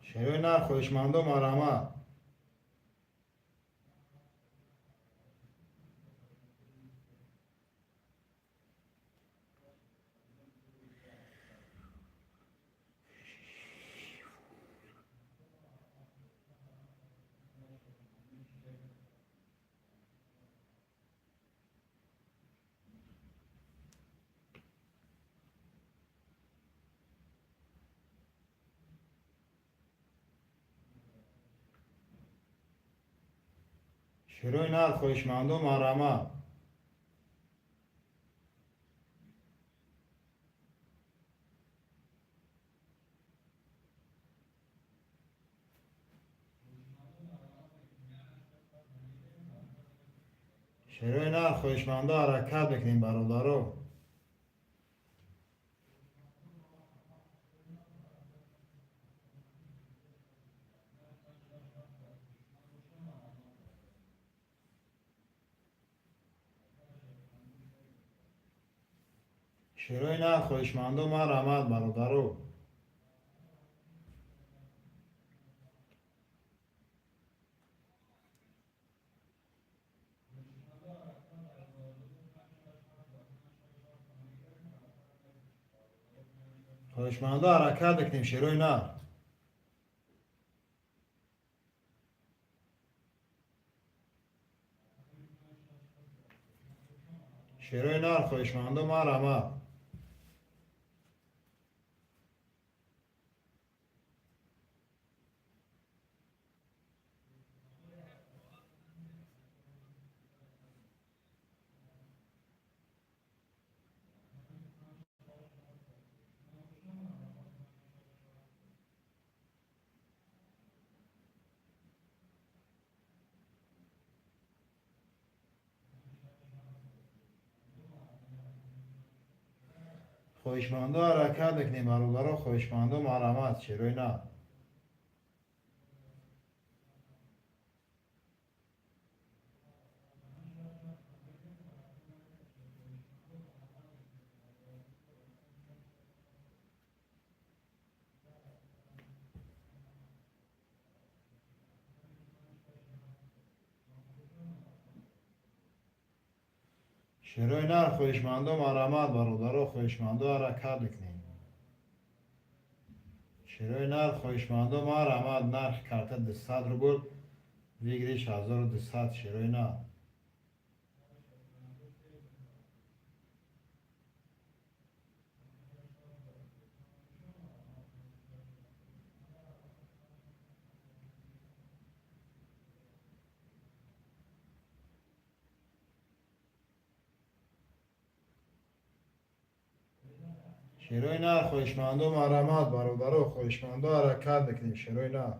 شیروی نه خویشمندو مرمت. شیروی نه خویشمندو مرمت. شیروی نه خویشمندو حرکت میکنیم برادرو. شیروی نه خویشمندو مرمت برادرو. خویشمندو حرکت میکنیم شیروی نه. شیروی نه خویشمندو مرمت. خویشمندا حرکت میکنیم برادرها، خویشمندا مرحمت چرا نه. شروع نه خویشمندا مرحمت برادرها، خویشمندا حرکت میکنیم. شروع نه خویشمندا مرحمت نرخ کرده 200 روبل ویگریش 1200 شروع نه. شروع نه خویشمندا مرحمت برادرها، خویشمندا حرکت میکنیم. شروع نه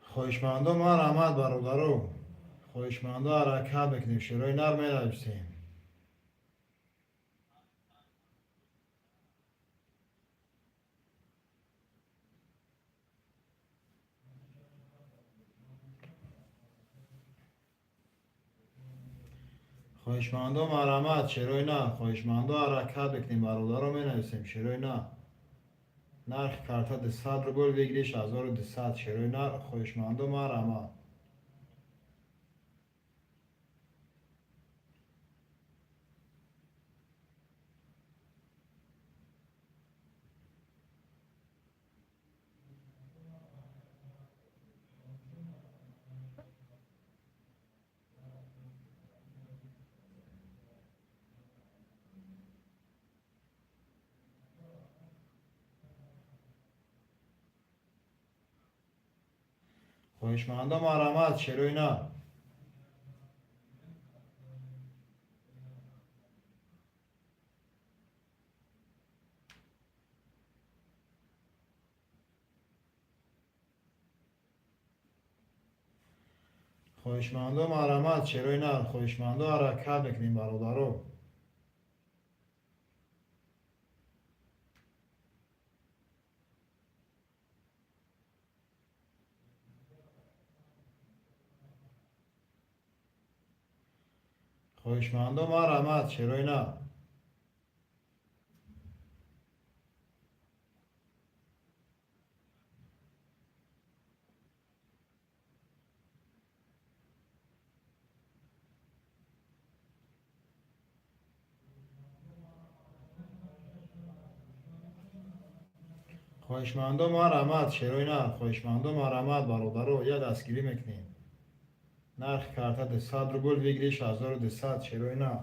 خویشمندا مرحمت برادرها، خویشمندا حرکت میکنیم. شروع نر می‌نویسیم. خویشمندا مرحمت شروع نه خویشمندا حرکت میکنیم برادرها می‌نویسیم. شروع نه نرخ کارت 200 روبل بگیریش 1200 شروع نه خویشمندا مرحمت. خویشمندا مرحمت شروع نه خویشمندا مرحمت شروع نه خویشمندا حرکت میکنیم برادرها. خویشمندا مرحمت شروع نه خویشمندا مرحمت شروع نه خویشمندا مرحمت برادرها یک دستگیری میکنیم. نرخ کارت 200 روبل بگیریش 1200 شروع نه.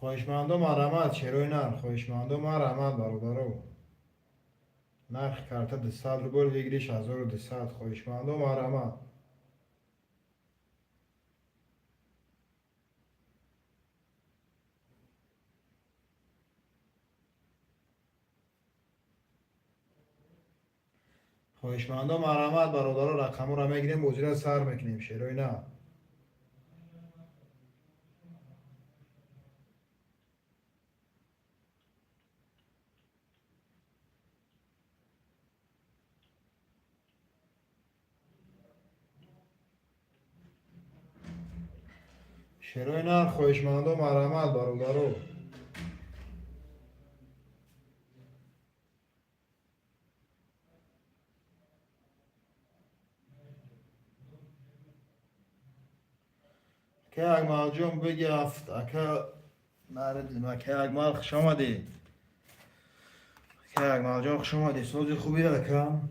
خویشمندا مرحمت شروع نه خویشمندا مرحمت برادرها. نرخ کارت 200 روبل بگیریش 1200 خویشمندا مرحمت. خویشمندا مرحمت برادرها رقم را میگیریم موجود سر میکنیم. شروع نه شروع نه خویشمندا مرحمت برادرها. که اگمال جون بگی افت اکا نردیم که اگمال خوش آمدی. که اگمال جون خوش آمدی سوزی خوبی دکم.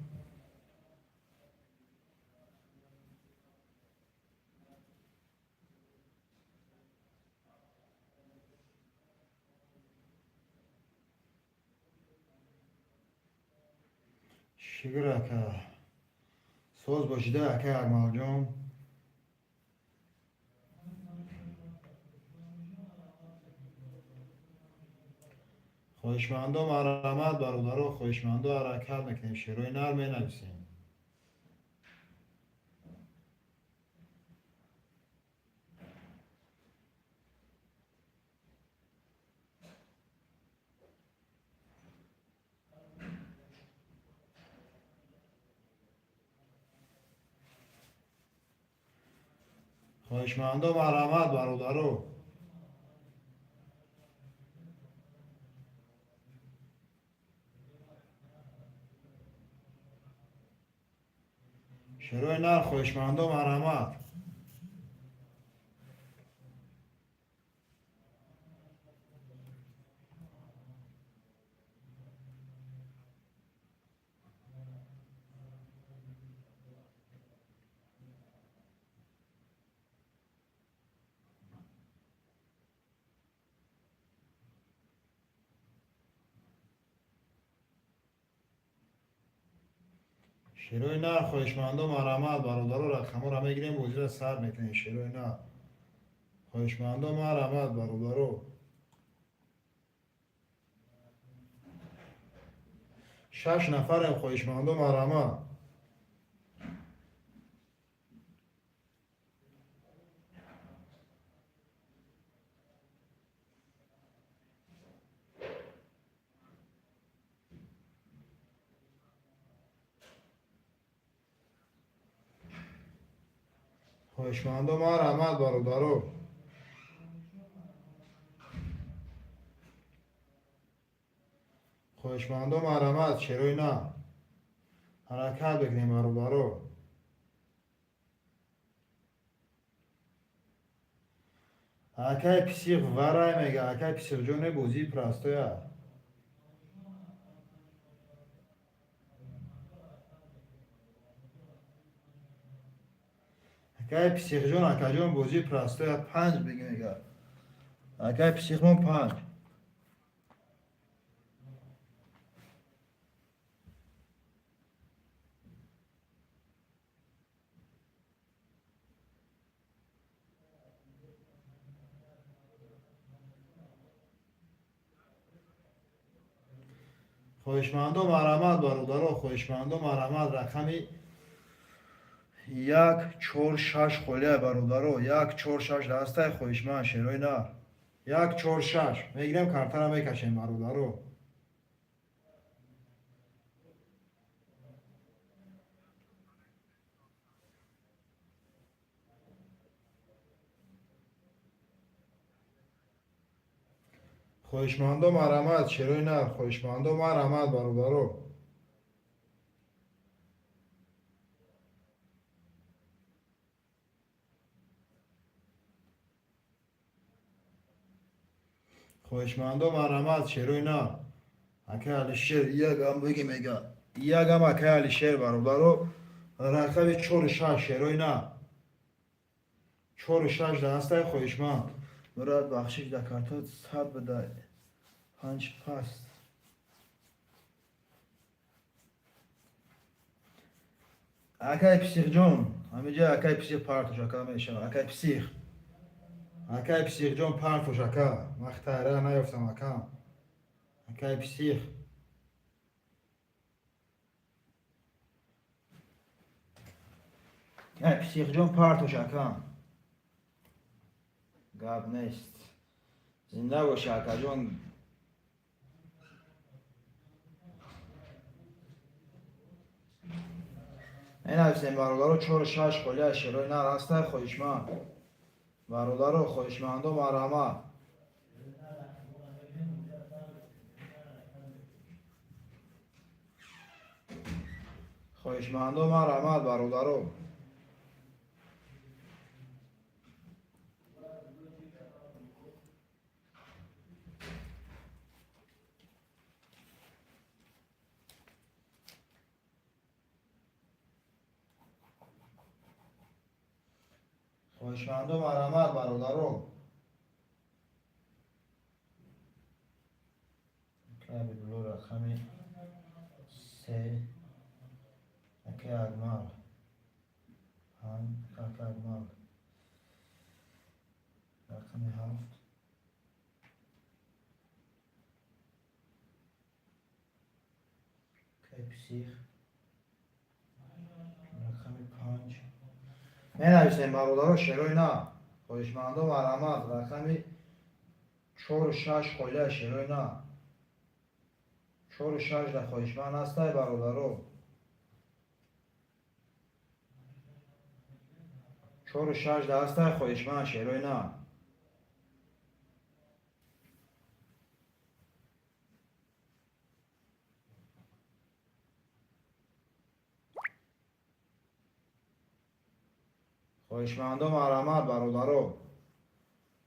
شکر اکا سوز باشیده اکه اکمال جون. خوشمند و مرحمت برادر خوشمند و حرکت میکنیم شعرهای نر می نویسیم. خوشمند و مرحمت برادر شعرهای نر خوشمند و مرحمت. شعرهای نر خوشمند و مرحمت برادر رقم را میگیریم بوزی سر میکنیم. شعرهای نر خوشمند و مرحمت برادر. 6 نفر خوشمند و مرحمت. خوشمند و مرحمت برادر. خوشمند و مرحمت شعرهای نر حرکت بکنیم برادر. اکه پسیق ورای میگه اکه پسیق جون بوزی پرستویا. اکه پسیق جون اکه جون بوزی پرستویا 5 بگی میگه اکه پسیق من 5. خوشمند و مرحمت برادر. خوشمند و مرحمت رقمی 1 4 6 خوله برادر. 1 4 6 دسته خوشمند شعرهای نر 1 4 6 میگیریم کارتا را میکشیم برادر. خوشمند و مرحمت شعرهای نر خوشمند و مرحمت برادر. خوشمند و مرحمت شعرهای نر اکه علی شیر یک هم بگی میگه یک هم اکه علی شیر برادر. رقم 4 6 شعرهای نر 4 6 دسته خوشمند. مراد بخشش در کارتا 100 بده 5 پست. اکه پسیق جون همینجا اکه پسیق پارتوش اکه میشه اکه پسیق جون پارتوش اکه مختاره نیفتم اکه پسیق پسیق جون پارتوش اکه گاب نیست زنده باشه اکه جون. این هستیم برادر 4 6 خوله شعرهای نر هسته خوشمند برادر. خوشمند و مرحمت. خوشمند و مرحمت برادر. خوشمند و مرحمت برادر. کمی بلو رقمی 3 اکه اگمال 5 کارکرد مال رقم 7 کیپسیخ رقم 5 می نویسیم برادر و شروع نه خویشمند و مرمت رقم 4 و 6 خلیه شروع نه 4 و 6 در خویشمند هسته برادرو 4 و 6 در هسته خویشمند شروع نه خویشمند و مرمت برادرو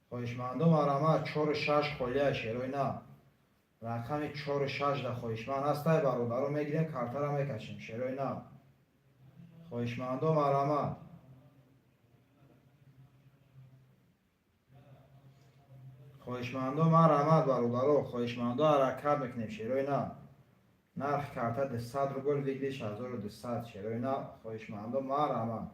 خویشمند و مرمت 4 و 6 خلیه شروع نه رقم 4 و 6 در خویشمند هسته برادرو میگیریم کارت را میکشیم شروع نه خویشمند و مرمت خویشمند و مرمت برادرو خویشمند و حرکت میکنیم شروع نه نرخ کارت 200 روبل ویگلیش 1200 شروع نه خویشمند و مرمت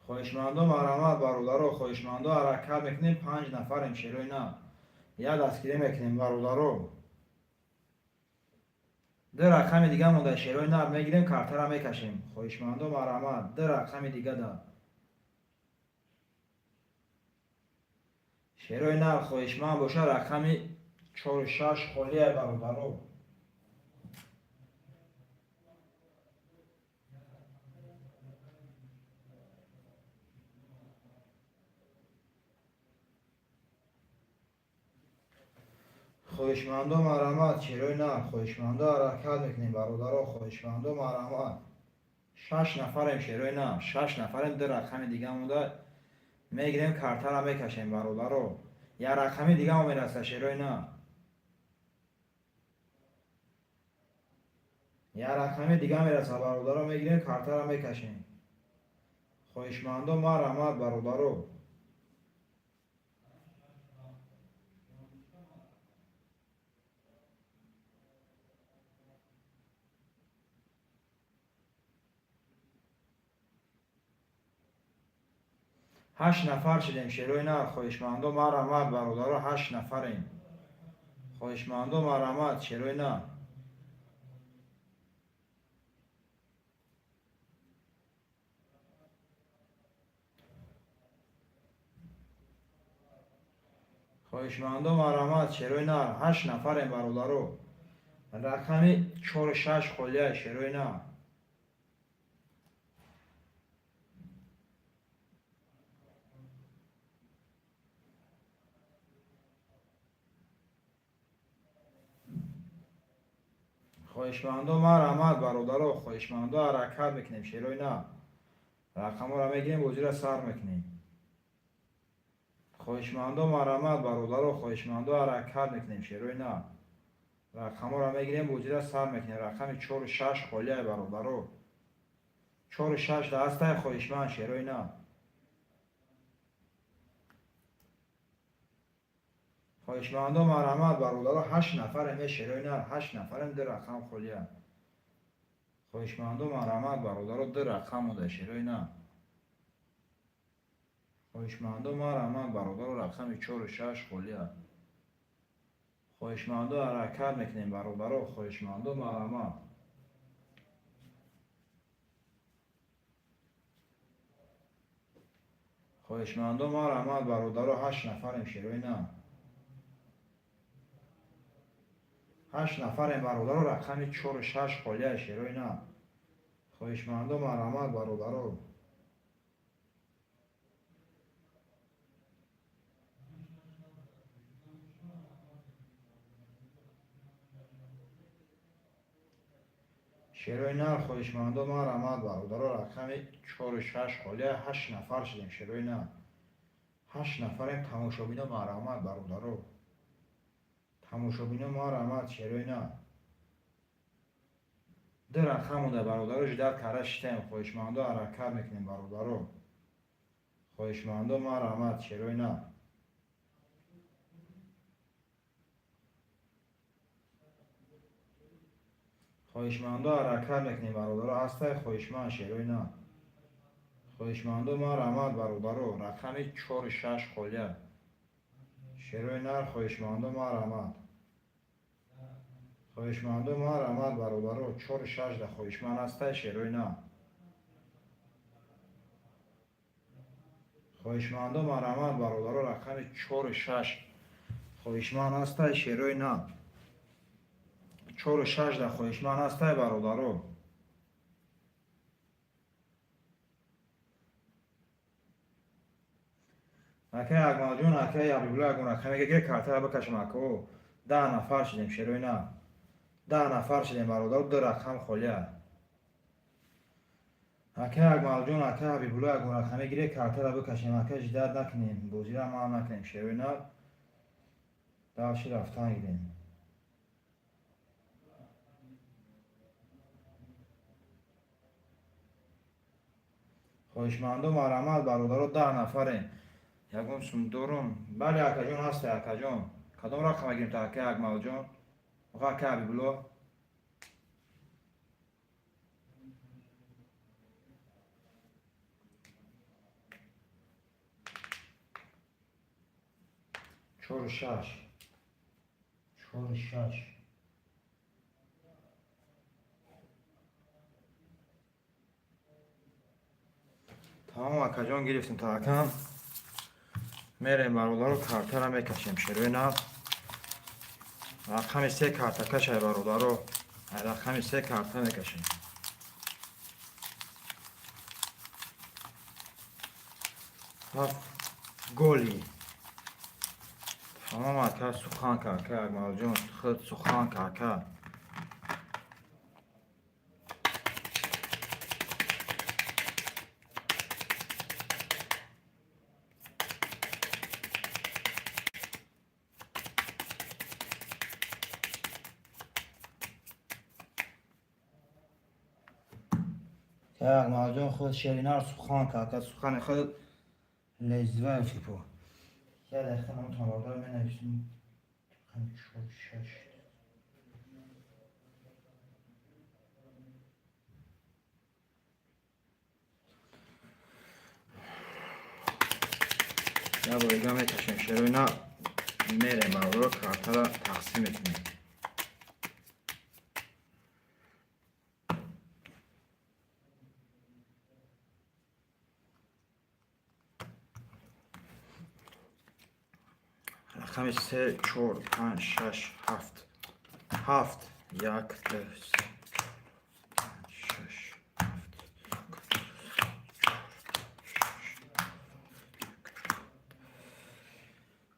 خویشمند و مرمت برادرو خویشمند و حرکت میکنیم 5 نفریم شروع نه یک دستگیری میکنیم برادرو ده رقم دیگه مونده شروع نه میگیریم کارت را میکشیم خویشمند و مرمت ده رقم دیگه ده شروع نه خویشمند باشه رقم 4 و 6 خلیه برادرو خویشمند و مرمت شروع نه خویشمند و حرکت میکنیم برادرو خویشمند و مرمت 6 نفریم شروع نه 6 نفریم ده رقم دیگه مونده میگیریم کارت را میکشیم برادرو یک رقم دیگه هم میرسه شروع نه یک رقم دیگه میرسه برادرو میگیریم کارت را میکشیم خویشمند و مرمت برادرو هشت نفر شدیم شروع نه خویشمند و مرمت برادرو 8 نفریم خویشمند و مرمت شروع نه خویشمند و مرمت شروع نه 8 نفریم برادرو رقم 4 و 6 خلیه شروع نه خویشمند و مرمت برادرو خویشمند و حرکت میکنیم شروع نه رقم را میگیریم وزیر را سر میکنیم خویشمند و مرمت برادرو خویشمند و حرکت میکنیم شروع نه رقم را میگیریم وزیر را سر میکنیم رقم 4 و 6 خلیه برادرو 4 و 6 دسته خویشمند شروع نه خویشمند و مرمت برادرو 8 نفریم شروع نه 8 نفریم ده رقم خلیه خویشمند و مرمت برادرو ده رقم مونده شروع نه خویشمند و مرمت برادرو رقم 4 و 6 خلیه خویشمند و حرکت میکنیم برادرو خویشمند و مرمت خویشمند و مرمت برادرو 8 نفریم شروع نه 8 نفریم برادرو رقم 4 و 6 خلیه شروع نه خویشمند و مرمت برادرو شروع نه خویشمند و مرمت برادرو رقم 4 و 6 خلیه 8 نفر شدیم شروع نه 8 نفریم تماشابین و مرمت برادرو تماشابین و مرمت شروع نه ده رقم مونده برادرو جدر کره شتیم خویشمند و حرکت میکنیم برادرو خویشمند و مرمت شروع نه خواهشمندا حرکت میکنیم برادر هسته خواهشمند شیروی نه خواهشمندا ما رحمت برادر رقم 46 خالیه شیروی نر خواهشمندا ما رحمت خواهشمندا ما رحمت برادر 46 ده خواهشمند هسته شیروی نه خواهشمندا ما رحمت برادر رقم 46 خواهشمند هسته شیروی نه 46 ده خواهشمند هسته برادر اکه اگمال جون اکه ابریبلا اگون رقم که کارتا بکشم اکو 10 نفر شدیم شیروی نه 10 نفر شدیم برادر دو رقم خالیه اکه اگمال جون اکه ابریبلا اگون رقم گیره کارتا رو بکشیم اکه جداد نکنیم بازی را ما هم نکنیم شیروی نه داشتی رفتن گیریم خواهشمندم مرحمت برادر 10 نفریم یکم سوندورم بله اکا جون هسته اکا جون کدام رقم گیریم تا اکه اگمال جون اکه ابریبلا چور شش تمام اکا جان گرفتیم تا اکم میریم برادر رو کارتا رو میکشیم شروع نه رقم 3 کارتا کشه برادر رو رقم 3 کارتا میکشیم گلی تمام اکا سخان که اکا اگمال جون خود سخان که اکا اگمال جون خود شیرینه رو سخان که اکا سخان خود لزوه فیپو یه دخته همون تماردار می نویسیم رقم 46 یا بایگاه میکشیم شروع نه میریم برادر کارتا را تقسیم میکنیم رقم 3 4 5 6 7 1 2 3 6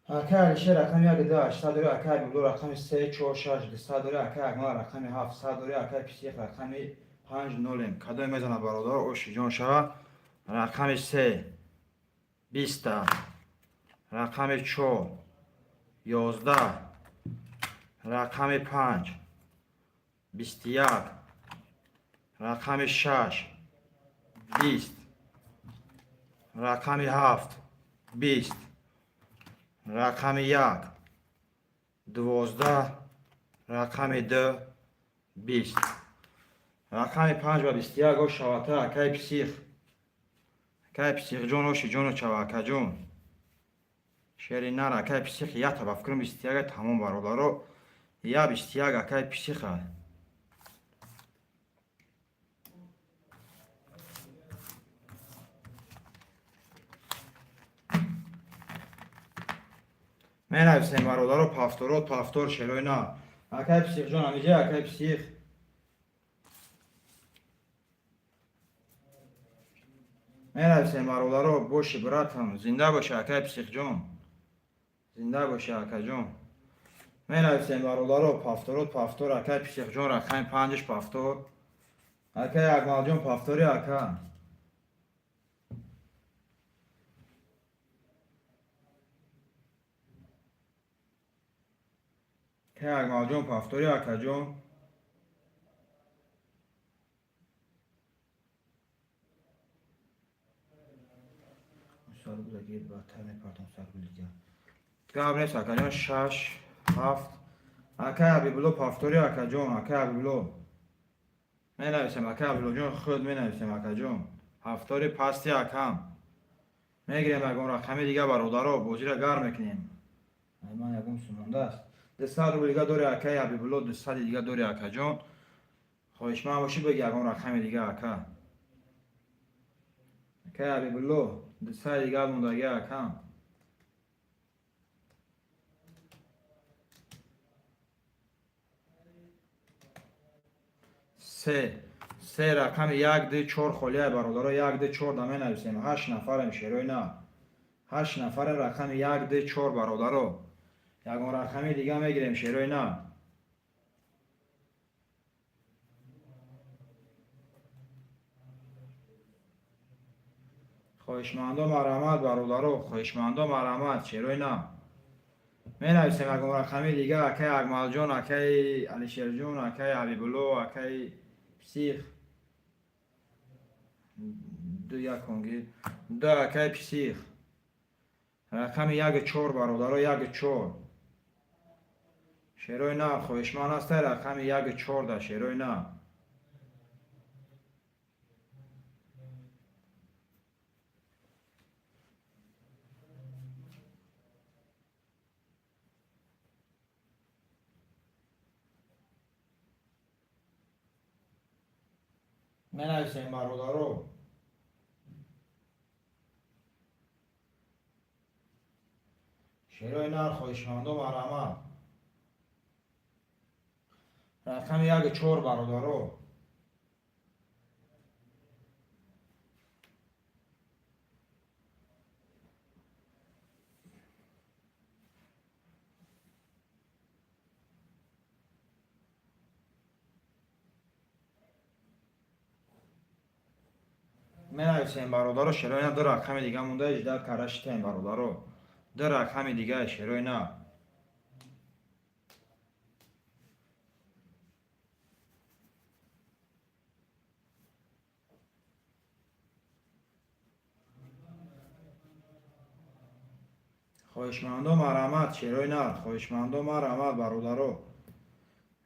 اکه علیشه رقم 1 2 8 داره اکه بیلو رقم 3 4 6 دسته داره اکه اگمال رقم 7 داره اکه پیسیخ رقم 5 نولیم کدای میزنه برادر اوشی جان شوه رقم 3 20 رقم 4 11 رقم 5 21 رقم 6 20 رقم 7 20 رقم 1 12 رقم 2 20 رقم 5 و 21 و شواته اکای پسیخ جون اوشی جون و چواکه جون شیری نر اکای پسیخ یا تا بفکرم 21 تمام برادر یا 21 اکای پسیخ می نویسیم برادر پافتور شیروی نه اکای پسیخ جون همیجه اکای پسیخ می نویسیم برادر بوشی براتم زنده باشه اکای پسیخ جون زنده باشه اکا جون می نویسیم برادر پافتور اکای پسیخ جون رقم 5 پافتور اکای اگمال جون پافتوری اکا که اگمال جون پافتوری اکا جون سال بودگی بدتر میپردم سال بودگی گاب نیست اکا جون 6 7 اکا بیبلو پافتوری اکا جون اکا بیبلو می نویسیم اکه عبدالله جون خود می نویسیم اکه جون. هفتاری پستی اکم میگیریم یکم رقمی دیگه برادرها بازی را گرم میکنیم. من یکم سمونده است. 200 روبل دیگه داری اکه حبیب الله 200 دیگه داری اکه جون. خواهش من باشی بگی یکم رقمی دیگه اکه. اکه حبیب الله 200 دیگه موندگی اکم. سه رقم 1 2 4 خالیه برادرها 1 2 4 دمه نویسیم. 8 نفریم شیروی نه. 8 نفر رقم 1 2 4 برادرها. یکم رقمی دیگه میگیریم شیروی نه. خواهشمندم مرحمت برادرها خواهشمندم مرحمت شیروی نه. می نویسیم یکم رقمی دیگه اکه اکمل جون اکه علیشیر جون اکه حبیب الله اکه پسیخ دو یکونگی دو اکه پسیخ رقم 1 4 برادرها 1 4 شیروی نه خواهشمند است رقم 1 4 ده شیروی نه. می نویسیم برادرها شیروی نه خواهشمندم مرحمت رقم 1 4 برادرها می نویسیم برادرها شیروی نه دو رقم دیگه مونده 18 کرشتیم برادرها دو رقم دیگه شیروی نه. خواهشمندم مرحمت شیروی نه خواهشمندم مرحمت برادرها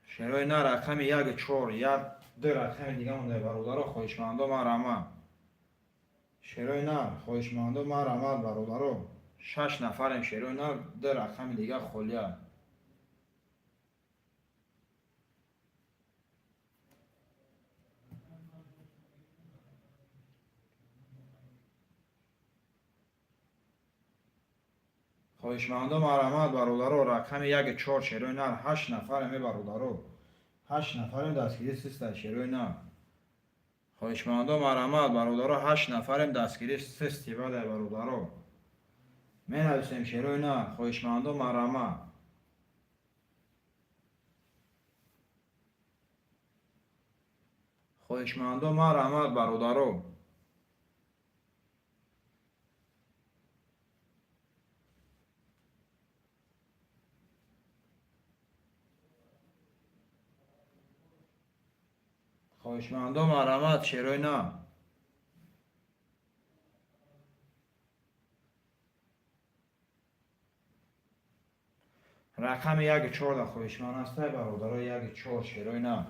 شیروی نه رقم 1 4 1 دو رقم دیگه مونده برادرها خواهشمندم مرحمت شیروی نه خواهشمندم مرحمت برادرها 6 نفریم شیروی نه دو رقم دیگه خالیه. خواهشمندم مرحمت برادرها رقم 1 4 شیروی نه 8 نفریم برادرها 8 نفریم دستگیری سیست شیروی نه. خواهشمندم مرحمت برادرها 8 نفریم دستگیری سیستی بده برادرها می نویسیم شیروی نه خواهشمندم مرحمت خواهشمندم مرحمت برادرها خواهشمندم مرحمت شیروی نه. رقم 1 4 ده خواهشمند است برادرها 1 4 شیروی نه.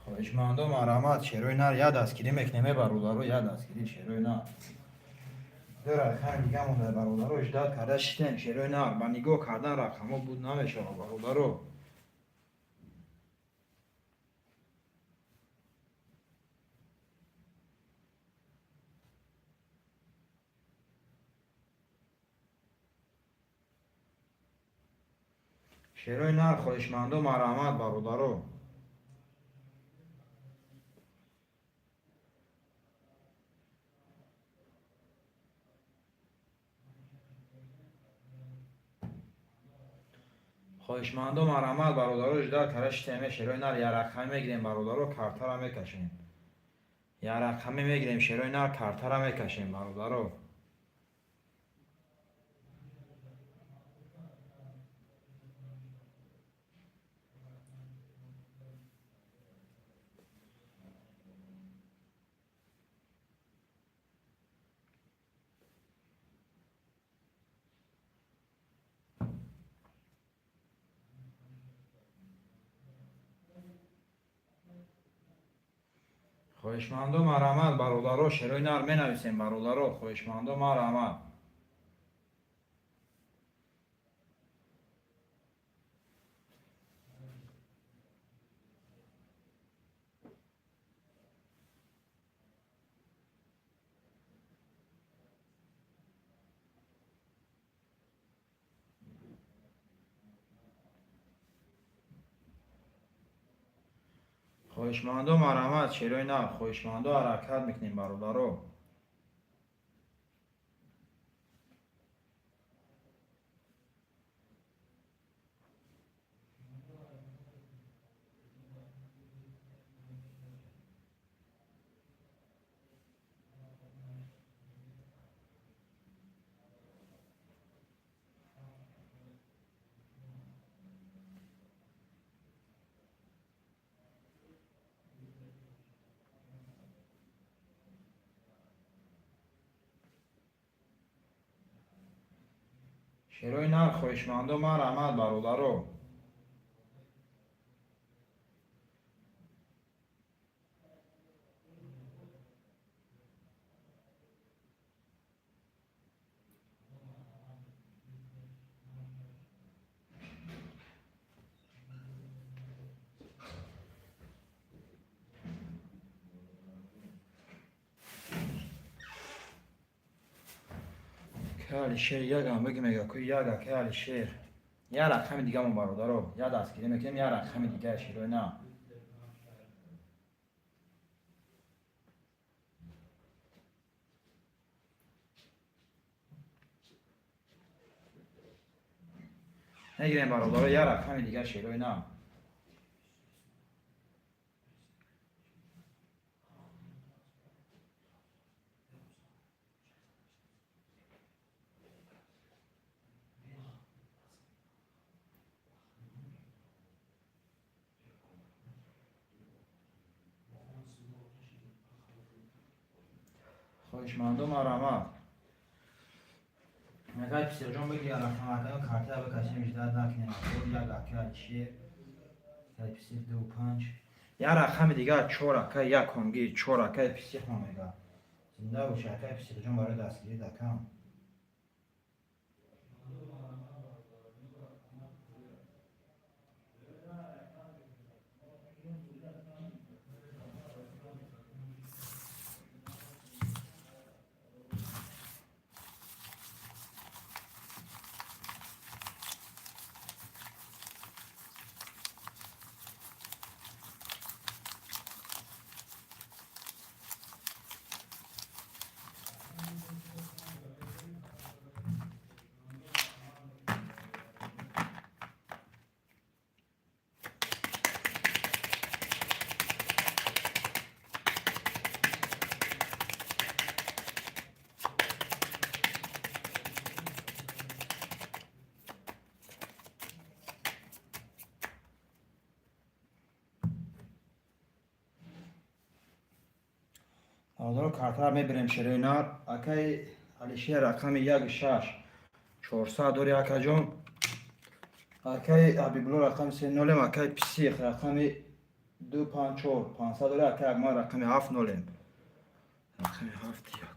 خواهشمندم مرحمت شیروی نه یا دستگیری میکنیم برادرها یا دستگیری شیروی نه دو رقم دیگه مونده برادرها 18 کرده شیطن شیروی نه با نگاه کردن رقم ها بود نمیشه برادرها. شیروی نه خواهشمندم مرحمت برادرها خواهشمندم مرحمت برادرو جدا کرش تیمه شیروی نر یا رقمی میگیریم برادرو کارتا را میکشیم. یا رقمی میگیریم شیروی نر کارتا را میکشیم برادرو. خواهشمندم مرحمت برادرو شیروی نر می نویسیم برادرو. خواهشمندم مرحمت. خواهشمندم مرحمت شیروی نر خواهشمندم حرکت میکنیم برادرو. شیروی نر خواهشمندم مرحمت برادرو. که علی شیر یکم بگیم اگه کوی یکا که علی شیر یه رقم دیگه من برادرو یا دستگیری میکنیم یه رقم دیگه شیروی نه. نگیریم برادرو یه رقم دیگه شیروی نه. خواهشمندم مرحمت. نگاه پیسر جان بگی رقم اکنون کارتی ها بکشیم اجداد نکنیم خود یک اکه علی شیر یک پیسر 2 و 5 یه رقم دیگه 4 اکه یک کنگی 4 اکه پیسر ما میگه زنده باشه اکه پیسر جان برای دستگیری دکم. برادرو کارت ها میبریم شیروی نر اکه علی شیر رقم 16 400 دوری اکه جان اکه ابیبلو رقم 30 اکه پیسیخ رقم 254 500 دوری اکه اگما رقم 7 رقم 7 یک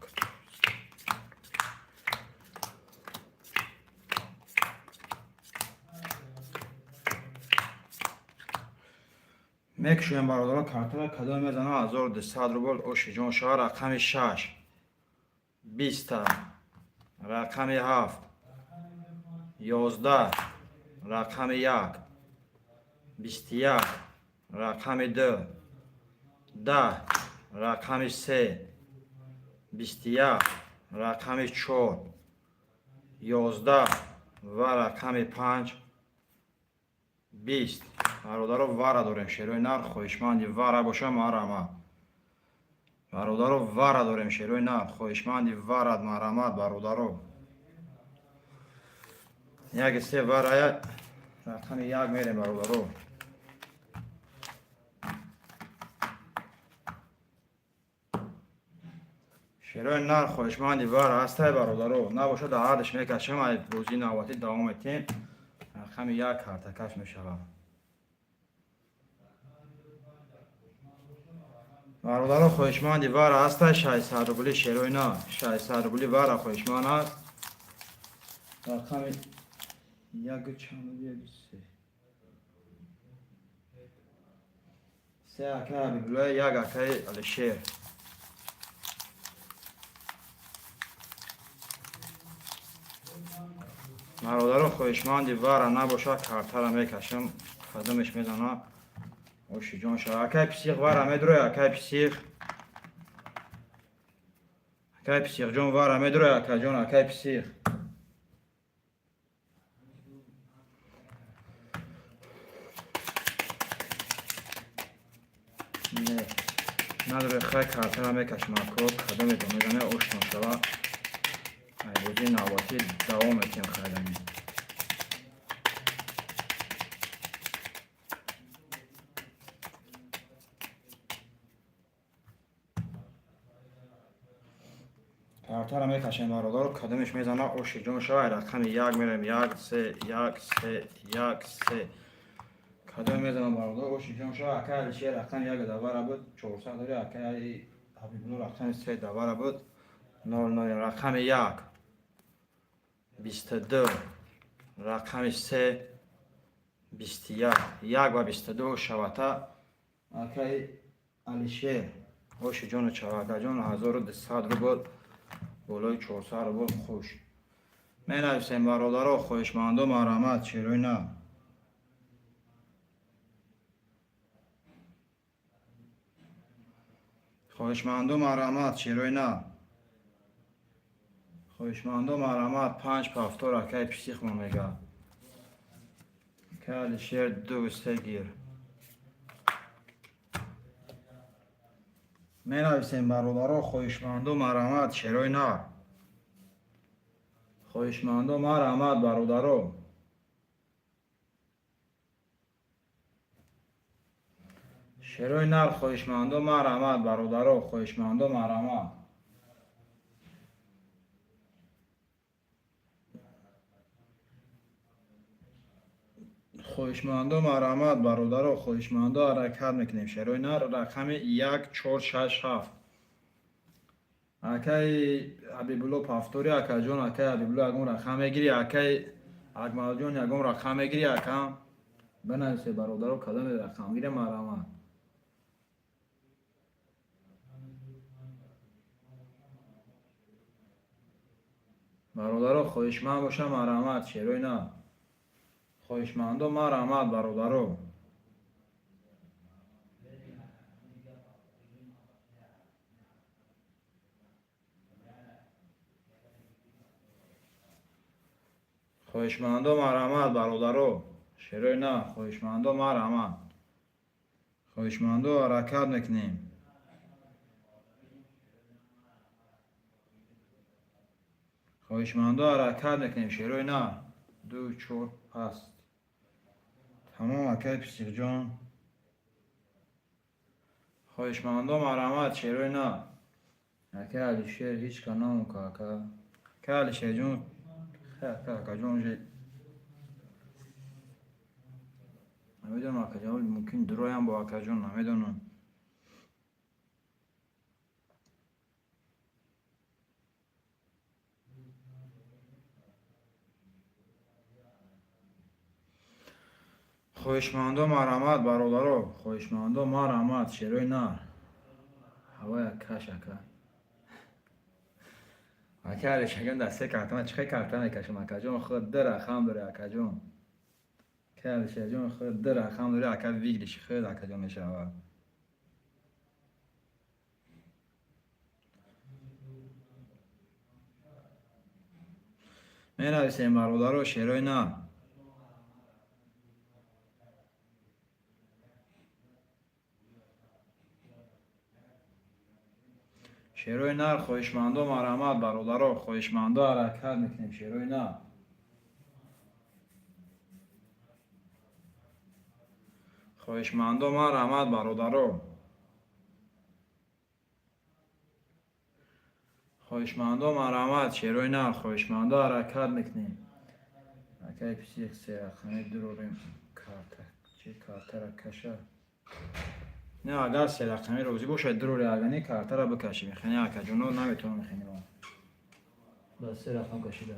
میکشویم برادرها کارت را کدام میزنه 1200 روبل اوشی جان شما رقم 6 20 رقم 7 11 رقم 1 21 رقم 2 10 رقم 3 21 رقم 4 11 و رقم 5 20. برادر وارا داریم شیروی نر خویشمندی وارا باشه مرحمت. برادر وارا داریم شیروی نر خویشمندی وارا مرحمت برادر. یک سه وارا رقم یک میریم برادر. شیروی نر خویشمندی وارا هسته برادر. نباشه در عادش میکشم ای روزی نواتی دوام میتیم. رقم یک کارتکش میشود. برادر خویشمندی وارا هسته 600 روبلی شیروی نه 600 روبلی وارا خویشمند است. رقم یک چند یک سه اکه حبیبالله یک اکه الشیر. برادر خویشمندی وارا نباشه کارتر میکشم خدمش میزنم. اوشی جان شو اکای پسیخ وارا میدروی اکای پسیخ. اکای پسیخ جان وارا میدروی اکای جان اکای پسیخ. نه نداره خیلی کارتر میکشم اکو خدمه دو میزنه اوش نشوه. ای بودی نواتی دوام میتیم خدمی. کارتر میکشم برادر کدومش میزنه اوش جان شو رقم یک میرم یک سه یک سه یک سه کدوم میزنم برادر اوش جان شو اکای چه رقم یک دوباره بود 400 داری اکای حبیبالله رقم سه دوباره بود 00 رقم یک 22 رقم سه 21 یک و 22 شوته اکای علیشیر اوش جان چواکا جان 1200 رو بود بالای 400 رو بود خوش می نویسیم برادر خویشمند و مرحمت چیروی نه خویشمند و مرحمت چیروی نه خویشمند و مرحمت 5 پفتور اکای پسیخ ما میگه که علیشیر 2 سه گیر می نویسیم برادر خویشمند و مرحمت چیروی نه خویشمند و مرحمت برادر شیروی نر خویشمند و مرحمت برادر خویشمند و مرحمت خویشمند و مرحمت برادر خویشمند و حرکت میکنیم شیروی نر رقم 1467 اکای حبیبالله پافتوری اکای جون اکای حبیبالله اگم رقم میگیری اکای اکمال جون اگم رقم میگیری اکم بنویسی برادر کدام رقم میگیره مرحمت برادر خویشمند باشه مرحمت شیروی نه خویشمند و مرحمت برادر خویشمند و مرحمت برادر شیروی نه خویشمند و مرحمت خویشمند و حرکت میکنیم خویشمند و حرکت میکنیم شیروی نه 2 4 هست تمام اکای پسیخ جان خویشمند و مرحمت شیروی نه اکای علیشیر هیچ کنام که اکای علیشیر جون خیلی اکای جون جی نمیدونم اکای جون ممکن دروی هم با اکای جون نمیدونم خویشمند و مرحمت برادر خویشمند و مرحمت شیروی نه هوای کش اکا اکا علیشگان دسته کارتم چه کارتم میکشم اکا جون خود در رقم داره اکا جون که علیشگان خود در رقم داره اکا ویگلیش خود اکا جون میشه می نویسیم برادر شیروی نه شیروی نر خواهشمندو مرحمت برادرها خواهشمندو حرکت میکنیم شیروی نر خواهشمندو مرحمت برادرها خواهشمندو مرحمت شیروی نر خواهشمندو حرکت میکنیم اکای پیسی یک سه رقمی دروریم کارتر چی کارتر کشه نه اگر سه رقمی روزی باشه دروری اگنی کارتر را بکشی میخنی اکا جونو نمیتونم میخنی با سه رقم کشیده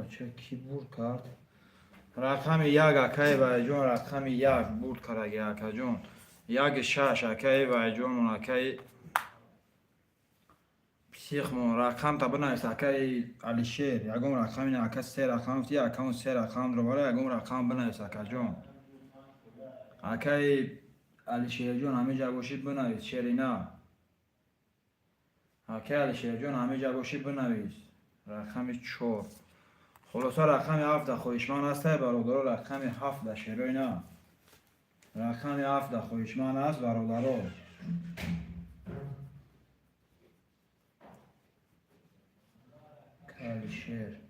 بچه کی بود کرد رقم یک اکای وای جون رقم یک بود کرد اکا جون یک شش اکای وای جون اکای پسیخمون رقم تا بنویس اکای علیشیر یکم رقم این اکا سه رقم تی اکا سه رقم رو باره یکم رقم بنویس اکا جون اکای علیشیر جون همه جا گوشید بنویس شیرینا اکای علیشیر جون همه جا گوشید بنویس رقم 4 خلاصه رقم 7 خواهشمند است برادر رقم 7 شیروی نه رقم 7 خواهشمند است برادر کالشیر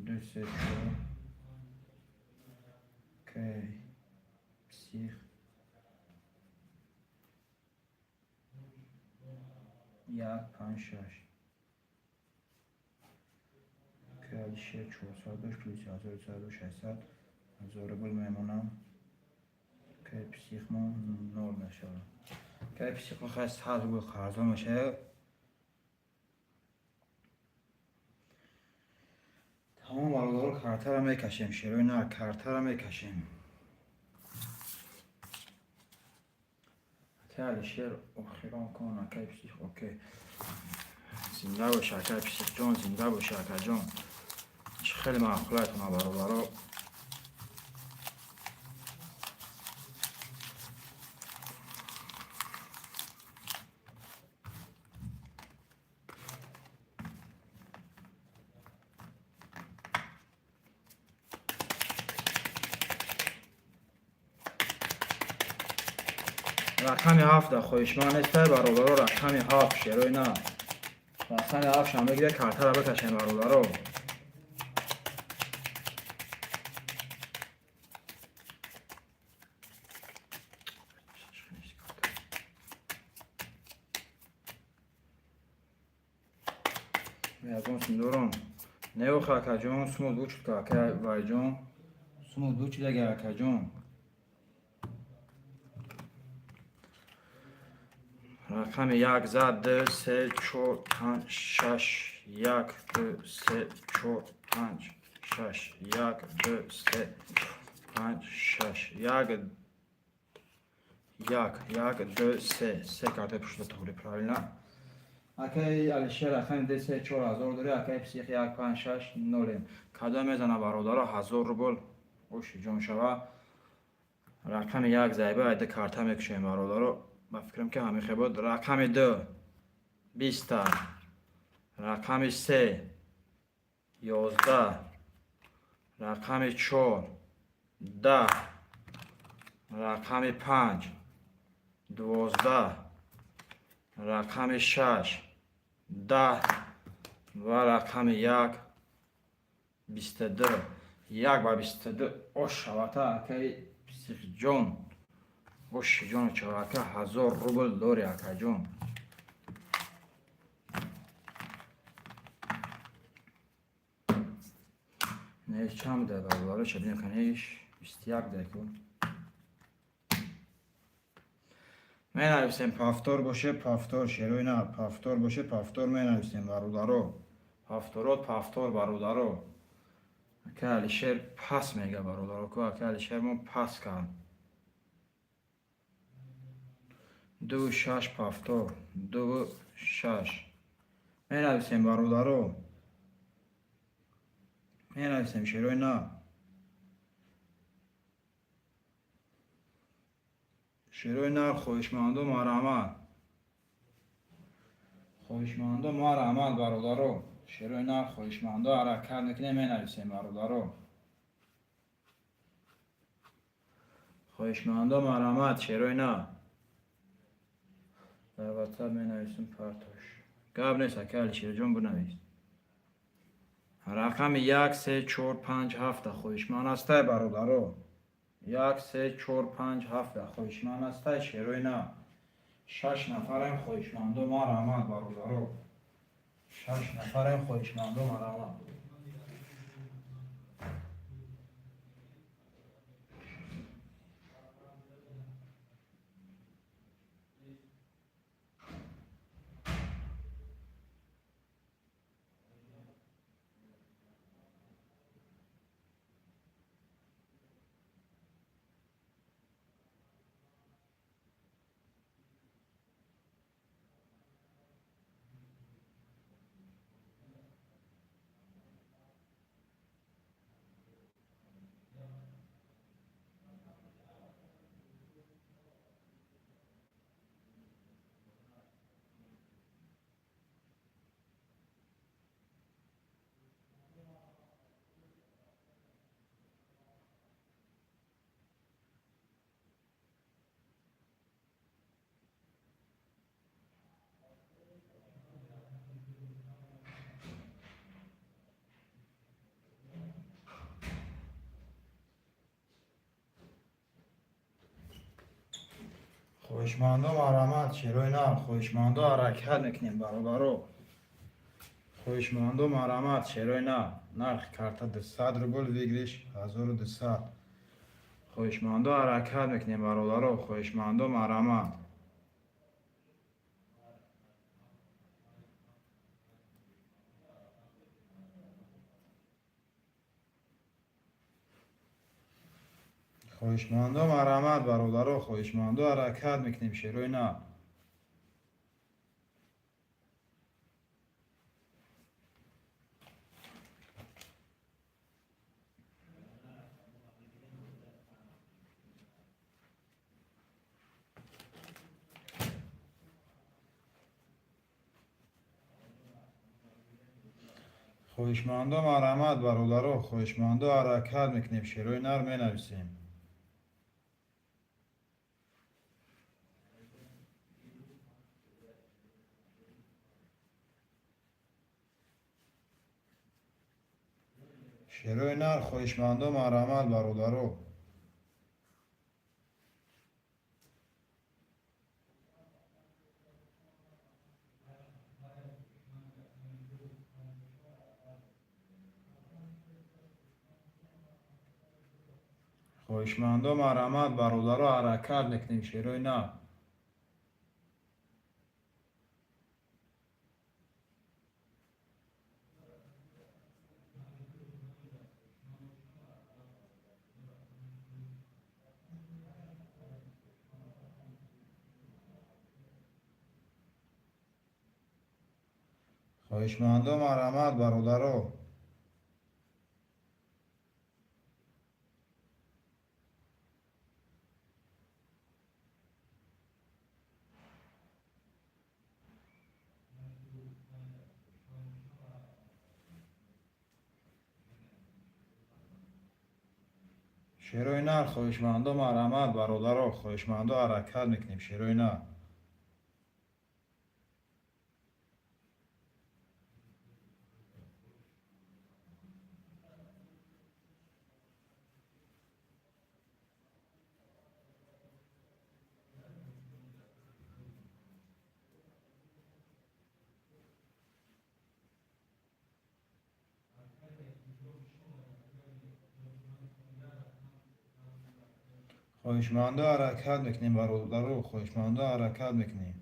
2 3 4 کی پسیخ یک 5 6 کالشیر 402 پلیس 1402 600 هزار گل میمونم که پسیخ ما نور میشه که پسیخ ما خواست هر گل خرزا میشه تمام برادر کارتر را میکشیم شیروی نه کارتر را میکشیم که علیشیر اخیران کن که پسیخ اوکی زنده باشه که پسیخ جان زنده باشه که جان چه خیلی معقولتونه برادر رقم 7 خواهشمند است برادر رقم 7 شیروی نه رقم 7 شما بگیره کارتر را بکشیم برادر یکم سندورم نیو خاکا جون سمود بوچت که وای جون سمود بوچت دیگه که جون رقم 1 زد 2 3 4 5 6 1 2 3 4 5 6 1 2 3 5 6 1 2 3 3 کارت پشت توری правильно اکی علیشه رقم 2 3 4 هزار داره اکی پسیخ 1 5 6 نولیم کدا میزنه برادر 1000 روبل اوشی جون شوا رقم 1 زایبه ایده کارت میکشیم برادر با فکرم که همه خیلی رقم 2 20 رقم 3 11 رقم 4 10 رقم 5 12 رقم 6 10 و رقم 1 22 1 و 22 اوش شواتا که پسیخ جون اوش جون چواکه 1000 روبل دوری اکا جون نیش چند ده برادر شدیم کنیش 21 ده کن می نویسیم پافتور باشه پافتور شیروی نه پافتور باشه پافتور می نویسیم برادرو پافتور برادرو که علیشیر پس میگه برادرو که علیشیر ما پس کن 2 6 پافتور 2 6 می نویسیم برادرو می نویسیم شیروی نه شیروی نه خواهشمندو مرحمت خواهشمندم ما رحمت برادرو شروع نر خواهشمندم حرکت میکنه می نویسیم برادرو خواهشمندم رحمت شروع نه در واتساپ می نویسیم پرتاش گاب نیست اکل شیر جون بنویس رقم 1 3 4 5 7 خواهشمند است برادرو 1 3 4 5 7 خواهشمند است شروع نه 6 نفرم خواهشمندم ما رحمت برادرو 6 نفرم خواهشمندم ما رحمت خواهشمندم رحمت شروع نه خواهشمندم حرکت میکنیم برادرو خواهشمندم رحمت شروع نه نرخ کارت 200 روبل بگیریش 1200 خواهشمندم حرکت میکنیم برادرو خواهشمندم رحمت خواهشمندم رحمت برادرو خواهشمندم حرکت میکنیم شروع نه خواهشمندم رحمت برادرو خواهشمندم حرکت میکنیم شروع نر می نویسیم شروع نر خواهشمندم رحمت برادرو خواهشمندم رحمت برادرو حرکت میکنیم شروع نه خواهشمندم رحمت برادرو شروع نر خواهشمندم رحمت برادرو خواهشمندم حرکت میکنیم شروع نه خواهشمندم حرکت میکنیم برادرو خواهشمندم حرکت میکنیم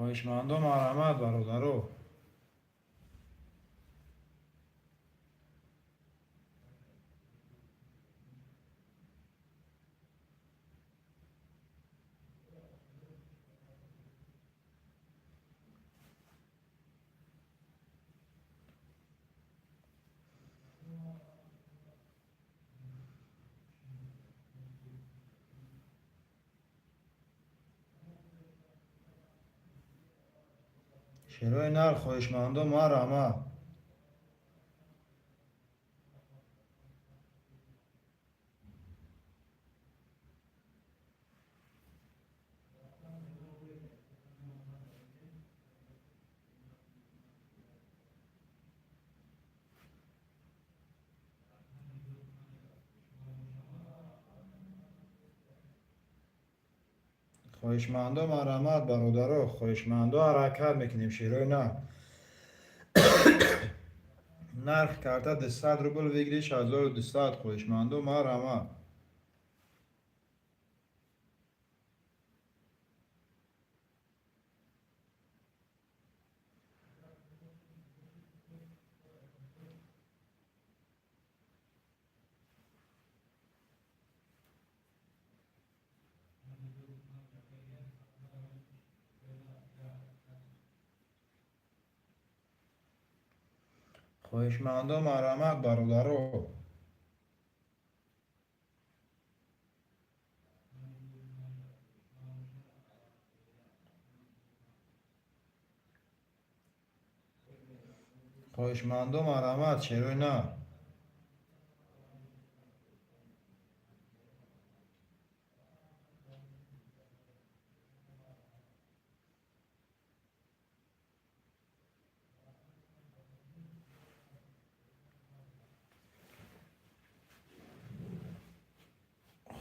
خواهشمند و مرحمت برادرو. شیروی نر خواهشمند و مرحمت. خواهشمند و مرحمت برادرو. خواهشمند و حرکت میکنیم شیروی نر. نرخ کرده 200 روبل بگیریش 1200. خواهشمند و مرحمت. خواهشمند و مرحمت برادرو. خواهشمند و مرحمت شیروی نر.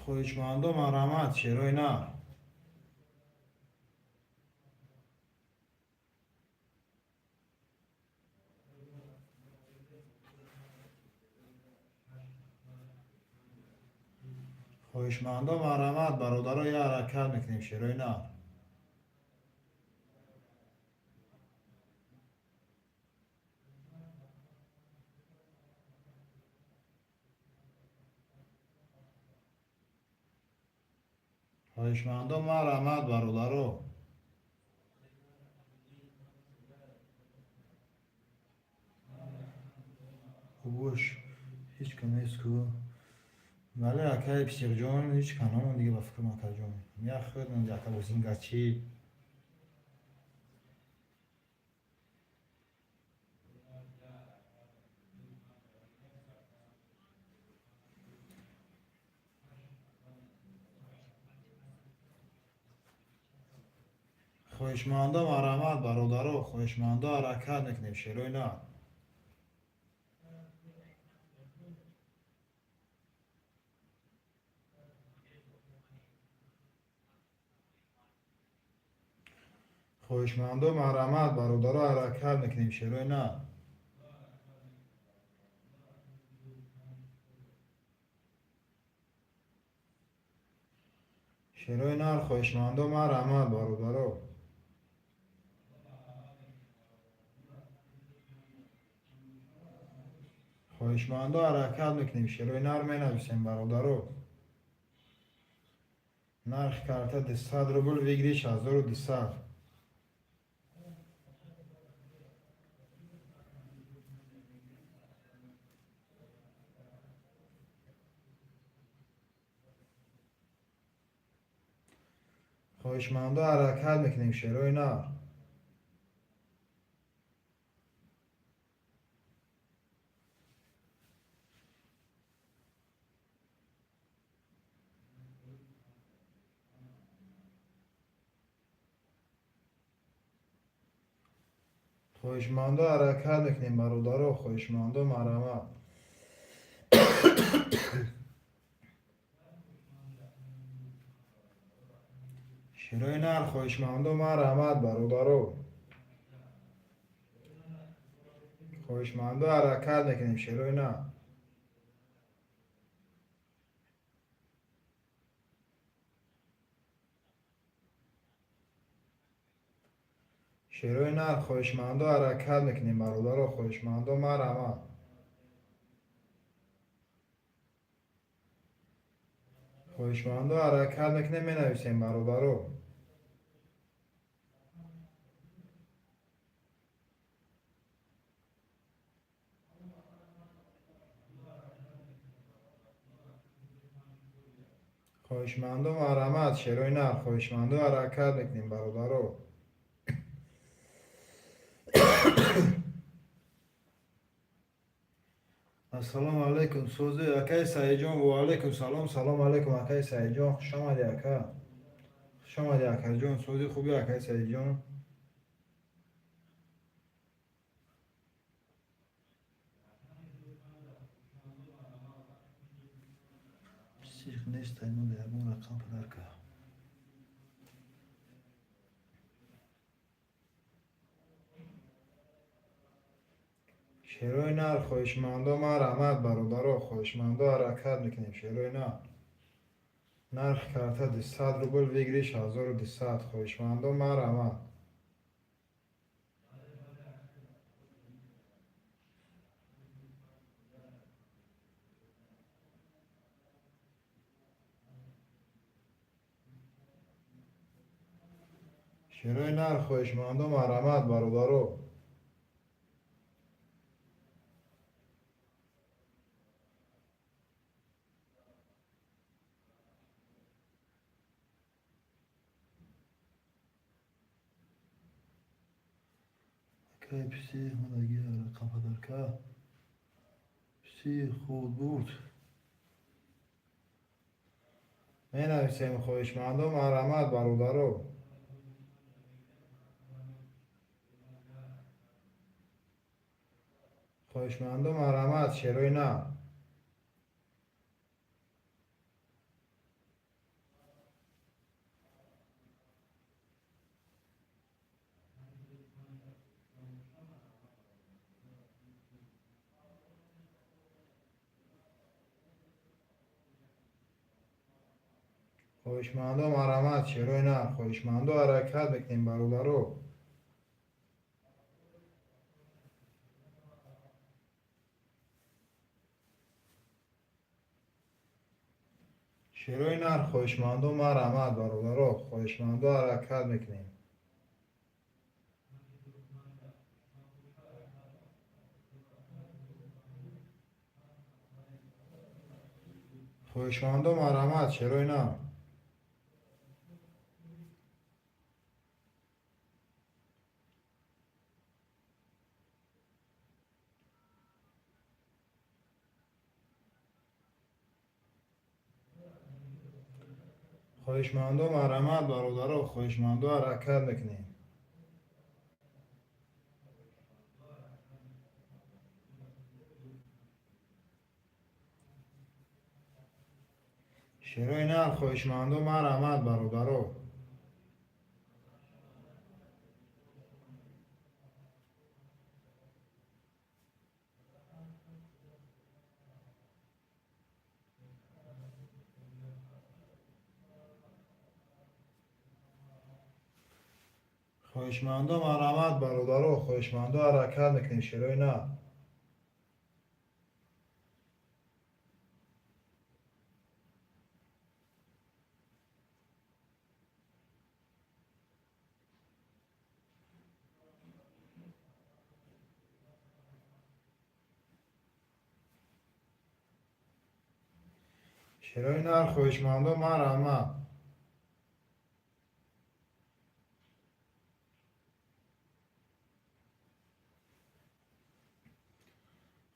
خواهشمند و مرحمت شیروی نر. خواهشمند و مرحمت برادرو. یه حرکت میکنیم شیروی نر. خواهشمند و مرحمت برادرو. خوبش هیچ کمیست کو ولی اکای پسیق جان هیچ کنامون دیگه با فکر مکر جان یا خود من جاکا بزینگا چی خواهشمند و مرحمت برادرو. خواهشمند و حرکت میکنیم شیروی نر. خواهشمند و مرحمت برادرو. حرکت میکنیم شیروی نر. شیروی نر خواهشمند و مرحمت برادرو. خواهشمند و حرکت میکنیم شیروی نر می نویسیم برادرو. نرخ کرده 200 روبل بگیریش 1200. خواهشمند و حرکت میکنیم شیروی نر. خواهشمند و حرکت میکنیم برادرو. خواهشمند و مرحمت. شیروی نر خواهشمند و مرحمت برادرو. خواهشمند و حرکت میکنیم شیروی نر. شیروی نر خواهشمندو حرکت میکنیم برادر خواهشمندو مرحمت خواهشمندو حرکت میکنیم می نویسیم برادر خواهشمندو مرحمت شیروی نر خواهشمندو حرکت میکنیم برادر السلام علیکم سوزی اکای سعید جان و علیکم سلام سلام علیکم اکای سعید جان خوش آمدی اکا خوش آمدی اکا جان سوزی خوبی اکای سعید جان سیخ نیست اینو دیگه رقم پدر که شیروی نر خواهشمندو مرحمت برادر خواهشمندو حرکت میکنیم شیروی نر نرخ کرده 200 روبل بگیریش 1200 خواهشمندو مرحمت شیروی نر خواهشمندو مرحمت برادر که پسی مدگی رقم پدر که پسی خود بود می نویسیم خواهشمندو مرحمت برادر خواهشمندو مرحمت شیروی نه خواهشمندو مرحمت شیروی نه خواهشمندو حرکت بکنیم برادر شیروی نر خواهشمندو مرحمت برادر خواهشمندو حرکت میکنیم خواهشمندو مرحمت شیروی نر خواهشمندو مرحمت برادر خواهشمندو حرکت میکنیم شیروی نر خواهشمندو مرحمت برادر خواهشمندو مرحمت برادر خواهشمندو حرکت میکنیم شیروی نه شیروی نر خواهشمندو مرحمت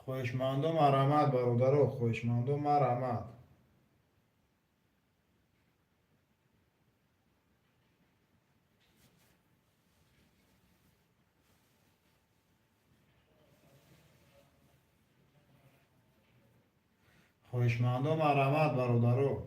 خواهشمندو مرحمت برادر خواهشمندو مرحمت خواهشمندو مرحمت برادر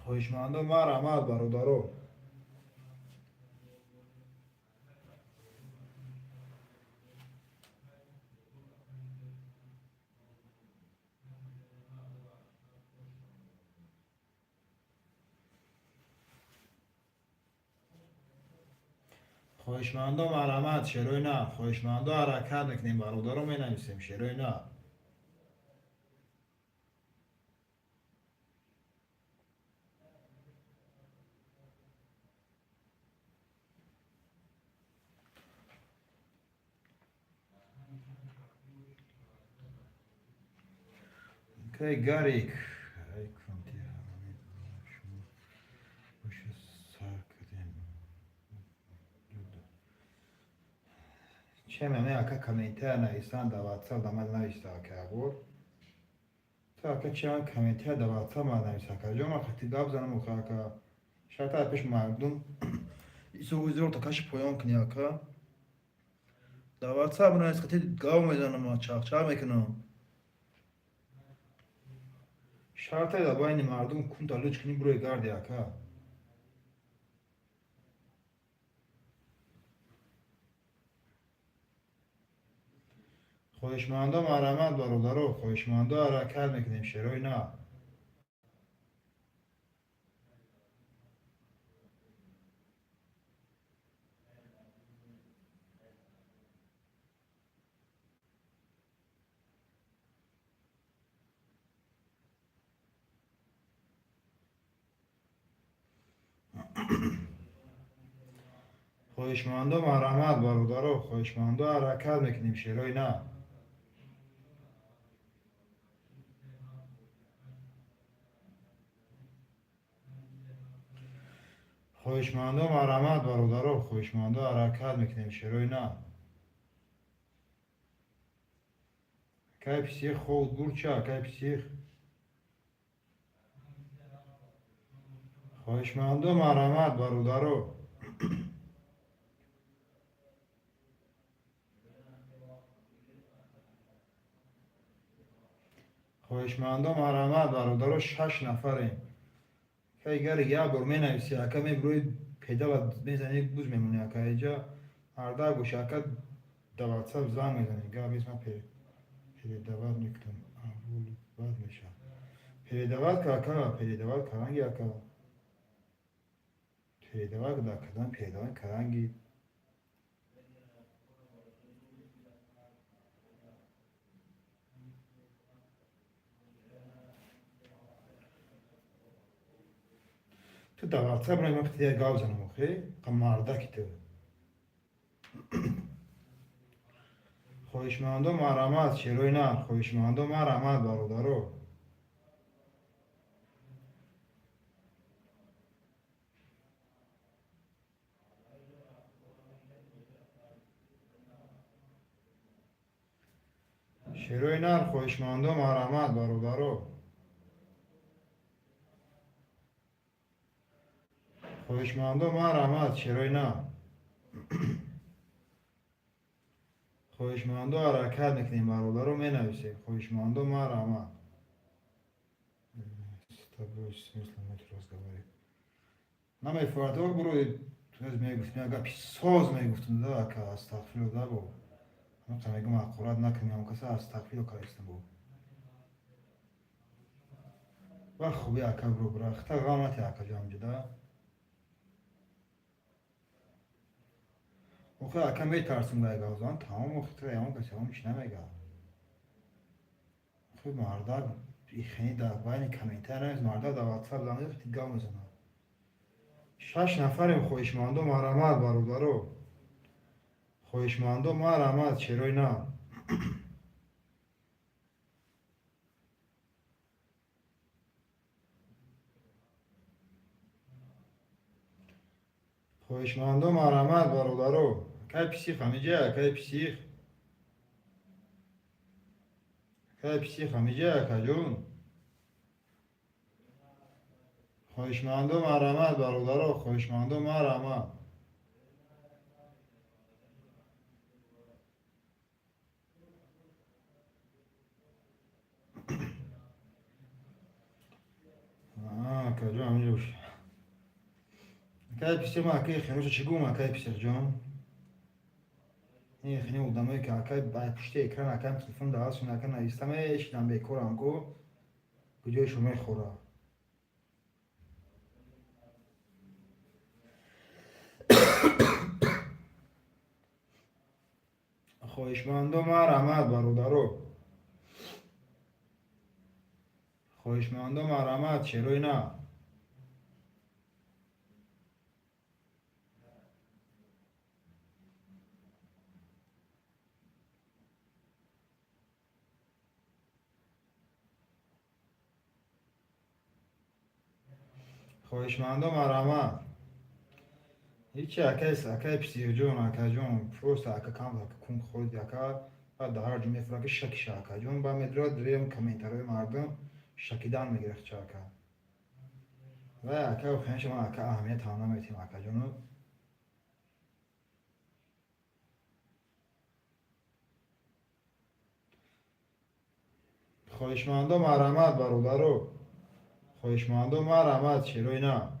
خواهشمندو مرحمت برادر خواهشمندم علامت شروع نه. خواهشمندم حرکت میکنیم برادر رو مینویسیم شروع نه. اوکی گاریک ای کنتی شما باشه سر کردیم چه ممنون اکا کامنتر نویسان در واتساپ در من نویسته که بود تا اکا چه من کامنتر در واتساپ من نویسته که جا من خطی داب زنم اکا که شاید تا پیش مردم ایسو ویزرو تا کش پایان کنی اکا در واتساپ نویسته خطی گاو میزنم چاق میکنم شرط در باین مردم کن تالوچ کنی بروی گردی اکا خواهشمندم علامت برادرو خواهشمندم حرکت میکنیم شروع نه. خواهشمندم علامت برادرو خواهشمندم حرکت میکنیم شروع نه. خواهشمندم علامت برادرو خواهشمندم حرکت میکنیم شروع نه. که پسیخ خود برچه که پسیخ خواهشمندم علامت برادرو خواهشمندم علامت برادرو 6 نفریم که اگر یه بار می نویسی اکا می بروی پیدا و میزنی بوز میمونی اکا اینجا هرده گوش اکا در واتساپ زنگ میزنی گه بیز من پیری دوات میکنم اول بعد میشه پیری دوات که اکا پیری دوات کرنگی اکا پیری دوات که در کدام پیری دوات کرنگی تو در واتساپ نمی وقتی یه گاو زنم اخی قمارده که تو خواهشمندم علامت شروع نه. خواهشمندم علامت برادرو شروع نه. خواهشمندم علامت برادرو خواهشمندم علامت شروع نه. خواهشمندم حرکت میکنیم برادرو می نویسیم خواهشمندم علامت тобой смысла нет разговаривать. نمی فردار بروی تو از میگفتیم اگر پیساز میگفتیم دا که استغفیر دا بو اما که میگم اقراد نکنیم هم کسی استغفیر که استم بو و خوبی اکا برو برخته غامتی اکا جام جدا اوخه اکا میترسیم گای گازان تمام اختره همون کسی همونش نمیگه خوب مرده خیلی در باین کامنتر نیست مرده در واتساپ زنده خیلی گام میزنه 6 نفریم خواهشمندم علامت برادرو خواهشمندم علامت چرای نه. خواهشمندم علامت برادرو که پسیخ همیجه که پسیخ که پسیخ همیجه که جون خواهشمندم علامت برادرو خواهشمندم علامت که جون همیجه باشه که پسیخ ما که خیموش چگو ما که پسیخ جون این خیلی اودمایی که اکای باید پشتی اکران اکای تلفن دارستون اکای نویستمه شدم به کارم گو کجای شما خوره خواهشمندم مرحمت برادرو. خواهشمندم مرحمت چرا نه. خواهشمندم مرحمت. هیچی اکای پسیو جون اکا جون فروست اکا کام اکا کون خورد اکا بعد هر جمعه فراغ شک اکا جون با مدراد دریم کامنتاری مردم شکیدن میگرفت چاکا و اکا خیلی شما اکا اهمیت هم نمیتیم اکا جونو. خواهشمندم مرحمت برادرو. خواهشمندم مرحمت چرا نه.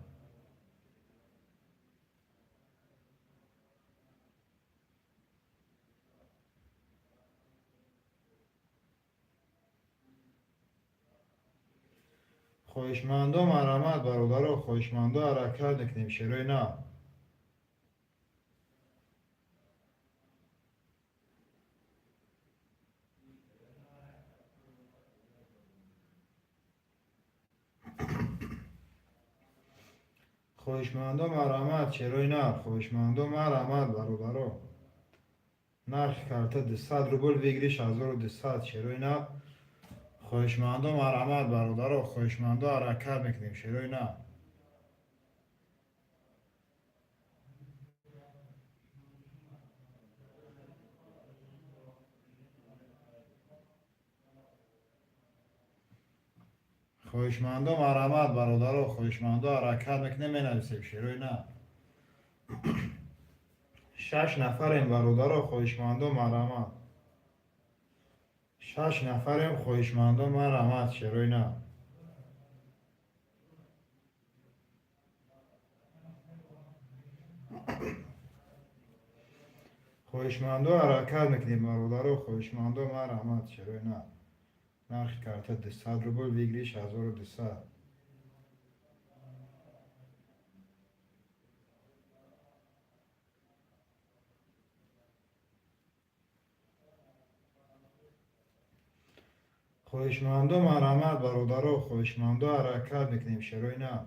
خواهشمندم مرحمت برادرو. خواهشمندم حرکت نکنیم چرا نه. خواهشمندم مرحمت چرا نه. خواهشمندم مرحمت برادرو. نرخ کارت 200 روبل بگیریش 1200 چرا نه. خواهشمندم مرحمت برادرو. خواهشمندم حرکت میکنیم چرا نه. خواهشمندم مرحمت برادرو. خواهشمندم حرکت میکنیم مینویسیم چرا نه. 6 نفریم برادرو. خواهشمندم مرحمت. 6 نفریم. خواهشمندم مرحمت چرا نه. خواهشمندم حرکت میکنیم برادرو. خواهشمندم مرحمت چرا نه. نرخ کارت 200 روبل بگیریش 1200. خواهشمندم مرحمت برادرو. خواهشمندم حرکت میکنیم چرا نه.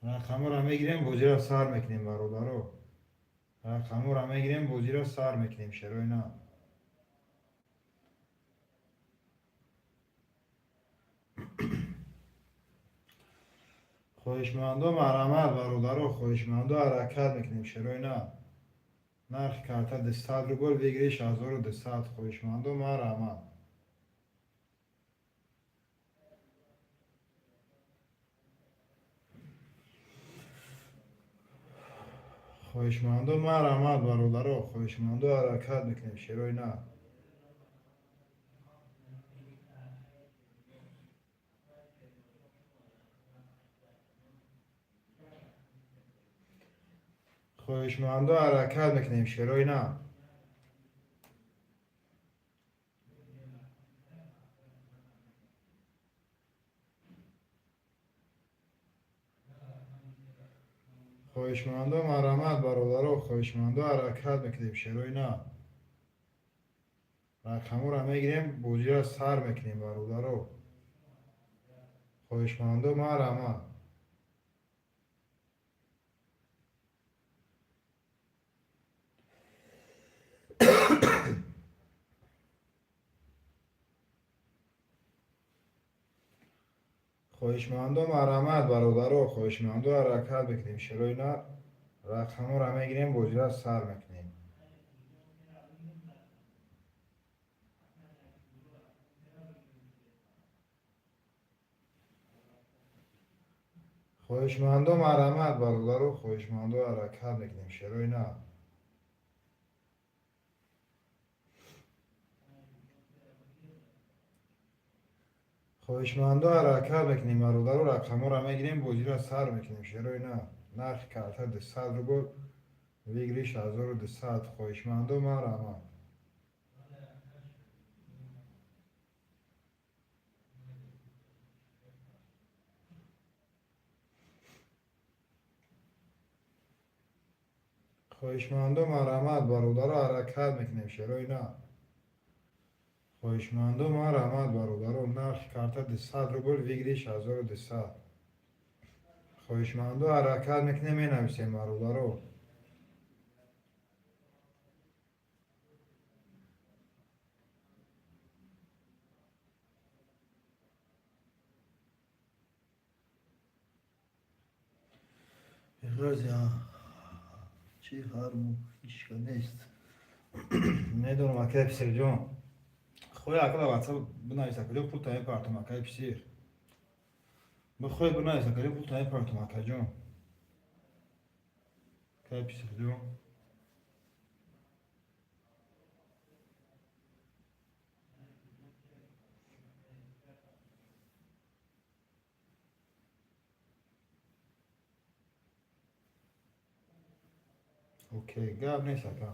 رقم را میگیریم بازی را سر میکنیم برادرو. رقم را میگیریم بازی را سر میکنیم چرا نه. خواهشمندم مرحمت برادرو. خواهشمندم حرکت میکنیم چرا نه. نرخ کارت 200 روبل بگیریش 1200. خواهشمندم مرحمت. خواهشمندم مرحمت برادرو. خواهشمندم حرکت میکنیم چرا نه. خواهشمندم حرکت میکنیم چرا نه. خواهشمندم مرحمت برادرو. خواهشمندم حرکت میکنیم چرا نه. رقم را میگیریم بازی را سر میکنیم برادرو. خواهشمندم مرحمت. خواهشمندم مرحمت برادرو. خواهشمندم حرکت میکنیم چرا نه. رقم را میگیریم بازی را سر میکنیم. خواهشمندم مرحمت برادرو. خواهشمندم حرکت میکنیم چرا نه. خواهشمندم حرکت میکنیم برادرو. رقم را میگیریم بازی را سر میکنیم چرا نه. نرخ کارت 200 روبل بگیریش 1200. خواهشمندم مرحمت. خواهشمندم مرحمت برادر حرکت میکنیم شروع نه. خواهشمندم مرحمت برادر نرخ کارت 200 روبل ویگریش 1200. خواهشمندم حرکت میکنیم می نویسیم برادر. اخراج چی هرمو هیچ نیست. میدونم اکه پسر جان خوی اکلا واتساپ بنویسه کلی پول تایم کارتم اکه پسر بخوی بنویسه کلی پول تایم کارتم اکه جان اکه پسر جان اوکی گاب نیست اکه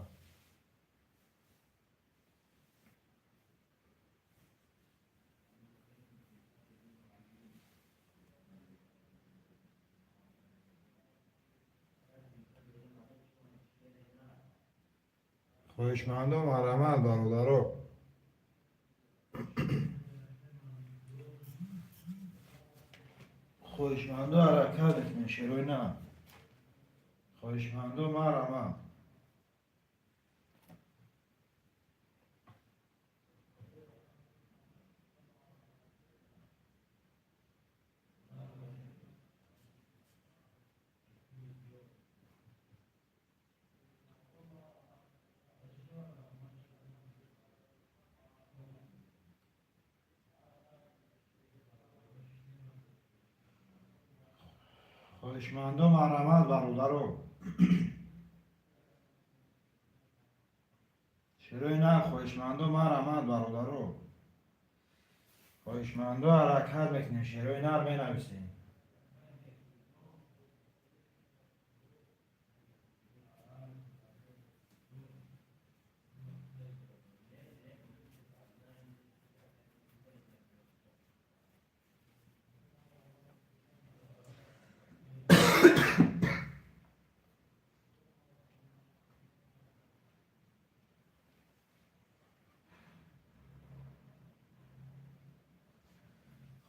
خواهشمندم مرحمت برادر. خواهشمندم حرکت میکنیم شروع نه. خواهشمندم مرحمت. خواهشمندم مرحمت برادر. شروع نه. خواهشمندم مرحمت برادر. خواهشمندم حرکت میکنیم شروع نه می نویسیم.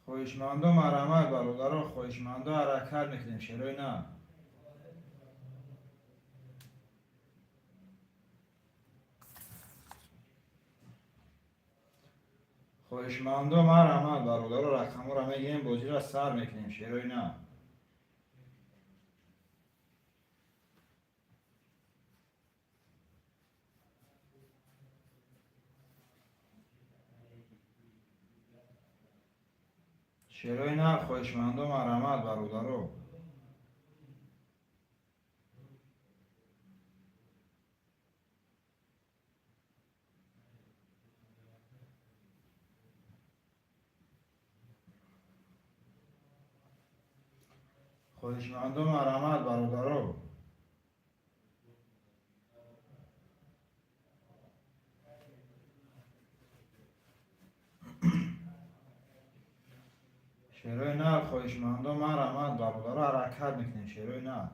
خواهشمندم مرحمت برادر. خواهشمندم حرکت میکنیم شروع نه. خواهشمندم مرحمت برادر. رقم رو میگیم بازی را سر میکنیم شروع نه. شروع نه. خواهشمندم مرحمت برادر. خواهشمندم مرحمت برادر. شروع نه. خواهشمندم مرحمت برادر. حرکت میکنیم شروع نه.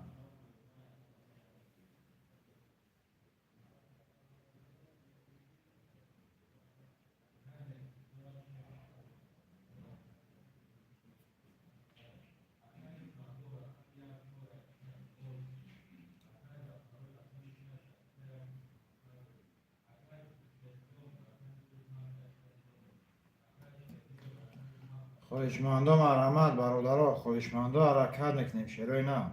خواهشمندم مرحمت برادر. خواهشمندم حرکت میکنیم شروع نه.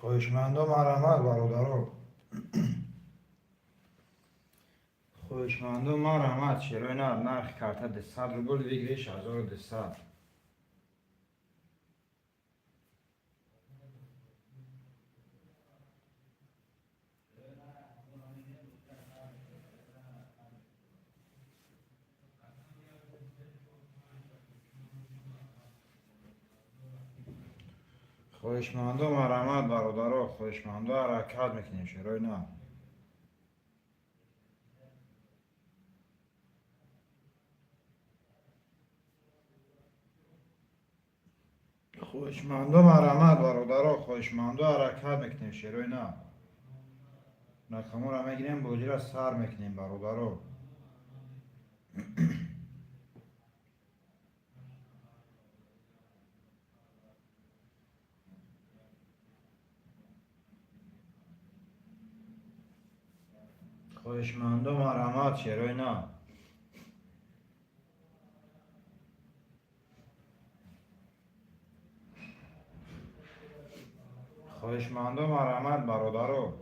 خواهشمند و مرحمت برادرها. خواهشمند و مرحمت شیروی نرخ کرده 200 روبل بگیریش 1200. خواهشمند و مرحمت برادرها. خواهشمند و حرکت میکنیم شیروی نه. خواهشمند و مرحمت برادرها. خواهشمند و حرکت میکنیم شیروی نه. رقمو را میگیریم بوجی را سر میکنیم برادرها. خواهشمند و مرحمت شیروی نه. خواهشمند و مرحمت برادرها.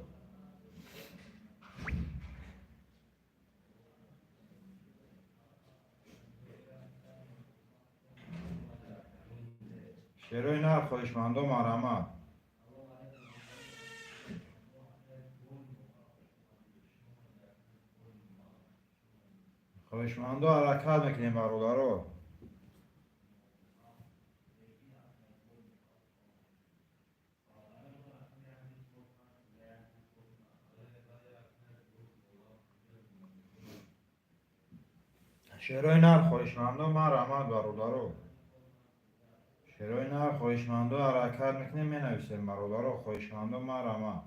شیروی نه. خواهشمند و مرحمت. خواهشمند و حرکت میکنیم برادرها. شیروی نه. خواهشمند و مرحمت برادرها. شیروی نه. خواهشمند و حرکت میکنیم مینویسیم برادرها. خواهشمند و مرحمت.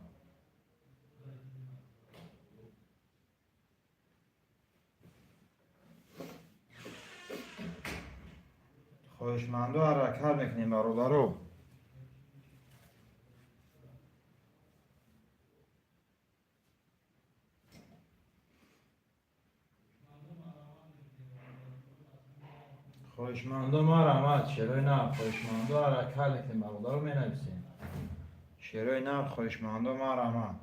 خواهشمند و حرکت میکنیم برادرها. خواهشمند و مرحمت شیروی نه. خواهشمند و حرکت میکنیم برادرها مینویسیم. شیروی نه. خواهشمند و مرحمت.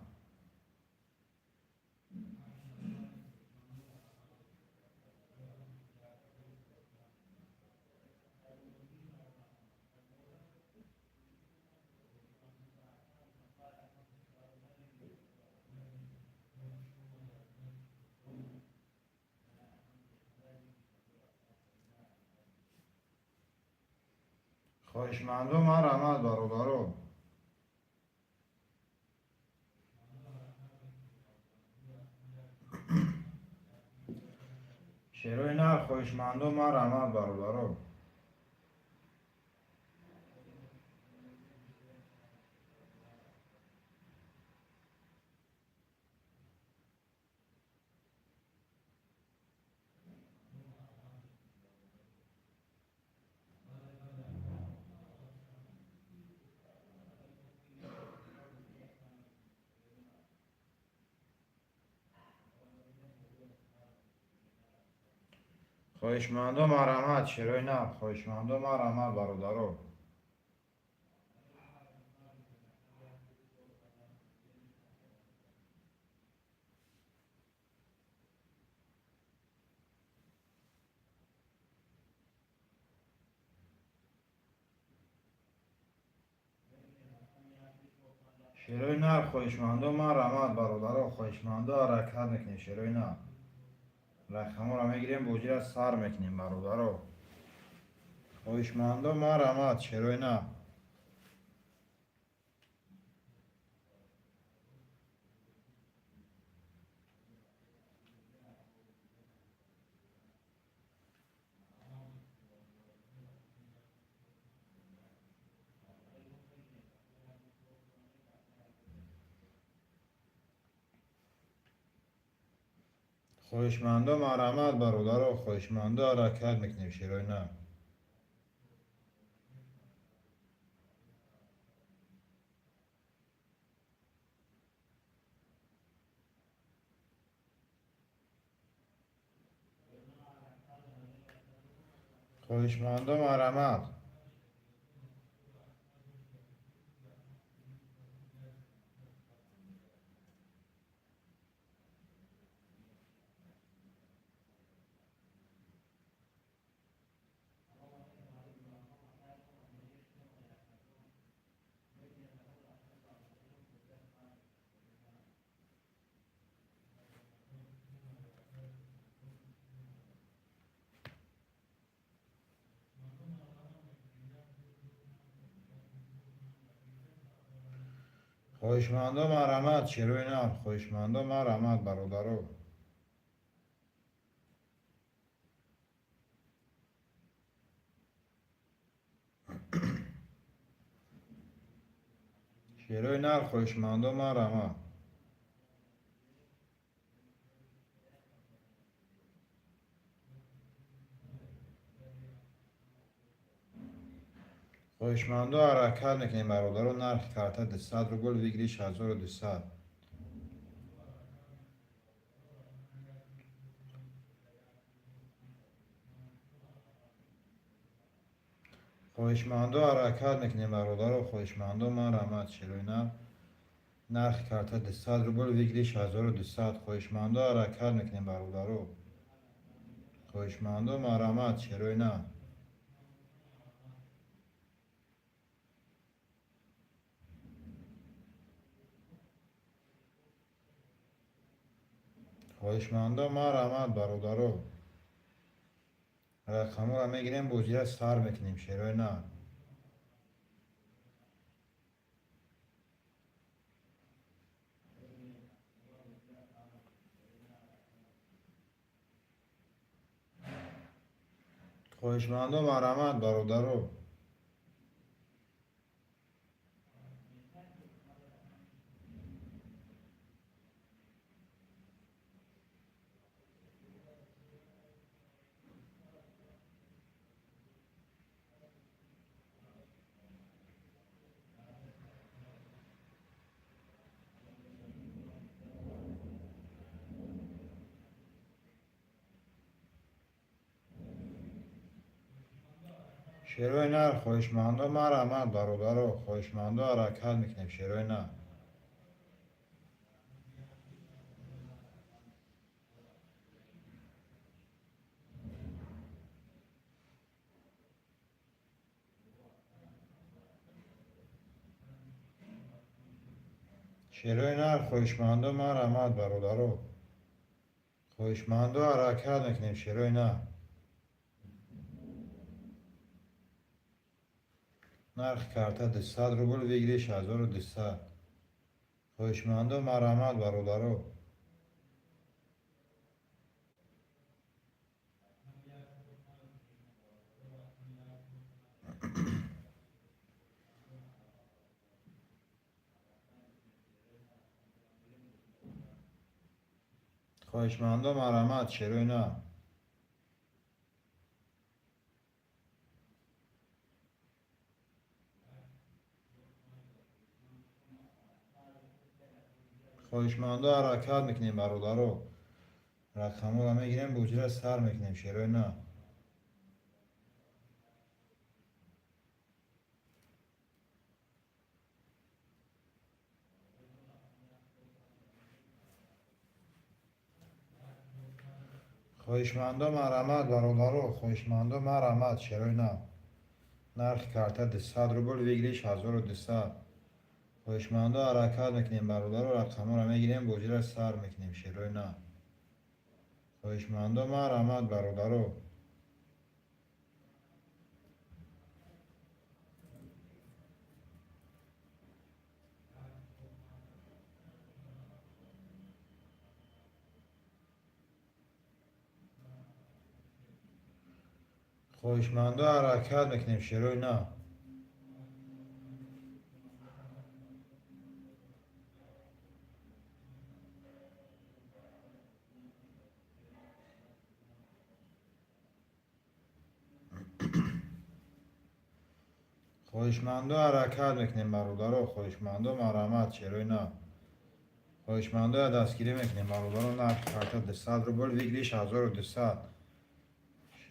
خواهشمند و مرحمت برادرها. شیروی نه. خواهشمند و مرحمت برادرها. خواهشمند و مرحمت شیروی نه. خواهشمند و مرحمت برادرها. شیروی نه. خواهشمند و مرحمت برادرها. خواهشمند و حرکت میکنیم شیروی نه. رقمو را میگیریم بوجی را سر میکنیم برادرها. خواهشمند و مرحمت شیروی نه. خواهشمند و مرحمت برادرها. خواهشمند و حرکت میکنیم شیروی نه. خواهشمند و مرحمت. خواهشمندم مرحمت شیروی نر خواهشمندم مرحمت برادرو شیروی نر خواهشمندم مرحمت خواهشمندم حرکت میکنیم برادرو نرخ کارت 200 روبل بگیریش 1200 خواهشمندم حرکت میکنیم برادرو خواهشمندم مرحمت شیروی نر نرخ کارت 200 روبل بگیریش 1200 خواهشمندم حرکت میکنیم برادرو خواهشمندم مرحمت شیروی نر خواهشمندم مرحمت برادرو رقمو رو میگیریم بوزیه سر میکنیم شیروی نر خواهشمندم مرحمت برادرو شیروی نر خواهشمندم مرحمت برادرو خواهشمندم حرکت میکنیم شیروی نر شیروی نر خواهشمندم مرحمت برادرو خواهشمندم حرکت میکنیم شیروی نر نرخ کارت 200 روبل بگیریش 1200 خواهشمندم مرحمت برادرو خواهشمندم مرحمت شیروی نر خواهشمندم حرکت میکنیم برادرو رقمو رو میگیریم بوجره سر میکنیم شیروی نر خواهشمندم مرحمت برادرو خواهشمندم مرحمت شیروی نر نرخ کارت 200 روبل بگیریش 1200 خواهشمندم حرکت میکنیم برادرو رقمو رو میگیریم بوجره سر میکنیم شیروی نر خواهشمندم مرحمت برادرو خواهشمندم حرکت میکنیم شیروی نر خواهشمندم حرکت میکنیم برادرو خواهشمندم مرحمت شیروی نر خواهشمندم دستگیری میکنیم برادرو نرخ کارت 200 روبل بگیریش 1200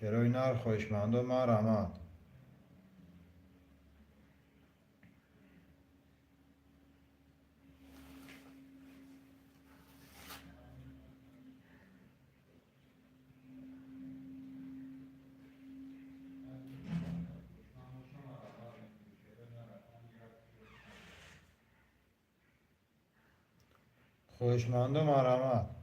شیروی نر خواهشمندم مرحمت خواهشمندم مرحمت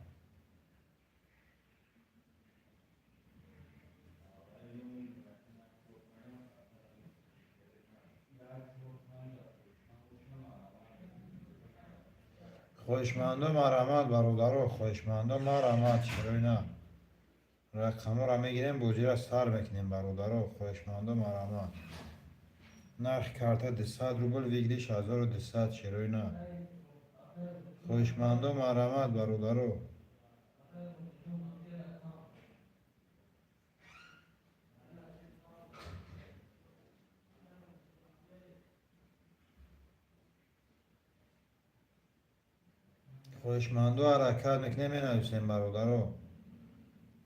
خواهشمندم مرحمت برادرها، خواهشمندم مرحمت شروع نه. رقم را میگیریم بوجی را سر میکنیم برادرها، خواهشمندم مرحمت. نرخ کارت 200 روبل ویگلیش 1200 شروع نه. خواهشمندم مرحمت برادرها. خواهشمندو حرکت میکنیم این نویسیم برادرها.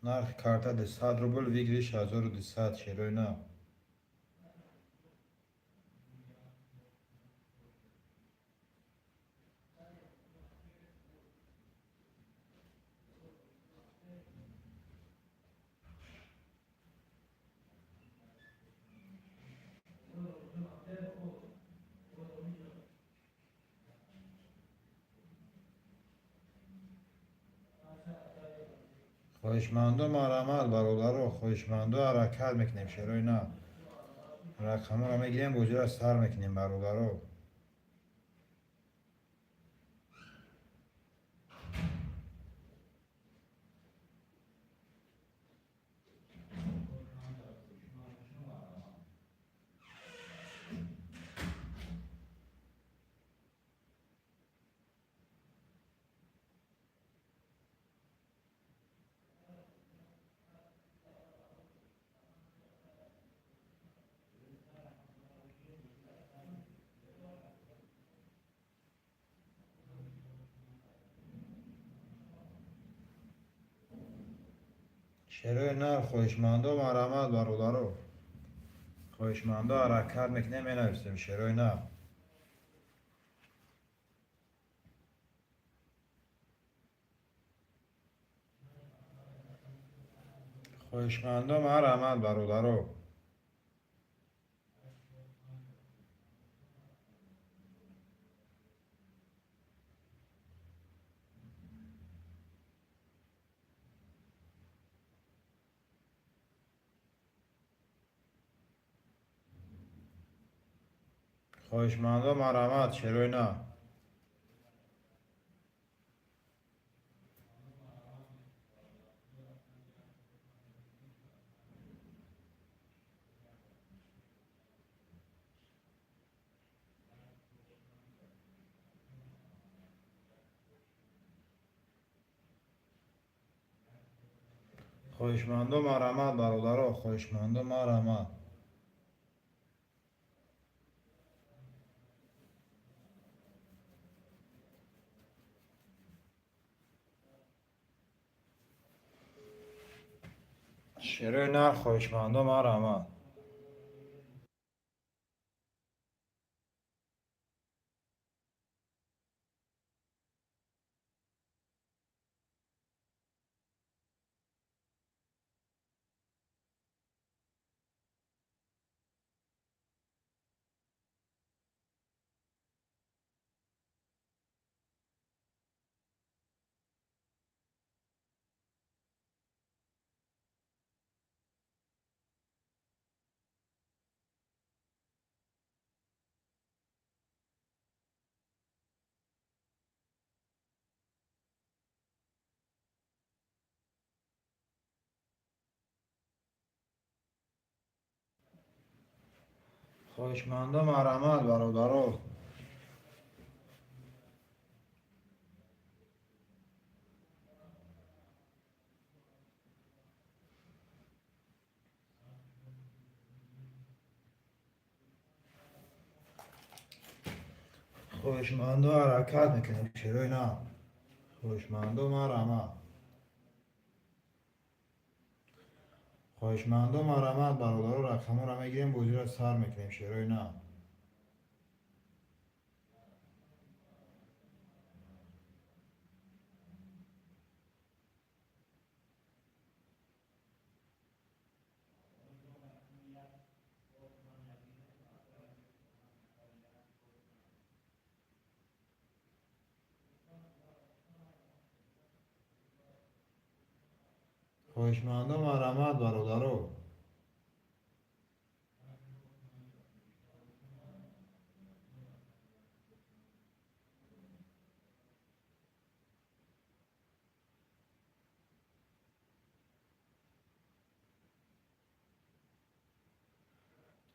نرخ کارت 200 روبل ویگلیش 1200 شروع نه. خواهشمندم مرحمت برادرها، خواهشمندو حرکت میکنیم شروع نه. رقم را میگیریم بوجی را سر میکنیم برادرها. شروع نه. خواهشمندم مرحمت برادرها، خواهشمندو حرکت میکنیم این نویسیم شروع نه. خواهشمندم مرحمت برادرها. خواهشمندم مرحمت شروع نه. خواهشمندم مرحمت برادرها، خواهشمندم مرحمت. شروع نه. خواهشمندم مرحمت. خواهشمندم مرحمت برادرها. خواهشمندو حرکت میکنیم شروع نه. خواهشمندم مرحمت. خواهشمندم مرحمت برادرها. رقم را میگیریم بوجی را سر میکنیم شروع نه. خواهشمندم مرحمت برادرها.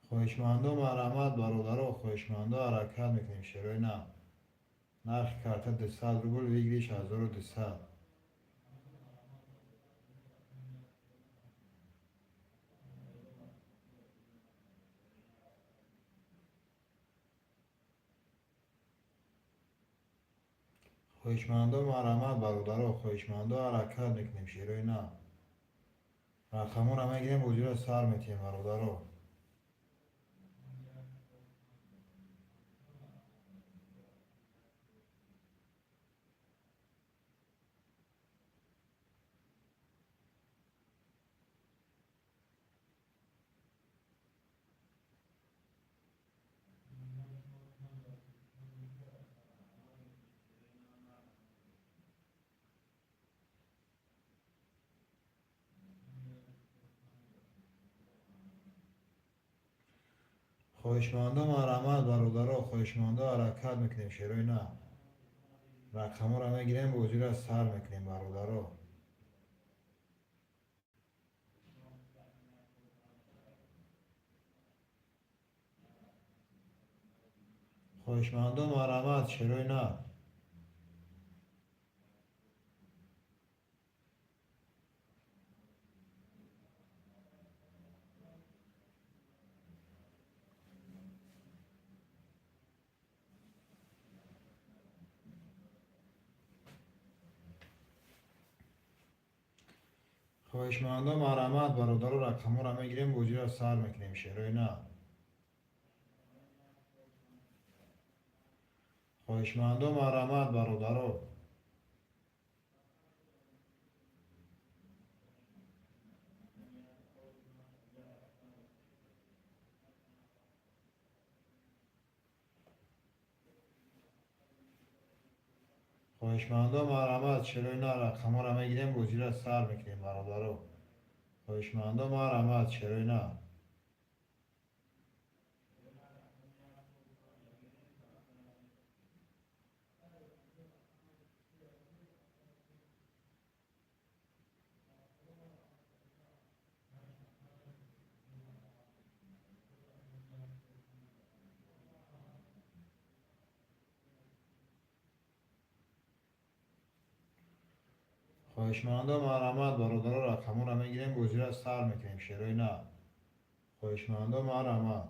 خواهشمندم مرحمت برادرها، خواهشمندم حرکت میکنیم شروع نه. نرخ کارت 200 روبل بگیریش 1200. خواهشمندم مرحمت برادرها، خواهشمندم حرکت میکنیم شروع نه. رقمون همه گیریم وجود سر میتیم برادرها. خواهشمندم مرحمت برادرها، خواهشمندم حرکت میکنیم شروع نه. رقمون همه گیریم وجود سر میکنیم برادرها. خواهشمندم مرحمت شروع نه. خواهشمندم مرحمت برادرها، رقمون همه گیریم وجود سر میکنیم شروع نه. خواهشمندم مرحمت برادرها. خواهشمندم مرحمت شروع نه. رقمون همه گیریم وجود سر میکنیم برادرها. خواهشمندم مرحمت شروع نه. خواهشمندم مرحمت برادرها، رقمون همه گیریم وجود سر میکنیم شروع نه. خواهشمندم مرحمت.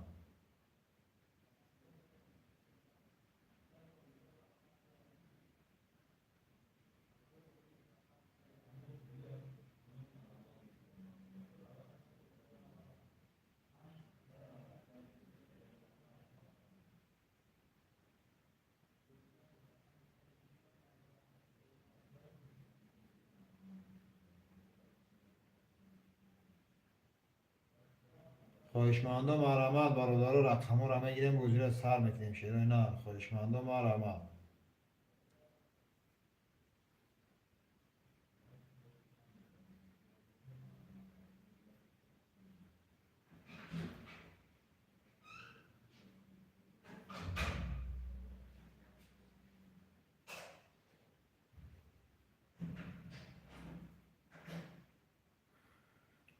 خواهشمندم مرحمت برادرها، رقمون همه گیریم وجود سر میکنیم شروع نه. خواهشمندم مرحمت.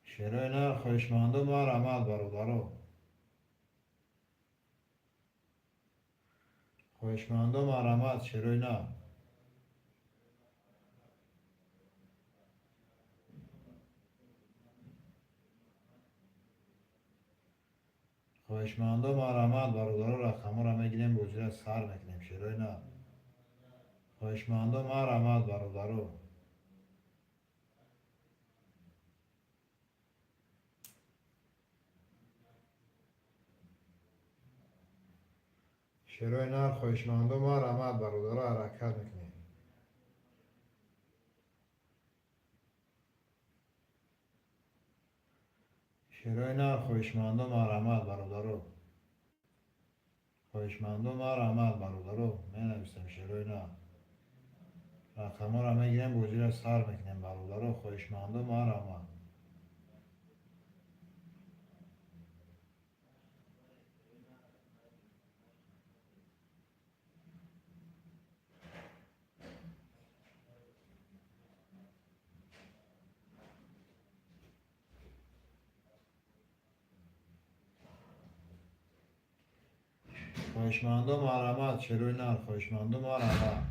شروع نه. خواهشمندم مرحمت برادرها. خواهشمندم مرحمت شروع نه. خواهشمندم مرحمت برادرها، رقمون همه گیریم وجود سر میکنیم شروع نه. خواهشمندم مرحمت برادرها. شروع نه. خواهشمندم مرحمت برادرها، حرکت میکنیم. شروع نه. خواهشمندم مرحمت برادرها. خواهشمندم مرحمت برادرها. می نویسم شروع نه. رقم‌ها را میگیریم وجود سر میکنیم برادرها. خواهشمندم مرحمت. خواهشمندم مرحمت چروی نر خواهشمندم مرحمت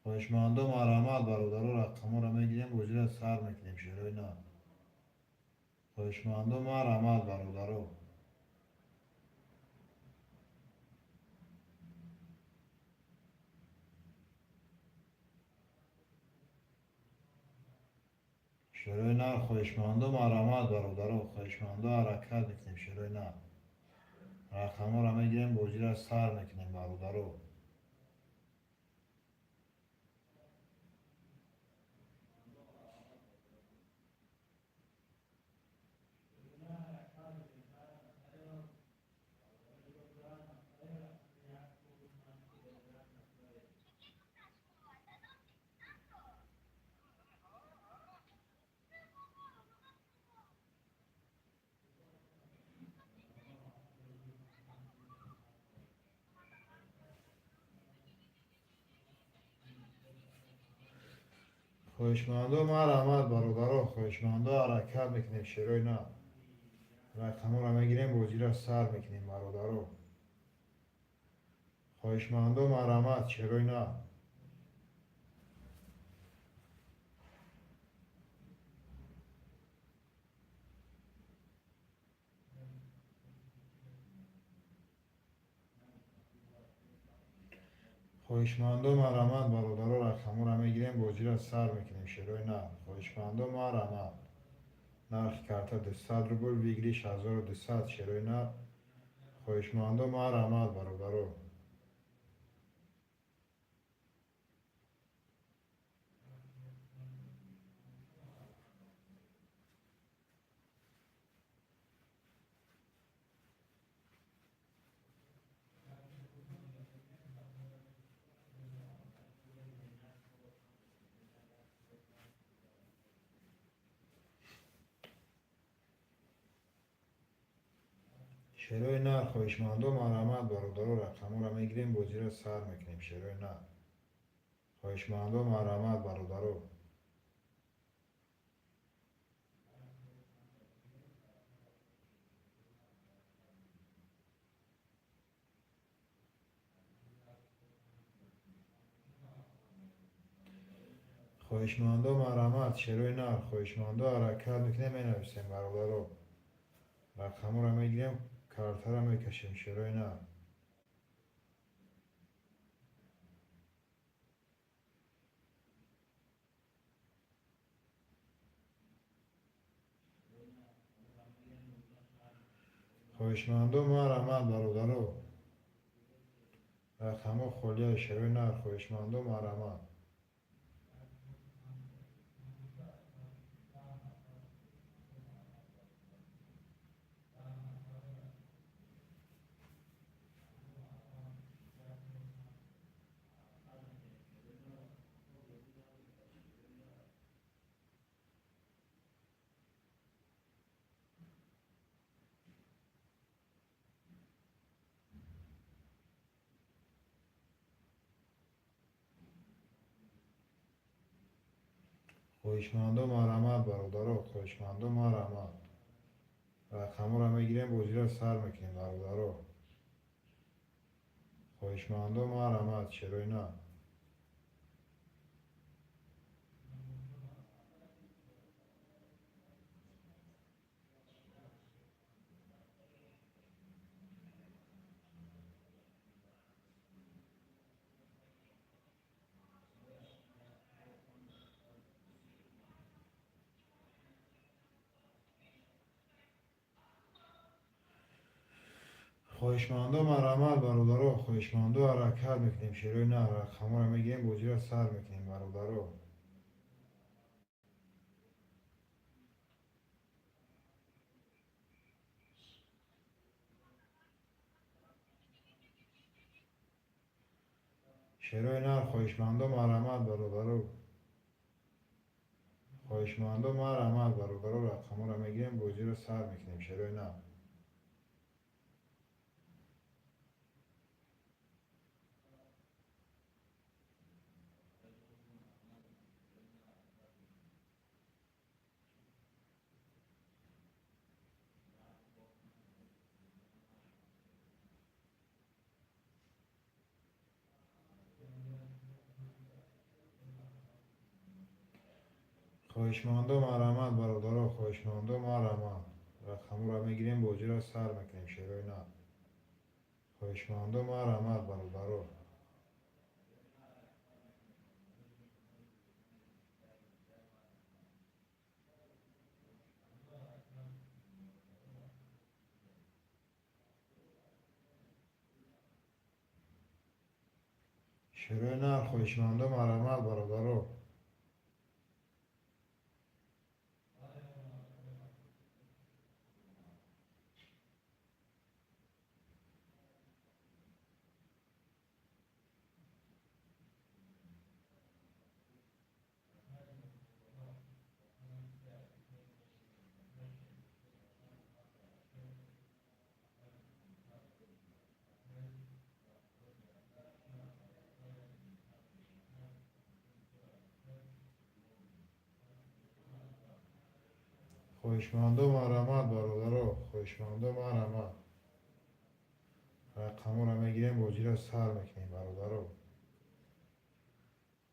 خواهشمندم مرحمت برادرها رقم را میگیریم بوجی را سر میکنیم شروع نه خواهشمندم مرحمت برادرها شروع نه خواهشمندم مرحمت برادرها خواهشمندم حرکت میکنیم شروع نه رقم را میگیریم بوجی را سر میکنیم برادرها خواهشمندم مرحمت برادرها خواهشمندم حرکت میکنیم شروع نه رقم را میگیریم بوجی را سر میکنیم برادرها خواهشمندم مرحمت شروع نه خواهشمندم مرحمت برادرها رقم را میگیریم بوجی را سر میکنیم شروع نه خواهشمندم مرحمت نرخ کرده 200 روبل ویگریش 1200 شروع نه خواهشمندم مرحمت برادرها شروع نه خواهشمندم مرحمت برادرها رقم را میگیریم بوجی را سر میکنیم شروع نه خواهشمندم مرحمت برادرها خواهشمندم مرحمت شروع نه خواهشمندم حرکت میکنیم مینویسیم برادرها رقم را میگیریم کارت را میکشیم شروع نه خواهشمندم مرحمت برادرها رقم خالی شروع نه خواهشمندم مرحمت خواهشمندم مرحمت برادرها خواهشمندم مرحمت رقم را میگیریم بوجی را سر میکنیم برادرها خواهشمندم مرحمت شروع نه خواهشمندم مرحمت برادرها خواهشمندم حرکت میکنیم شروع نه رقم را میگیریم بوجی را سر میکنیم برادرها شروع نه خواهشمندم مرحمت برادرها خواهشمندم مرحمت برادرها رقم را میگیریم بوجی را سر میکنیم شروع نه خواهشمندم مرحمت برادرها، خواهشمندم مرحمت. رقم را میگیریم بازی را سر میکنیم شیرای نه. خواهشمندم مرحمت برادرها. شیرای نه خواهشمندم مرحمت برادرها. خواهشمندم مرحمت برادرها، خواهشمندم مرحمت. رقم را میگیریم بازی را سر میکنیم برادرها.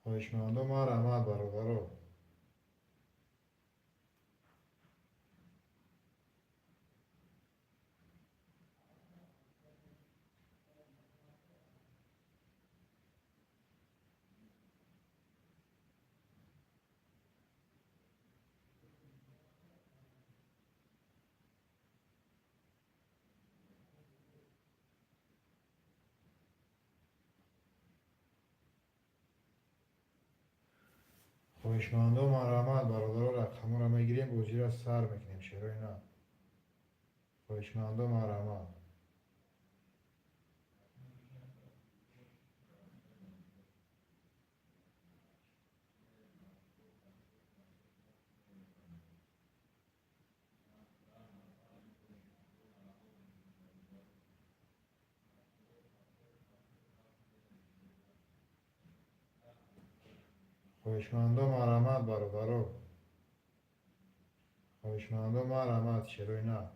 خواهشمندم مرحمت برادرها. خواهشمندم مرحمت برادرها. رقم را میگیریم بازی را سر میکنیم شیرای نه. خواهشمندم مرحمت. خواهشمندم مرحمت برادرها. خواهشمندم مرحمت شیرای نه.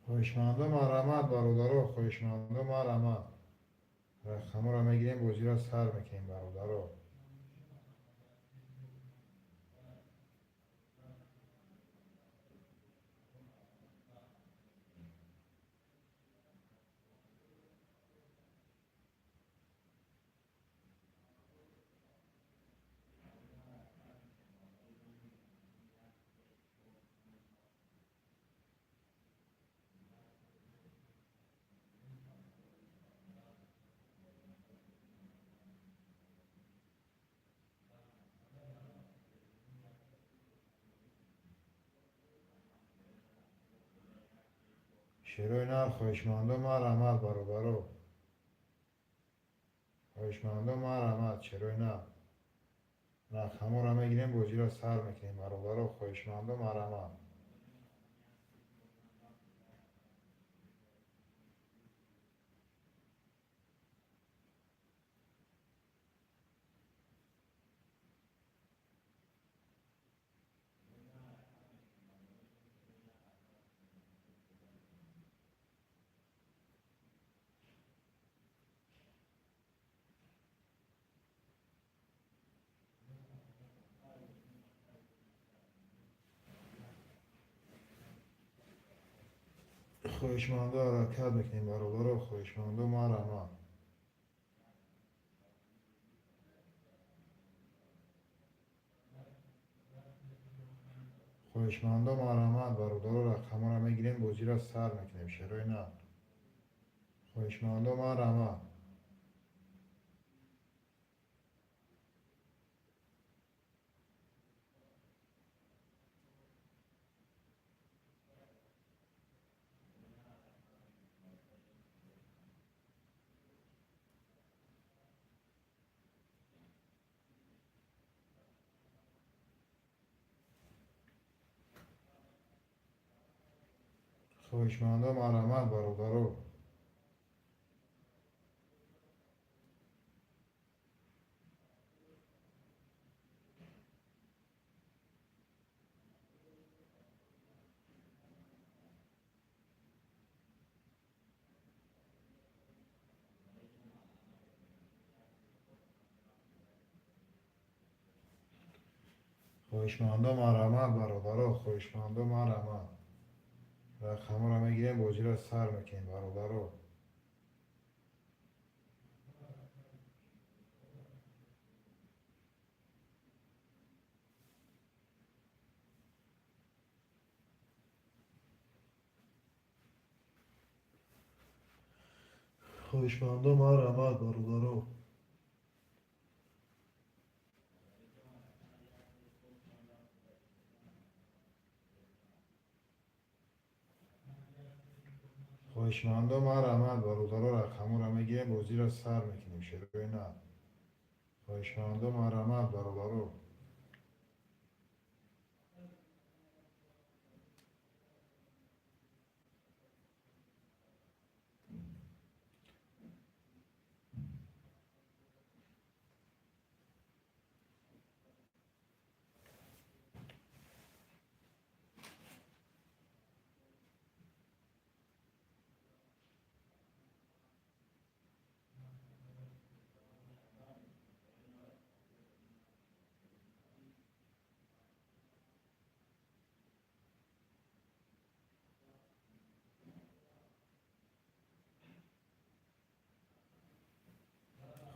خواهشمندم مرحمت برادرها، خواهشمندم مرحمت. رقم را میگیریم بازی را سر میکنیم برادرها. شیرای نه خواهشمندم مرحمت برادرها. خواهشمندم مرحمت شیرای نه. رقم را میگیریم بازی را سر میکنیم برادرها. خواهشمندم مرحمت. خواهشمندم حرکت میکنیم برادرها. خواهشمندم مرحمت. خواهشمندم مرحمت برادرها. رقم را میگیریم بازی را سر میکنیم شیرای نه. خواهشمندم مرحمت. خواهشمندم مرحمت برادرو. خواهشمندم مرحمت برادرو. خواهشمندم مرحمت. رقم رو میگیریم بازی را سر میکنیم برادرو. خواهشمندم مرحمت برادرو. خواهشمندم مرحمت برادرو. رقم رو میگیریم بازی را سر میکنیم شروع نه. خواهشمندم مرحمت برادرو.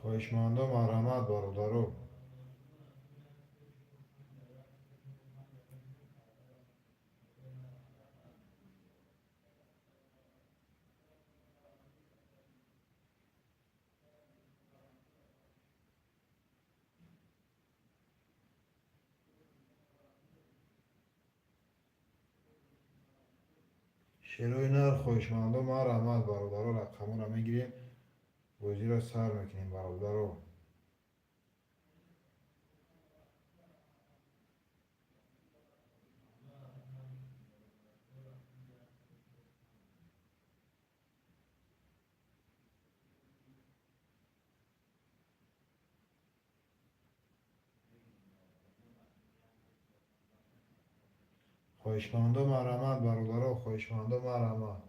خواهشمندم مرحمت برادرو. شروع نه. خواهشمندم مرحمت برادرو. رقم رو میگیریم بازی را سر میکنیم برادرو. خواهشمندم مرحمت برادرو. خواهشمندم مرحمت.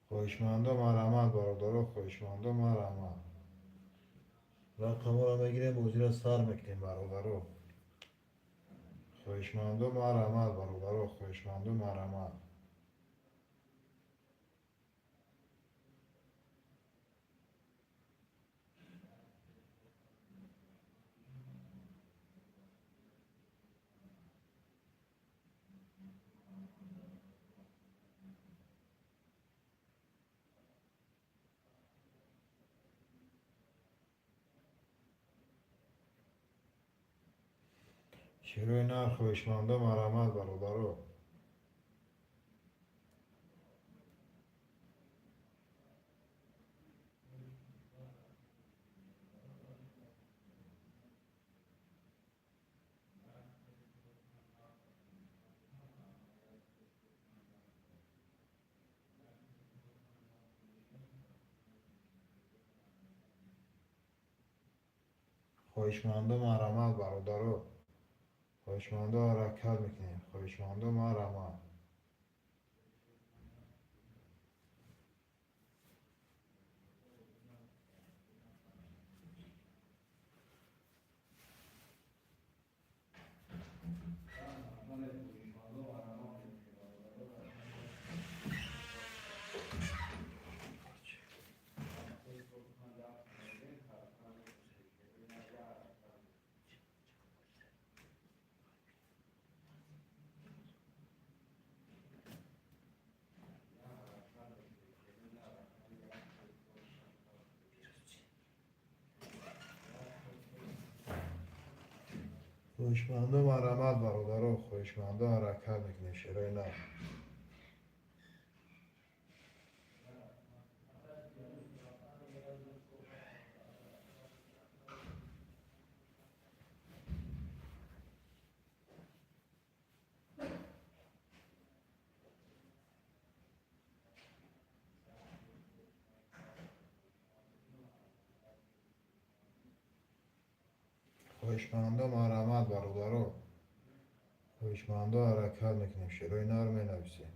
خواهشمندم مرحمت برادرو. خواهشمندم مرحمت. رقم رو میگیریم بازی را سر میکنیم برادرو. خواهشمندم مرحمت برادرو. خواهشمندم مرحمت. شروع نه. خواهشمندم مرحمت برادرو. خواهشمندم مرحمت برادرو. خواهشمندم حرکت میکنیم. خواهشمندم مرحمت. خواهشمندم مرحمت برادرها، خواهشمندم حرکت میکنیم شیرای نر. خواهشمندم مرحمت برادرها، خواهشمندم حرکت میکنیم شیرای نر می نویسیم.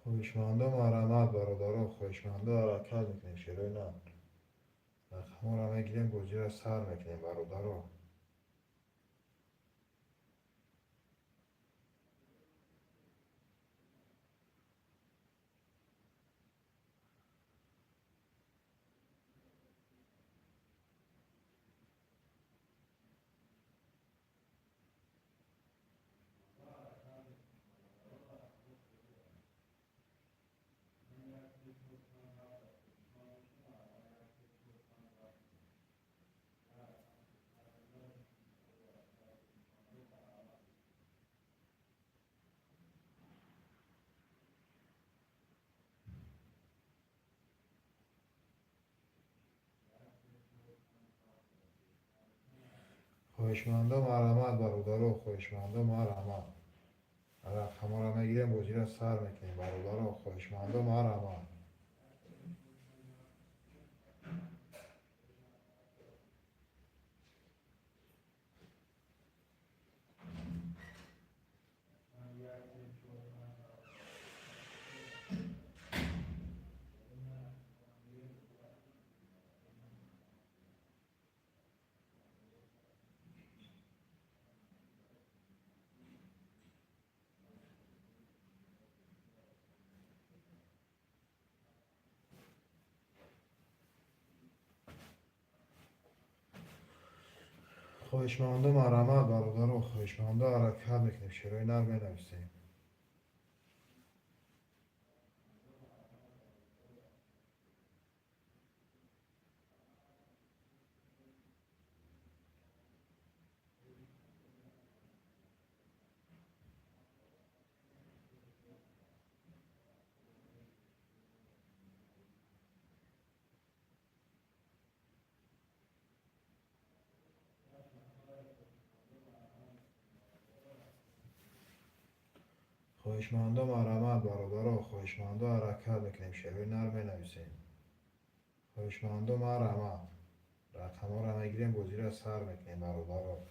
خواهشمندم مرحمت برادرها، خواهشمندم حرکت میکنیم شیرای نر. رقم را میگیریم گوجه را سر میکنیم برادرها. خواهشمندم مرحمت برادرها، خواهشمندم مرحمت. رقم را میگیریم گوجه را سر میکنیم برادرها، خواهشمندم مرحمت. خواهشمندم مرحمت برادرها، خواهشمندم حرکت میکنیم شیرای نر می نویسیم. خواهشمندم مرحمت برادرها، خواهشمندم حرکت میکنیم شیرای نر می نویسیم. خواهشمندم مرحمت. رقم را میگیریم گوجه را سر میکنیم برادرها.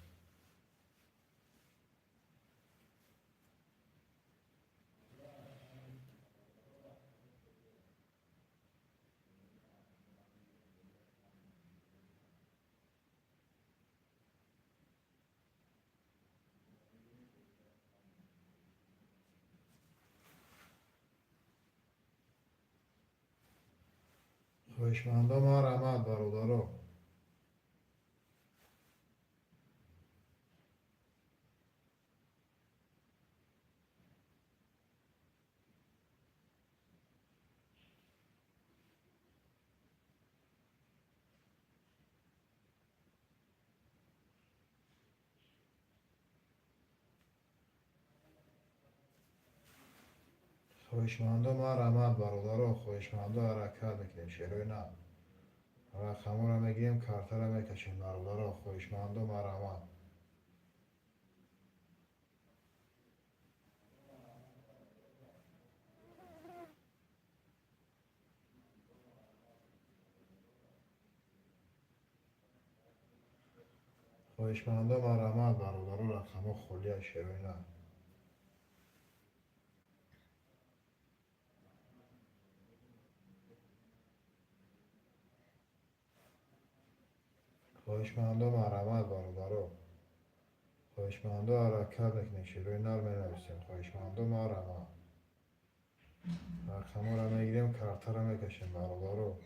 خواهشمندم مرحمت برادرها. خواهشمندم مرحمت برادرها، خواهشمندم حرکت میکنیم شیرای نر. رقم را میگیریم کارتا را میکشیم برادرها، خواهشمندم مرحمت. خواهشمندم مرحمت برادرها، رقم خلی شیرای نر. خواهشمندم مرحمت برادرها، خواهشمندم حرکت میکنیم شیرای نر می نویسیم. خواهشمندم مرحمت. رقم را میگیریم کارتا را میکشیم برادرها.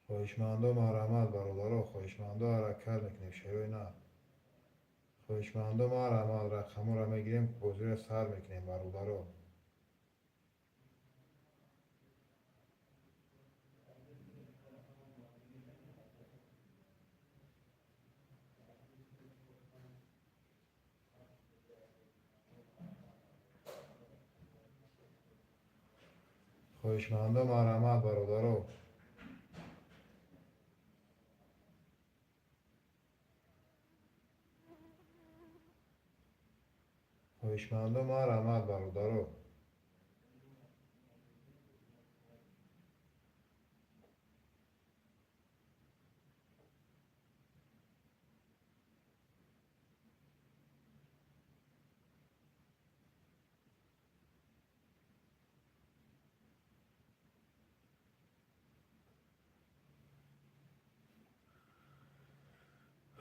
خواهشمندم مرحمت برادرها، خواهشمندم حرکت میکنیم شروع نه. خواهشمندم مرحمت رقم را میگیریم بازی را سر میکنیم برادرها. خواهشمندم مرحمت برادرها. خواهشمندم مرحمت برادرها.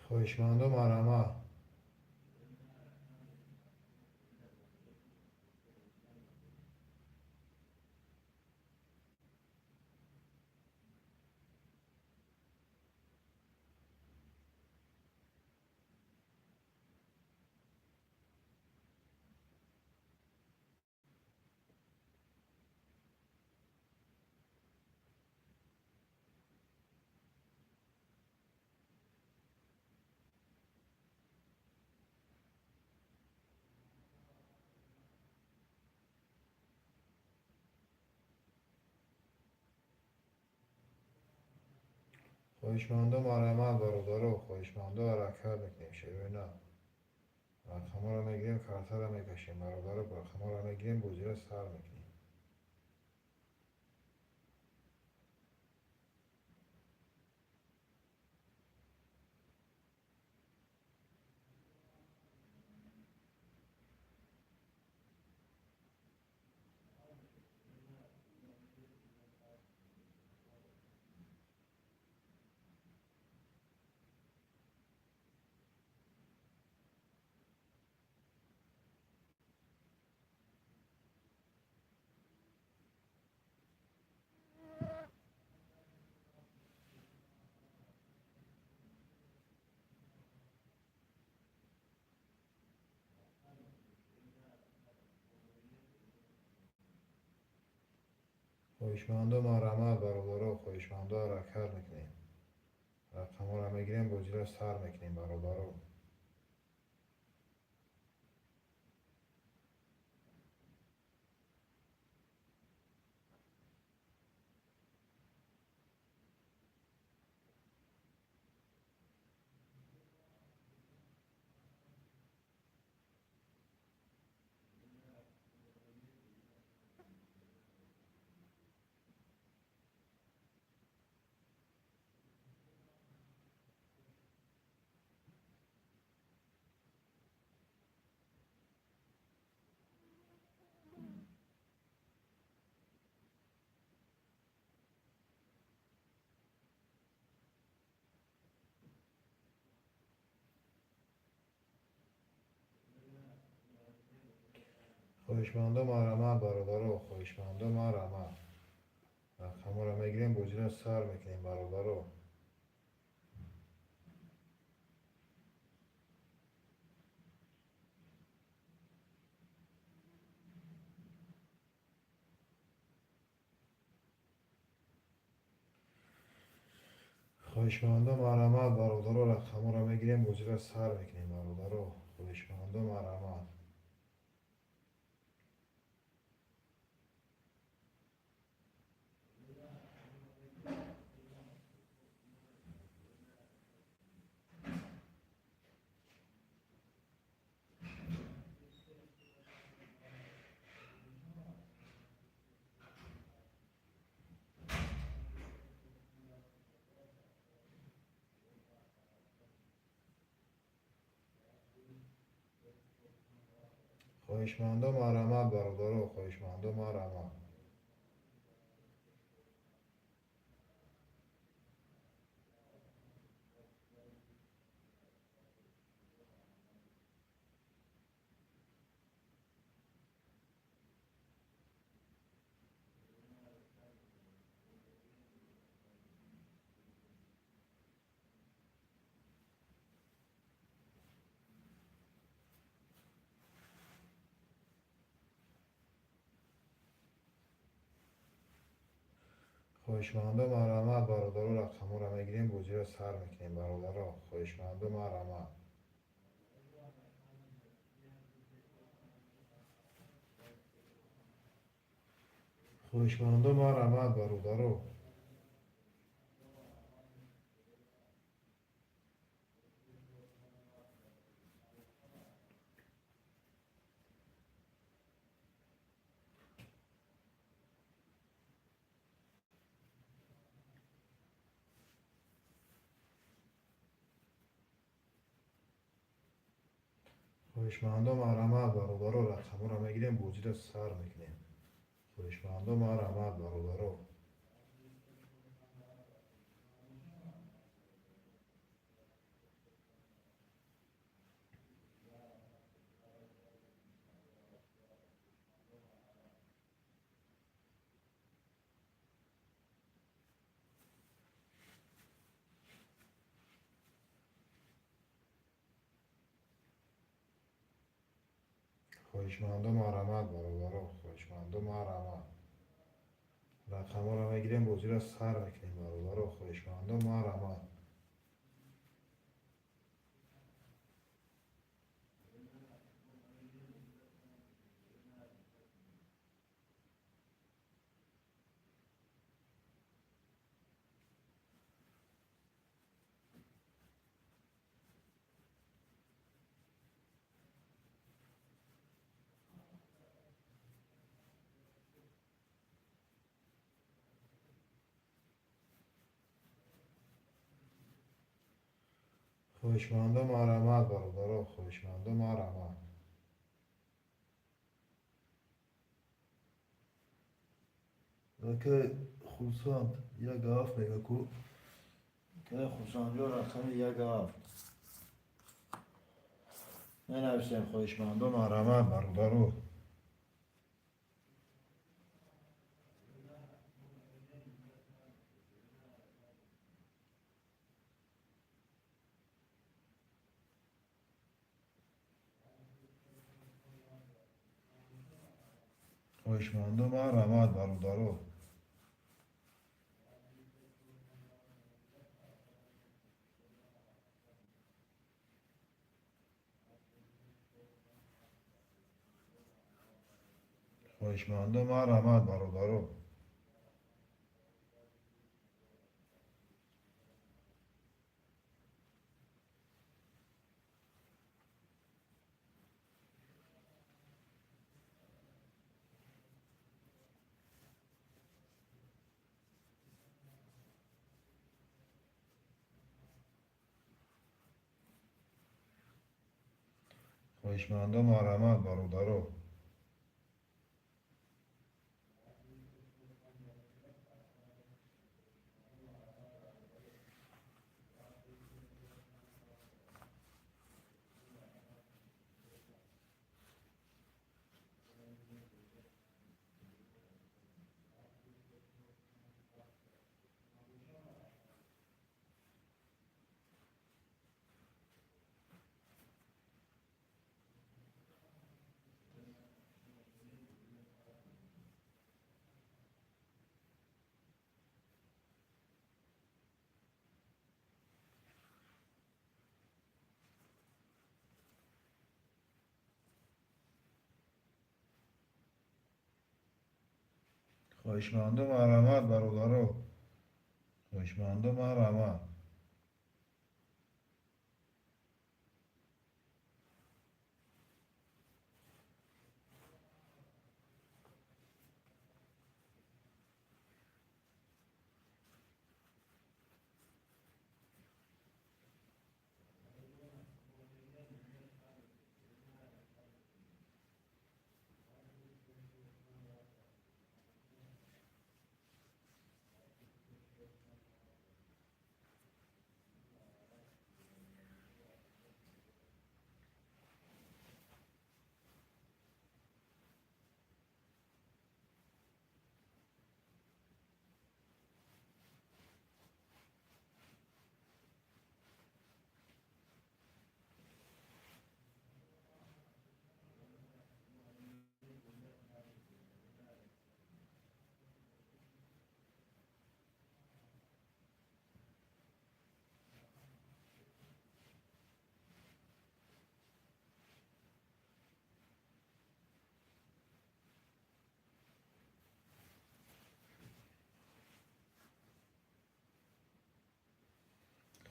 خواهشمندم مرحمت. خواهشمندم مرحمت برادرها، خواهشمندم حرکت میکنیم شروع نه. رقم را میگیریم کارت را میکشیم برادرها، رقم را میگیریم بازی را سر میکنیم. خواهشمندم مرحمت برادرها، خواهشمندم حرکت میکنیم. رقم را میگیریم بازی را سر میکنیم برادرها. خواهشمندم مرحمت برادرها، خواهشمندم مرحمت. رقم را میگیریم بازی را سر میکنیم برادرها. خواهشمندم مرحمت برادرها، رقم را میگیریم بازی را سر میکنیم برادرها. خواهشمندم مرحمت. خواهشمندم مرحمت برادر، خواهشمندم مرحمت. خواهشمندم مرحمت برادر، رقم را میگیریم بازی را سر میکنیم برادر. خواهشمندم مرحمت. خواهشمندم مرحمت برادر. خواهشمندم مرحمت برادر، رقم را میگیریم بازی را سر میکنیم. خواهشمندم مرحمت برادر. خواهشمندم مرحمت برادر، خواهشمندم مرحمت. رقم را میگیریم بازی را سر میکنیم برادر. خواهشمندم مرحمت. خواهشمندم مرحمت برادر، خواهشمندم مرحمت. که خورسند یک هفت میگه کو که خورسند جو رقم یک هفت ننویسیم. خواهشمندم مرحمت برادر. خواهشمندم مرحمت برادر. خواهشمندم مرحمت برادر. خواهشمندم مرحمت برادر. خواهشمندم مرحمت برادر. خواهشمندم مرحمت.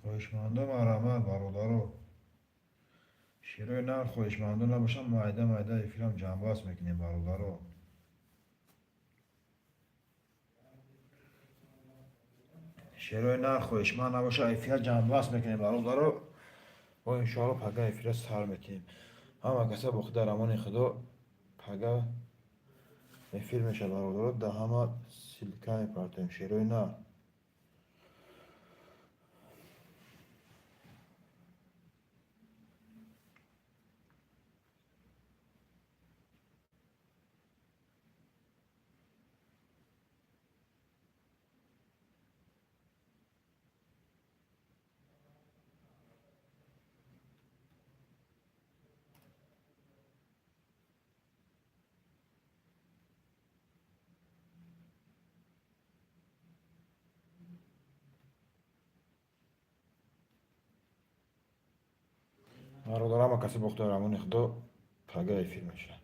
خواهشمندم مرحمت برادرها. شیرای نر خواهشمندم نباشم معده فیلم جنباس میکنیم برادرها. شیرای نر خواهشمند نباشه ایفیت جنباس میکنیم برادرها. و انشاءالله پگه ایفیت سر میکنیم. همه کسا بخدا رمان خدا پگه ایفیل میشه برادرها. ده همه سیلکه میپرتیم شیرای نر. برادر همه کسی بخدا رمان خدا پگه ایفیل میشه.